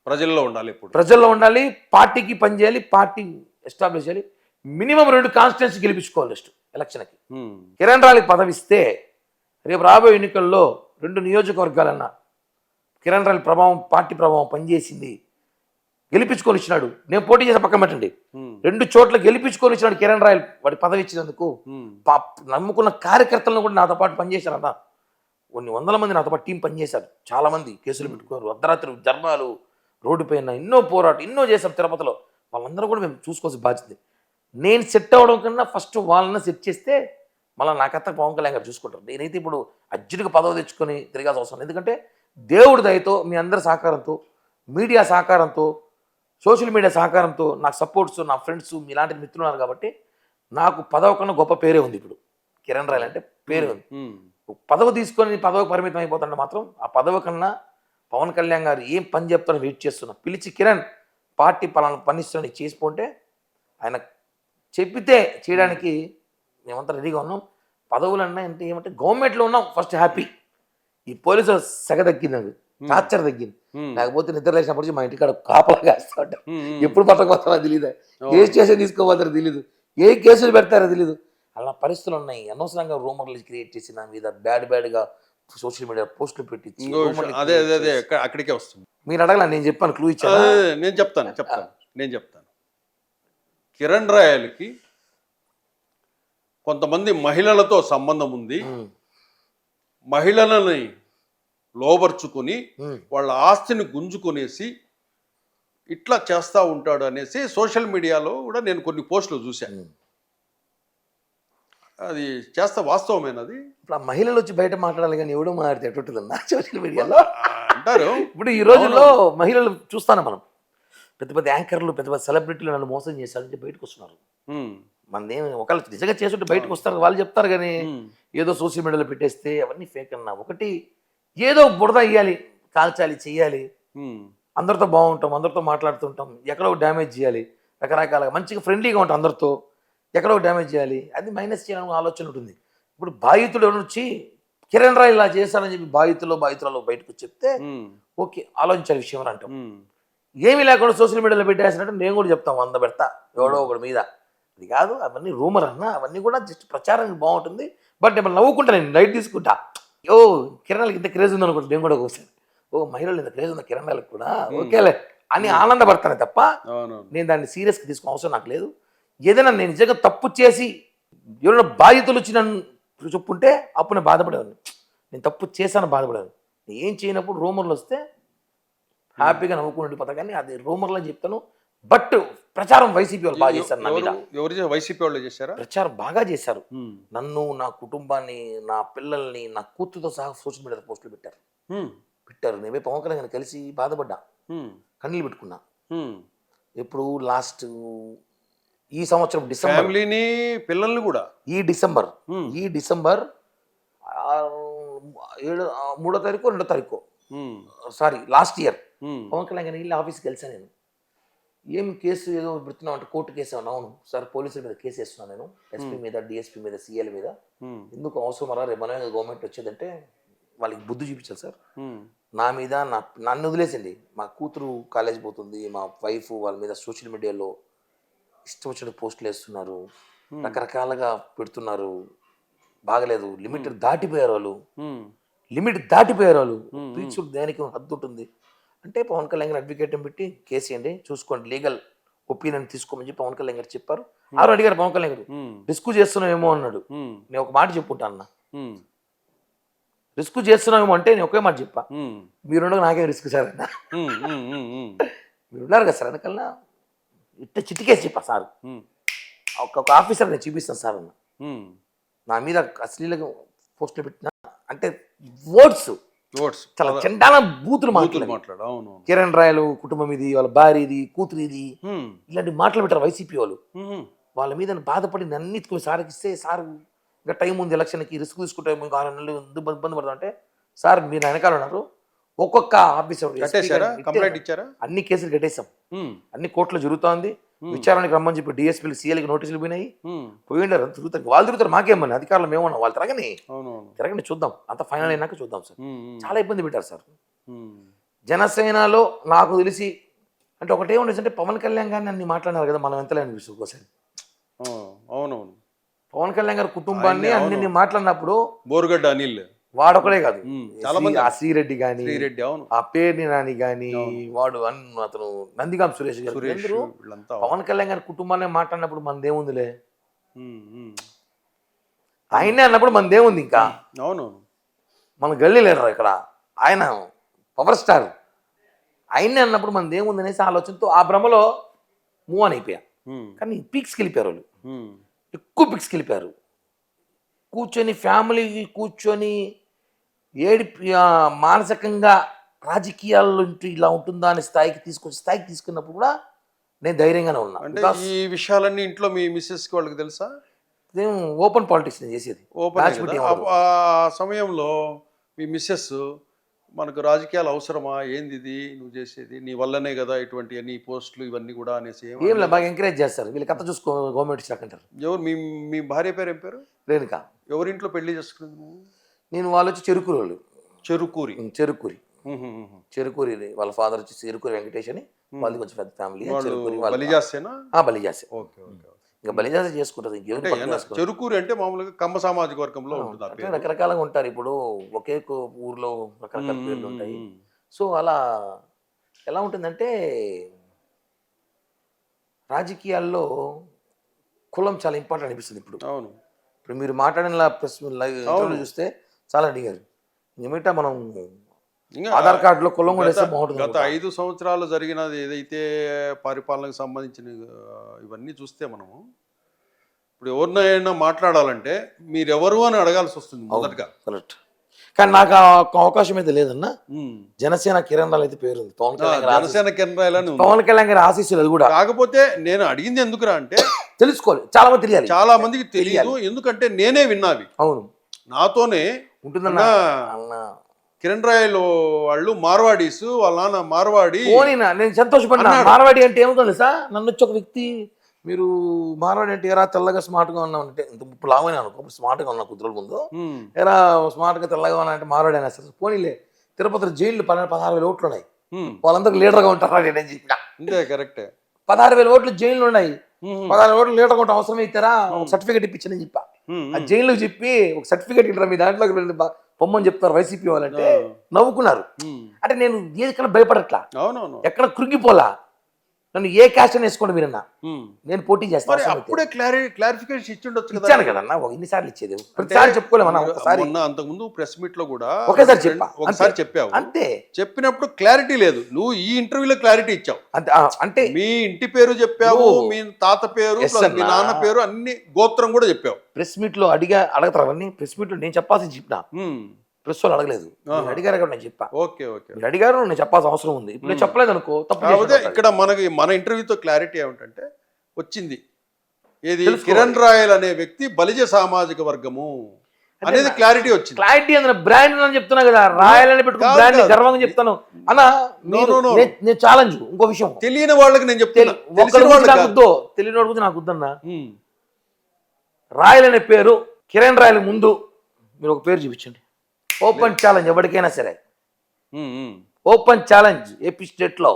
ప్రజల్లో ఉండాలి, ప్రజల్లో ఉండాలి, పార్టీకి పనిచేయాలి, పార్టీ ఎస్టాబ్లిష్ చేయాలి. మినిమం 2 కాన్స్టిట్యున్సీ గెలిపించుకోవాలి నెక్స్ట్ ఎలక్షన్కి. కిరణ్ రాయలకి పదవి ఇస్తే రేపు రాబోయే ఎన్నికల్లో 2 నియోజకవర్గాలన్నా కిరణ్ రాయల ప్రభావం, పార్టీ ప్రభావం పనిచేసింది, గెలిపించుకొని ఇచ్చినాడు. నేను పోటీ చేసిన పక్కన పెట్టండి, 2 చోట్ల గెలిపించుకొని ఇచ్చినాడు కిరణ్ రాయల్. వాడి పదవి ఇచ్చినందుకు నమ్ముకున్న కార్యకర్తలను కూడా నాతో పాటు పనిచేశారన్న. కొన్ని వందల మంది నాతో పాటు టీం పనిచేశారు. చాలా మంది కేసులు పెట్టుకున్నారు, అర్ధరాత్రి ధర్నాలు, రోడ్డు పైన ఎన్నో పోరాటం ఎన్నో చేశారు తిరుపతిలో. వాళ్ళందరూ కూడా మేము చూసుకోవాల్సిన బాధ్యత. నేను సెట్ అవ్వడం కన్నా ఫస్ట్ వాళ్ళని సెట్ చేస్తే మళ్ళీ నాకంతా పవన్ కళ్యాణ్ గారు చూసుకుంటారు. నేనైతే ఇప్పుడు అర్జెంటుగా పదవి తెచ్చుకొని తిరగాల్సిన అవసరం. ఎందుకంటే దేవుడి దయతో, మీ అందరి సహకారంతో, మీడియా సహకారంతో, సోషల్ మీడియా సహకారంతో, నాకు సపోర్ట్స్, నా ఫ్రెండ్స్, మీలాంటి మిత్రులు ఉన్నారు కాబట్టి నాకు పదవి కన్నా గొప్ప పేరే ఉంది. ఇప్పుడు కిరణ్ రాయల్ అంటే పేరే ఉంది. పదవి తీసుకొని పదవికి పరిమితం అయిపోతుంటే మాత్రం ఆ పదవి కన్నా పవన్ కళ్యాణ్ గారు ఏం పని చెప్తారో వెయిట్ చేస్తున్నా. పిలిచి కిరణ్ పార్టీ పలానా పని ఇస్తాను చేసిపోంటే ఆయన చెప్పితే చేయడానికి మేమంతా రెడీగా ఉన్నాం. పదవులన్నా అంటే ఏమంటే గవర్నమెంట్లో ఉన్నాం ఫస్ట్ హ్యాపీ. ఈ పోలీసు సెగ తగ్గింది, టార్చర్ తగ్గింది. లేకపోతే నిద్ర లేచినప్పటికీ మా ఇంటికాడ కాపలా కాస్తా ఉంటాం. ఎప్పుడు పట్టకపోతారో తెలియదు, ఏ స్టేషన్ తీసుకోపోతారో తెలియదు, ఏ కేసులు పెడతారో తెలియదు. అలా పరిస్థితులు ఉన్నాయి. అనవసరంగా రూమర్లు క్రియేట్ చేసి నా మీద బ్యాడ్గా సోషల్ మీడియా పోస్టులు పెట్టి అక్కడికే వస్తుంది. మీరు అడగల, నేను చెప్పాను, క్లూ ఇచ్చాను. నేను చెప్తాను. కిరణ్ రాయల్కి కొంతమంది మహిళలతో సంబంధం ఉంది, మహిళలని లోబర్చుకుని వాళ్ళ ఆస్తిని గుంజుకునేసి ఇట్లా చేస్తూ ఉంటాడు అనేసి సోషల్ మీడియాలో కూడా నేను కొన్ని పోస్టులు చూశాను. అది చేస్తా వాస్తవమేనది. ఇప్పుడు ఆ మహిళలు వచ్చి బయట మాట్లాడాలి కానీ ఎవడో మాట్లాడితే ఎటుంటుందన్నా సోషల్ మీడియాలో అంటారు. ఇప్పుడు ఈ రోజుల్లో మహిళలు చూస్తాను మనం, పెద్ద పెద్ద యాంకర్లు, పెద్ద పెద్ద సెలబ్రిటీలు నన్ను మోసం చేశారంటే బయటకు వస్తున్నారు. మనదేం ఒకళ్ళు నిజంగా చేస్తుంటే బయటకు వస్తారు, వాళ్ళు చెప్తారు. కానీ ఏదో సోషల్ మీడియాలో పెట్టేస్తే అవన్నీ ఫేక్ అన్నా. ఒకటి ఏదో బురద ఇయ్యాలి, కాల్చాలి, చెయ్యాలి, అందరితో బాగుంటాం, అందరితో మాట్లాడుతుంటాం, ఎక్కడో డ్యామేజ్ చేయాలి, రకరకాలుగా మంచిగా ఫ్రెండ్లీగా ఉంటాం అందరితో, ఎక్కడో డ్యామేజ్ చేయాలి, అది మైనస్ చేయాలని ఆలోచన ఉంటుంది. ఇప్పుడు బాధితులు ఎవరు వచ్చి కిరణ్ రాయ్ ఇలా చేశారని చెప్పి బాధితులలో బయటకు చెప్తే ఓకే ఆలోచించాలి విషయం అని అంటాం. ఏమీ లేకుండా సోషల్ మీడియాలో పెట్టేసినట్టు నేను కూడా చెప్తాను, 100 పెడతా ఎవడో ఒకటి మీద. అది కాదు, అవన్నీ రూమర్ అన్నా, అవన్నీ కూడా జస్ట్ ప్రచారానికి బాగుంటుంది. బట్ నేను నవ్వుకుంటా, నేను లైట్ తీసుకుంటా. కిరణాలకి ఇంత క్రేజ్ ఉందనుకుంటా నేను కూడా ఒకసారి. మహిళలు ఇంత క్రేజ్ ఉందా కిరణాలకు కూడా, ఓకేలే అని ఆనందపడతాను తప్ప నేను దాన్ని సీరియస్గా తీసుకునే అవసరం నాకు లేదు. ఏదైనా నేను నిజంగా తప్పు చేసి ఎవరైనా బాధితులు వచ్చి నన్ను చెప్పుంటే అప్పుడు నేను బాధపడేవాడిని. నేను తప్పు చేశాను బాధపడేవాడిని. ఏం చేయనప్పుడు రూమర్లు వస్తే హ్యాపీగా నవ్వుకుని పోతా. కానీ అది రూమర్లు అని చెప్తాను. బట్ ప్రచారం వైసీపీ వాళ్ళు బాగా చేశారు నా మీద. వైసీపీ వాళ్ళు చేశారా? ప్రచారం బాగా చేశారు. నన్ను, నా కుటుంబాన్ని, నా పిల్లల్ని, నా కూతురుతో సహా సోషల్ మీడియాలో పోస్టులు పెట్టారు. నేనే పవన్ కళ్యాణ్ కలిసి బాధపడ్డా, కన్నీళ్ళు పెట్టుకున్నా. ఎప్పుడు లాస్ట్ ఈ సంవత్సరం డిసెంబర్, పిల్లల్ని కూడా ఈ డిసెంబర్ 3వ తారీఖు 2వ తారీఖు sorry last year Pawan Kalyan వెళ్ళి ఆఫీస్కి కలిసాను. నేను ఏం కేసు ఏదో పెడుతున్నావు అంటే కోర్టు కేసు అన్నా. అవును సార్, పోలీసుల మీద కేసు వేస్తున్నాను నేను, ఎస్పీ మీద, డిఎస్పీ మీద, సిఎల్ మీద. ఎందుకు అవసరం అలా రేపు మన గవర్నమెంట్ వచ్చేదంటే వాళ్ళకి బుద్ధి చూపించాలి సార్. నా మీద నన్ను వదిలేసండి, మా కూతురు కాలేజ్ పోతుంది, మా వైఫ్ వాళ్ళ మీద సోషల్ మీడియాలో ఇష్టం వచ్చిన పోస్టులు వేస్తున్నారు, రకరకాలుగా పెడుతున్నారు. బాగలేదు, లిమిట్ దాటిపోయారు వాళ్ళు. పీచుడు దేనికి హద్దు ఉంటుంది అంటే పవన్ కళ్యాణ్ గారు అడ్వకేట్ని పెట్టి కేసు ఇవ్వండి, చూసుకోండి, లీగల్ ఒపీనియన్ తీసుకోమని చెప్పి పవన్ కళ్యాణ్ గారు చెప్పారు. అడిగారు పవన్ కళ్యాణ్ గారు, రిస్క్ చేస్తున్నామేమో అన్నాడు. నేను ఒక మాట చెప్పుంటా అన్న, రిస్క్ చేస్తున్నామేమో అంటే నేను ఒకే మాట చెప్పా, మీరుండగా నాకేం రిస్క్ సార్ అన్న. మీరు ఉన్నారు కదా సార్ వెనకల్లా, ఇట్ట చిటికేసి చెప్పా సార్, ఒక ఆఫీసర్ నేను చూపిస్తాను సార్ అన్న. నా మీద అశ్లీలంగా పోస్టులు పెట్టిన అంటే వర్డ్స్ చాలా చండాల బూతులు మాట్లాడు. కిరణ్ రాయలు కుటుంబం ఇది, వాళ్ళ భార్య ఇది, కూతురు ఇది, ఇలాంటి మాటలు పెట్టారు వైసీపీ వాళ్ళు. వాళ్ళ మీద బాధపడి నన్ను సార్కి ఇస్తే, సార్ ఇంకా టైం ఉంది ఎలక్షన్కి, రిస్క్ తీసుకుంటే ఇంకా 6 నెలలు ఇబ్బంది పడతాం అంటే, సార్ మీరు వెనకాల ఉన్నారు, ఒక్కొక్క ఆఫీసర్ అన్ని కేసులు కట్టేసాం, అన్ని కోర్టులో జరుగుతోంది, విచారణకి రమ్మని చెప్పి డిఎస్పీలు, సీఎల్కి నోటీసులు పోయినాయి, పోయిండారు, తిరుగుతారు, వాళ్ళు తిరుగుతారు, మాకేమని అధికారులు మేమన్నా, వాళ్ళు తిరగని చూద్దాం, అంత ఫైనల్ అయినాక చూద్దాం సార్. చాలా ఇబ్బంది పెట్టారు సార్. జనసేనలో నాకు తెలిసి అంటే ఒకటేముండేసి అంటే పవన్ కళ్యాణ్ గారిని అన్ని మాట్లాడినారు కదా, మనం ఎంతలే అనిపిస్తుంది ఒకసారి. ఆ, అవునవును. పవన్ కళ్యాణ్ గారి కుటుంబాన్ని అన్ని మాట్లాడినప్పుడు బోరుగడ్డ అనిల్. వాడొకడే కాదు, చాలా మంది. ఆ శ్రీరెడ్డి గాని, శ్రీరెడ్డి, అవును. ఆ పేర్ని నాని గాని, వాడు అతను నందిగాం సురేష్ గారు, సురేష్ అందరూ వీళ్ళంతా. పవన్ కళ్యాణ్ గారి కుటుంబాన్ని మాట్లాడినప్పుడు మనదేముందిలే, ఉమ్, ఉమ్. ఆయనే అన్నప్పుడు మనదేముంది ఇంకా. అవునవును. మన గల్లీ లేరు ఇక్కడ, ఆయన పవర్ స్టార్, ఆయనే అన్నప్పుడు మనదేముంది అనేసి ఆలోచనతో ఆ భ్రమలో మూవ్ ఆన్ అయిపోయా. ఉమ్, కానీ పీక్స్కి వెళ్ళిపోయారు వాళ్ళు, ఉమ్. ఎక్కువ పీక్స్కి వెళ్ళిపోయారు. కూర్చొని ఫ్యామిలీ కూర్చొని ఏడిపి మానసికంగా రాజకీయాల్లో ఇలా ఉంటుందా అనే స్థాయికి తీసుకున్నప్పుడు కూడా నేను ధైర్యంగానే ఉన్నా. అంటే ఈ విషయాలన్నీ ఇంట్లో మీ మిస్సెస్కి వాళ్ళకి తెలుసా? ఓపెన్ పాలిటిక్స్ నేను చేసేది. ఓపెన్. ఆ సమయంలో మీ మిస్సెస్ మనకు రాజకీయాలు అవసరమా, ఏంది ఇది నువ్వు చేసేది, నీ వల్లనే కదా ఇటువంటి అన్ని పోస్టులు ఇవన్నీ కూడా అనేసి ఏం లేదు, బాగా ఎంకరేజ్ చేస్తారు, వీళ్ళు కథ చూసుకో గవర్నమెంట్ స్టాక్ అంటారు. ఎవరు మీ మీ భార్య పేరు ఏం పేరు? రేణుక. ఎవరింట్లో పెళ్లి చేసుకున్నది నువ్వు? నేను వాళ్ళు వచ్చి చెరుకూరు వాళ్ళు. చెరుకూరి. చెరుకూరి వాళ్ళ ఫాదర్ వచ్చి చెరుకూరి వెంకటేష్ అని, వాళ్ళది కొంచెం పెద్ద ఫ్యామిలీ. బలిజాసేనా? బలిజాసే. Okay okay. ఇంకా బలిజాసే చేసుకుంటుంది. చెరుకూరి అంటే మామూలుగా కమ్మ సామాజిక వర్గంలో ఉంటుంది. రకరకాలుగా ఉంటారు, ఇప్పుడు ఒకే ఊర్లో రకరకాల పేర్లు ఉంటాయి. సో అలా ఎలా ఉంటుందంటే రాజకీయాల్లో కులం చాలా ఇంపార్టెంట్ అనిపిస్తుంది ఇప్పుడు. అవును. ఇప్పుడు మీరు మాట్లాడిన ప్రెస్ చూస్తే చాలా అడిగారు, ఏమిటా మనం ఆధార్ కార్డులో కులం కూడా వేస్తే బాగుంటుంది. గత 5 సంవత్సరాలు జరిగినది ఏదైతే పరిపాలనకు సంబంధించిన ఇవన్నీ చూస్తే మనము ఇప్పుడు ఎవరినైనా మాట్లాడాలంటే మీరెవరు అని అడగాల్సి వస్తుంది మొదటగా. కరెక్ట్. కానీ నాకు అవకాశం అయితే లేదన్నా. జనసేన కిరణ్ రాయల్ అయితే పేరుంది, జనసేన కిరణ్ రాయల్ అని పవన్ కళ్యాణ్ గారి ఆశీస్సులు. అది కూడా కాకపోతే నేను అడిగింది ఎందుకురా అంటే తెలుసుకోవాలి, చాలా మంది తెలియాలి, చాలా మందికి తెలియదు. ఎందుకంటే నేనే విన్నావి. అవును, నాతోనే ఉంటుందన్నా. కిరణ్ రాయల్ వాళ్ళు మార్వాడీస్, వాళ్ళ నాన్న మార్వాడి. నేను సంతోషపడినా. మార్వాడి అంటే ఏమో తెలుసా, నన్ను వచ్చి ఒక వ్యక్తి, మీరు మార్వాడి అంటే ఎరా తెల్లగా స్మార్ట్గా ఉన్నావు అంటే, ఇంత ముప్పు లావైనా అనుకో, స్మార్ట్గా ఉన్నా కుదురుల ముందు, ఎరా స్మార్ట్గా తెల్లగా ఉన్నా అంటే మార్వాడి అయినా సరే పోనీలే, తిరుపతి జైళ్ళు 16,000 ఓట్లు ఉన్నాయి, వాళ్ళందరూ లీడర్గా ఉంటారా నేను చెప్పిన. అంతే, కరెక్టే. 16,000 ఓట్లు జైళ్ళు ఉన్నాయి, 16,000 ఓట్లు లీడర్గా ఉంటాం, అవసరం ఇస్తారా, ఒక సర్టిఫికేట్ ఇప్పించని చెప్పా. ఆ జైలుకి చెప్పి ఒక సర్టిఫికేట్ ఇద్దరు మీ దాంట్లోకి పొమ్మని చెప్తారు వైసీపీ వాళ్ళంటే నవ్వుకున్నారు. అంటే నేను ఎక్కడ భయపడట్లా, ఎక్కడ కృంగిపోలా, నన్ను ఏ క్యాస్ట్ అని వేసుకోండి మీరన్నా, నేను పోటీ చేస్తాను. అప్పుడే క్లారిఫికేషన్ ఇచ్చిండొచ్చు కదా. ఇచ్చాను కదన్నా, ఇన్నిసార్లు ఇచ్చేది ప్రతిసారి చెప్పుకోలేమన్నా. ఒకసారి అంతకుముందు ప్రెస్ మీట్ లో కూడా ఒకేసారి చెప్పావు, అంతే. చెప్పినప్పుడు క్లారిటీ లేదు, నువ్వు ఈ ఇంటర్వ్యూలో క్లారిటీ ఇచ్చావు. అంటే మీ ఇంటి పేరు చెప్పావు, మీ తాత పేరు, మీ నాన్న పేరు, అన్ని గోత్రం కూడా చెప్పావు. ప్రెస్ మీట్ లో అడగతారు అవన్నీ. ప్రెస్ మీట్ లో నేను చెప్పాల్సింది చెప్పినా, ప్రెస్ వాళ్ళు అడగలేదు, అడిగారు కదా నేను చెప్పా. ఓకే ఓకే, మీరు అడిగారు, నేను చెప్పాల్సిన అవసరం ఉంది. ఇప్పుడు నేను చెప్పలేదు అనుకో తప్పు. ఇక్కడ మన ఇంటర్వ్యూతో క్లారిటీ ఏమిటంటే వచ్చింది ఏది, కిరణ్ రాయల్ అనే వ్యక్తి బలిజ సామాజిక వర్గము అనేది క్లారిటీ వచ్చింది. క్లారిటీ అన్న బ్రాండ్ అని చెప్తున్నా కదా, రాయల్ అని పెట్టుకుని బ్రాండ్ గర్వంగా చెప్తాను అన్న. నేను ఛాలెంజ్ ఇంకో విషయం, తెలియని వాళ్ళకి నేను చెప్తాను, తెలియని వాడు నాకు వద్దన్నా. రాయల్ అనే పేరు కిరణ్ రాయల్ ముందు మీరు ఒక పేరు చూపించండి, ఓపెన్ ఛాలెంజ్ ఎవరికైనా సరే. ఓపెన్ ఛాలెంజ్ ఏపీ స్టేట్ లో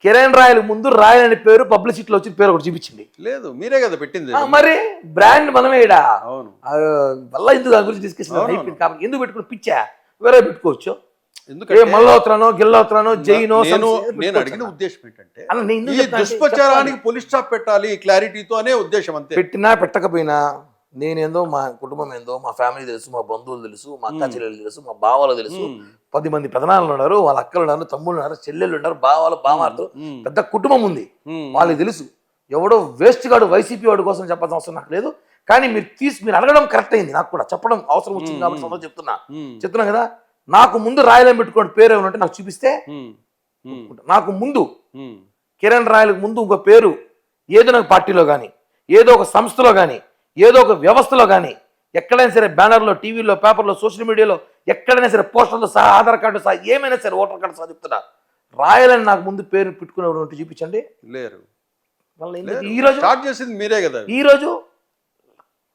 కిరణ్ రాయల్ ముందు రాయల్ అనే పేరు పబ్లిసిటీలో వచ్చిన పేరు ఒకటి చూపించింది. లేదు, మీరే కదా పెట్టింది. మరి బ్రాండ్ మనమే వల్ల ఎందుకు దాని గురించి డిస్కషన్ అయిపోయింది. కాబట్టి ఎందుకు పెట్టుకుని పిచ్చా, వేరే పెట్టుకోవచ్చు. ఎందుకంటే మల్లోత్రానో గిల్లోత్రానో జైనో. నేను అడిగిన ఉద్దేశం ఏంటంటే ఈ దుష్ప్రచారానికి పోలీస్ స్టాప్ పెట్టాలి క్లారిటీతో అనే ఉద్దేశం అంతే. పెట్టినా పెట్టకపోయినా నేనేందో, మా కుటుంబం ఏందో, మా ఫ్యామిలీ తెలుసు, మా బంధువులు తెలుసు, మా అక్క చెల్లెలు తెలుసు, మా బావలు తెలుసు, 10 మంది పెదనాలు ఉన్నారు, వాళ్ళ అక్కలు ఉన్నారు, తమ్ముళ్ళు ఉన్నారు, చెల్లెళ్ళు ఉన్నారు, బావాలు బామార్లు, పెద్ద కుటుంబం ఉంది, వాళ్ళకి తెలుసు. ఎవడో వేస్ట్ గాడు వైసీపీ వాడి కోసం చెప్పాల్సిన అవసరం నాకు లేదు. కానీ మీరు అడగడం కరెక్ట్ అయింది, నాకు కూడా చెప్పడం అవసరం వచ్చింది కాబట్టి చెప్తున్నా కదా. నాకు ముందు రాయలం పెట్టుకోండి పేరు ఏమంటే నాకు చూపిస్తే, నాకు ముందు కిరణ్ రాయలకు ముందు ఇంకో పేరు ఏదో నాకు పార్టీలో కానీ, ఏదో ఒక సంస్థలో కానీ, ఏదో ఒక వ్యవస్థలో కానీ, ఎక్కడైనా సరే బ్యానర్లో, టీవీలో, పేపర్లో, సోషల్ మీడియాలో, ఎక్కడైనా సరే పోస్టర్లో సహా, ఆధార్ కార్డు సహా, ఏమైనా సరే ఓటర్ కార్డు సహా చెప్తున్నా, రాయాలని నాకు ముందు పేరు పెట్టుకునేవాడు చూపించండి. లేరు. ఈరోజు స్టార్ట్ చేసింది మీరే కదా. ఈరోజు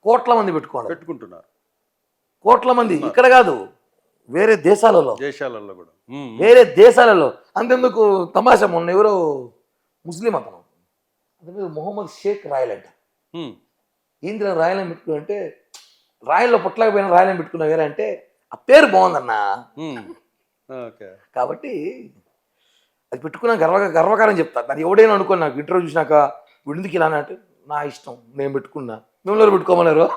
కోట్ల మంది పెట్టుకుంటున్నారు, కోట్ల మంది. ఇక్కడ కాదు, వేరే దేశాలలో కూడా, వేరే దేశాలలో. అంతెందుకు తమాషా, మొన్న ఎవరో ముస్లిం అతను అతని పేరు మొహమ్మద్ షేక్ రాయల్ అంట. ఉమ్, ఏంటి రాయల్ అని పెట్టుకున్నా అంటే, రాయల్లో పుట్టలేకపోయినా రాయల్ అని పెట్టుకున్నా వేరే అంటే ఆ పేరు బాగుందన్నా. ఉమ్, ఓకే. కాబట్టి అది పెట్టుకున్నా గర్వకారం చెప్తా. దాన్ని ఎవడైనా అనుకోని నాకు ఇంటర్వ్యూ చూసినాక ఎందుకు ఇలా అంటే నా ఇష్టం, నేను పెట్టుకున్నా, మిమ్మల్ని పెట్టుకోమన్నారు.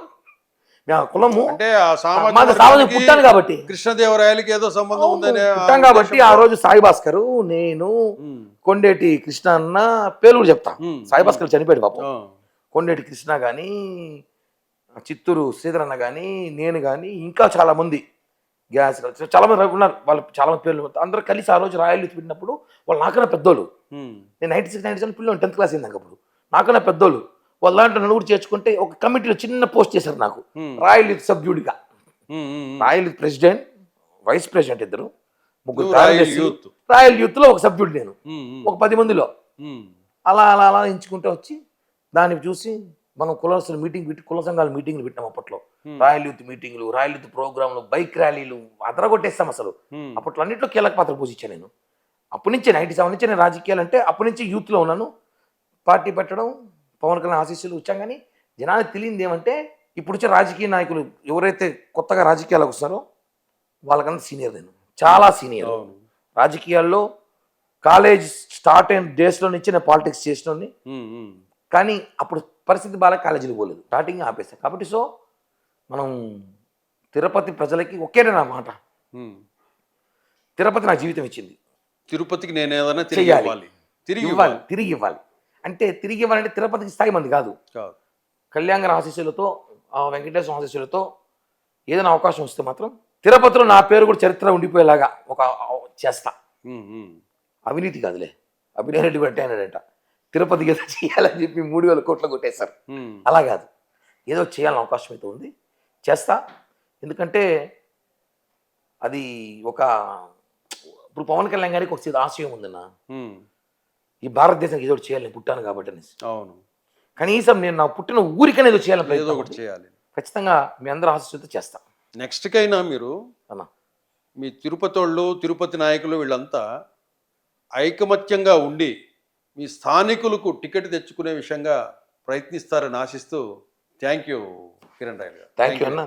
నా కులము అంటే ఆ సామాజిక మాది సామాజిక వర్గానికి పుట్టాను కాబట్టి, కృష్ణదేవరాయలకి ఏదో సంబంధం ఉందనే పుట్టాం కాబట్టి ఆ రోజు సాయి భాస్కర్, నేను, ఉమ్, కొండేటి కృష్ణ అన్న పేర్లు కూడా చెప్తా. ఉమ్, సాయి భాస్కర్ చనిపోయాడు పాపం. ఆ, కొండేటి కృష్ణ కానీ, చిత్తూరు శ్రీధర్ అన్న కానీ, నేను కానీ, ఇంకా చాలా మంది గ్యాస్ చాలా మంది ఉన్నారు. వాళ్ళు చాలా మంది పేర్లు అందరూ కలిసి ఆ రోజు రాయల్ యూత్ పెట్టినప్పుడు వాళ్ళు నాకన్నా పెద్దోళ్ళు. ఉమ్, నేను 96, 97 పిల్లలు 10th క్లాస్ అయిందాక అప్పుడు. నాకన్నా పెద్దోళ్ళు. వాళ్ళ దాంట్లో నలుగురు చేర్చుకుంటే ఒక కమిటీలో చిన్న పోస్ట్ చేశారు నాకు, రాయల్ యూత్ సభ్యుడిగా. Um, um, royal youth president, vice president ఇద్దరు, ముగ్గురు నువ్వు రాయల్ కార్యదర్శి. యూత్. రాయల్ యూత్లో ఒక సభ్యుడు నేను, ఉమ్, ఉమ్, ఒక 10 మందిలో. ఉమ్, అలా అలా అలా ఎంచుకుంటూ వచ్చి దాన్ని చూసి మనం కులస్తులు మీటింగ్ పెట్టి కుల సంఘాల మీటింగ్లు పెట్టాం అప్పట్లో. రాయల్ యూత్ మీటింగ్లు, రాయల్ యూత్ ప్రోగ్రాంలు, బైక్ ర్యాలీలు అదరగొట్టేస్తాం అసలు. ఉమ్, అప్పట్లో అన్నింటిలో కీలక పాత్ర పోషించాను నేను. అప్పటి నుంచి 97 నుంచి నేను రాజకీయాలు అంటే అప్పటి నుంచి యూత్లో ఉన్నాను. పార్టీ పెట్టడం, పవన్ కళ్యాణ్ ఆశీస్సులు వచ్చాం. కానీ జనానికి తెలియంది ఏమంటే ఇప్పుడు వచ్చే రాజకీయ నాయకులు ఎవరైతే కొత్తగా రాజకీయాలకు వస్తారో వాళ్ళకన్నా సీనియర్ నేను, చాలా సీనియర్. అవును. రాజకీయాల్లో కాలేజ్ స్టార్ట్ అయిన డేస్లో నుంచి నేను పాలిటిక్స్ చేసినోని. ఉమ్, ఉమ్, కానీ అప్పుడు పరిస్థితి బాగా కాలేజీకి పోలేదు, స్టార్టింగ్ ఆపేసాను. కాబట్టి సో మనం తిరుపతి ప్రజలకి ఒకేనే నా మాట, ఉమ్. తిరుపతి నా జీవితం ఇచ్చింది. తిరుపతికి నేను ఏదైనా తిరిగి చెయ్యాలి. ఇవ్వాలి, తిరిగి ఇవ్వాలి, ఇవ్వాలి. తిరిగి ఇవ్వాలి. అంటే తిరిగి ఇవ్వాలంటే తిరుపతికి స్థాయి మంది కాదు, కాదు. కళ్యాణ్ గారి ఆశీస్సులతో, ఆ వెంకటేశ్వర ఆశీస్సులతో ఏదైనా అవకాశం వస్తే మాత్రం తిరుపతిలో నా పేరు కూడా చరిత్ర ఉండిపోయేలాగా ఒక చేస్తా. ఉమ్, ఉమ్, అవినీతి కాదులే, అభినయ రెడ్డి కూడా అన్నాడంట తిరుపతికి ఏదో చేయాలని చెప్పి 3,000 కోట్లు కొట్టేశారు. ఉమ్, అలా కాదు, ఏదో చేయాలని అవకాశం అయితే ఉంది, చేస్తా. ఎందుకంటే అది ఒక ఇప్పుడు పవన్ కళ్యాణ్ గారికి ఒక ఆశయం ఉందన్న, ఉమ్, ఈ భారతదేశానికి ఏదో ఒకటి చేయాలి, నేను పుట్టాను కాబట్టి అనేసి. అవును, కనీసం నేను నా పుట్టిన ఊరికనే ఏదో చేయాలని ఏదో ప్రయత్నం ఒకటి చేయాలి. ఖచ్చితంగా మీ అందరూ ఆశీస్సులతో చేస్తా నెక్స్ట్కైనా మీరు అన్న. మీ తిరుపతి వాళ్ళు, తిరుపతి నాయకులు వీళ్ళంతా ఐకమత్యంగా ఉండి మీ స్థానికులకు టికెట్ తెచ్చుకునే విషయంగా ప్రయత్నిస్తారని ఆశిస్తూ థ్యాంక్ యూ కిరణ్ రాయల్ గారు. థ్యాంక్ యూ అన్న.